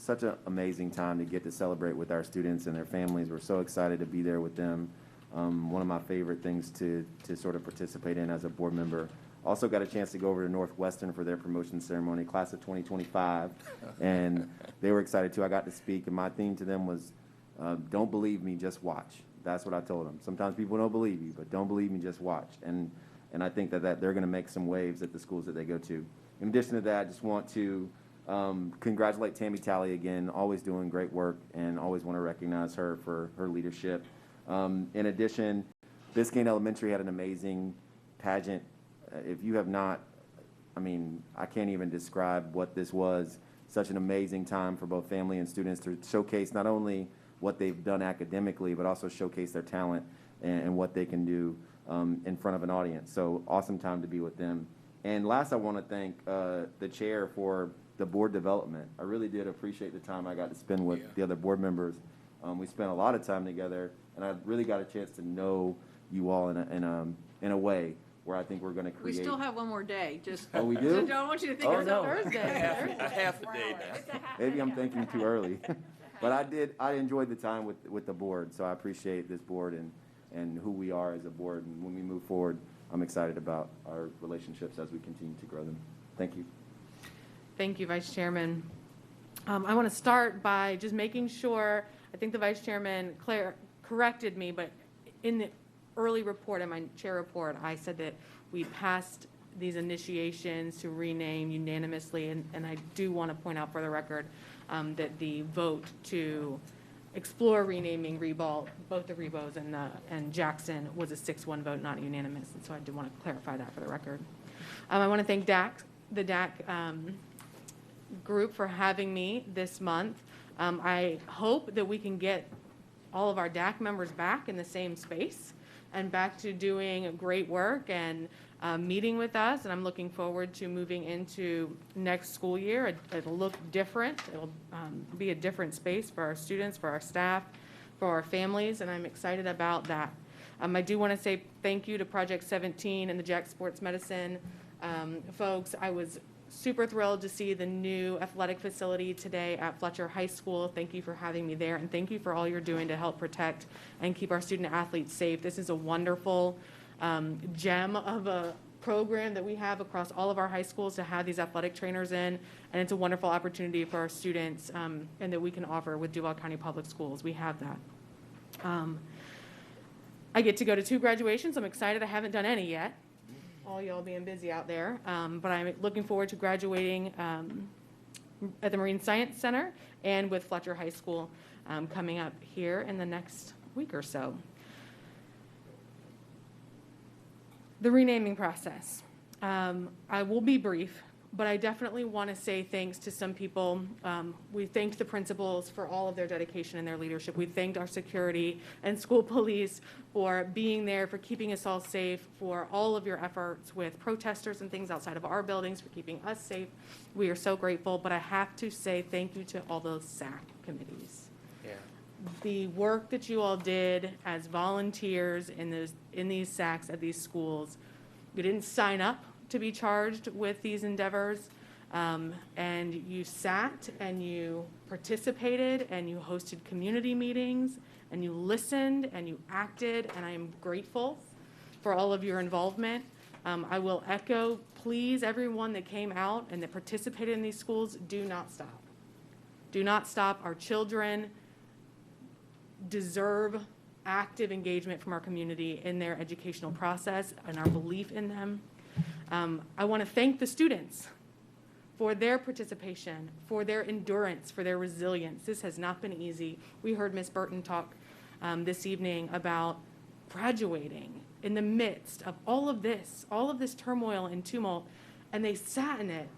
Such an amazing time to get to celebrate with our students and their families. We're so excited to be there with them. One of my favorite things to sort of participate in as a board member. Also got a chance to go over to Northwestern for their promotion ceremony, class of 2025, and they were excited too. I got to speak, and my theme to them was, don't believe me, just watch. That's what I told them. Sometimes people don't believe you, but don't believe me, just watch. And I think that they're going to make some waves at the schools that they go to. In addition to that, I just want to congratulate Tammy Talley again, always doing great work, and always want to recognize her for her leadership. In addition, Biscayne Elementary had an amazing pageant. If you have not, I mean, I can't even describe what this was. Such an amazing time for both family and students to showcase not only what they've done academically, but also showcase their talent and what they can do in front of an audience. So awesome time to be with them. And last, I want to thank the chair for the board development. I really did appreciate the time I got to spend with the other board members. We spent a lot of time together, and I really got a chance to know you all in a way where I think we're going to We create. still have one more day, just. Oh, we do? So don't want you to think Oh, it's no. a Thursday. A half a day now. Maybe I'm thinking too early. But I enjoyed the time with the board, so I appreciate this board and who we are as a board. And when we move forward, I'm excited about our relationships as we continue to grow them. Thank you. Thank you, Vice Chairman. I want to start by just making sure, I think the Vice Chairman corrected me, but in the early report, in my chair report, I said that we passed these initiations to rename unanimously, and I do want to point out for the record that the vote to explore renaming Rebolt, both the Rebos and Jackson, was a 6-1 vote, not unanimous, and so I do want to clarify that for the record. I want to thank the DAC group for having me this month. I hope that we can get all of our DAC members back in the same space and back to doing great work and meeting with us, and I'm looking forward to moving into next school year. It'll look different. It'll be a different space for our students, for our staff, for our families, and I'm excited about that. I do want to say thank you to Project 17 and the Jack Sports Medicine folks. I was super thrilled to see the new athletic facility today at Fletcher High School. Thank you for having me there, and thank you for all you're doing to help protect and keep our student athletes safe. This is a wonderful gem of a program that we have across all of our high schools to have these athletic trainers in, and it's a wonderful opportunity for our students and that we can offer with Duval County Public Schools. We have that. I get to go to 2 graduations. I'm excited. I haven't done any yet. All y'all being busy out there, but I'm looking forward to graduating at the Marine Science Center and with Fletcher High School coming up here in the next week or so. The renaming process. I will be brief, but I definitely want to say thanks to some people. We thanked the principals for all of their dedication and their leadership. We thanked our security and school police for being there, for keeping us all safe, for all of your efforts with protesters and things outside of our buildings, for keeping us safe. We are so grateful, but I have to say thank you to all those SAC committees. The work that you all did as volunteers in these SACs at these schools, you didn't sign up to be charged with these endeavors, and you sat and you participated and you hosted community meetings and you listened and you acted, and I am grateful for all of your involvement. I will echo, please, everyone that came out and that participated in these schools, do not stop. Do not stop. Our children deserve active engagement from our community in their educational process and our belief in them. I want to thank the students for their participation, for their endurance, for their resilience. This has not been easy. We heard Ms. Burton talk this evening about graduating in the midst of all of this turmoil and tumult, and they sat in it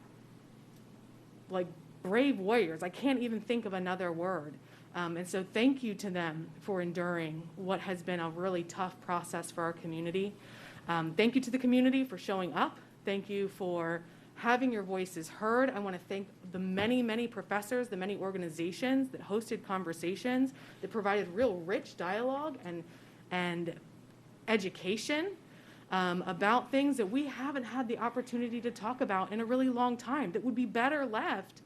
like brave warriors. I can't even think of another word. And so thank you to them for enduring what has been a really tough process for our community. Thank you to the community for showing up. Thank you for having your voices heard. I want to thank the many, many professors, the many organizations that hosted conversations, that provided real rich dialogue and education about things that we haven't had the opportunity to talk about in a really long time, that would be better left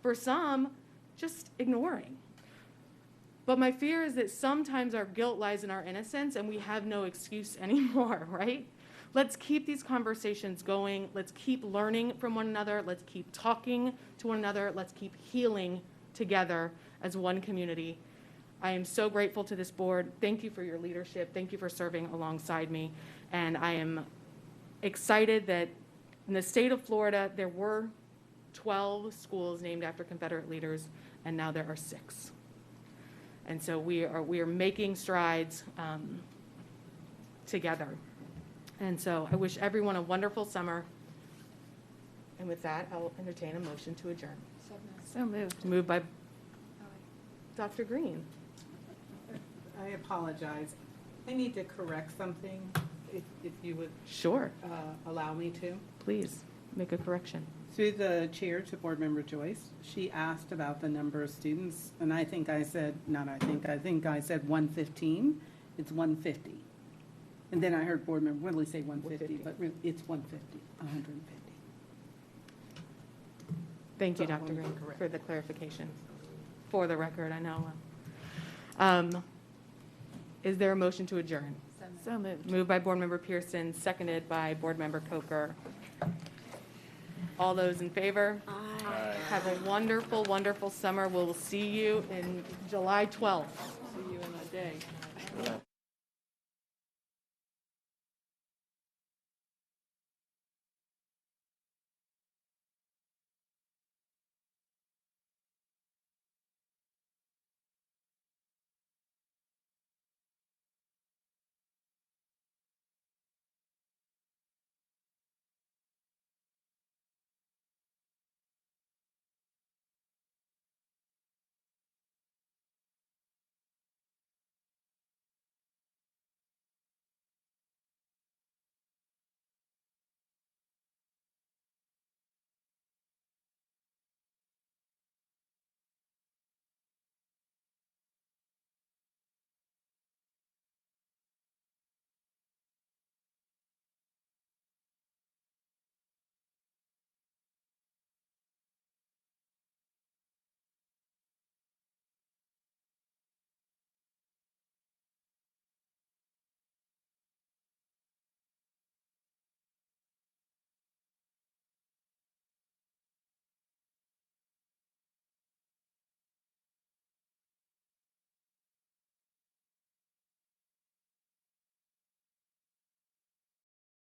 for some just ignoring. But my fear is that sometimes our guilt lies in our innocence and we have no excuse anymore, right? Let's keep these conversations going. Let's keep learning from one another. Let's keep talking to one another. Let's keep healing together as one community. I am so grateful to this board. Thank you for your leadership. Thank you for serving alongside me. And I am excited that in the state of Florida, there were 12 schools named after Confederate leaders, and now there are 6. And so we are making strides together. And so I wish everyone a wonderful summer. And with that, I'll entertain a motion to adjourn. So moved. Moved by Dr. Green. I apologize. I need to correct something, if you would. Sure. Allow me to. Please, make a correction. Through the chair to Board Member Joyce, she asked about the number of students, and I think I said 115. It's 150. And then I heard Board Member Whitley say 150, but it's 150, 150. Thank you, So I Dr. wanted to Green, correct. for the clarification. For the record, I know. Is there a motion to adjourn? So moved. Moved by Board Member Pearson, seconded by Board Member Coker. All those in favor? Aye. Have a wonderful, wonderful summer. We'll see you in July 12th. See you in a day.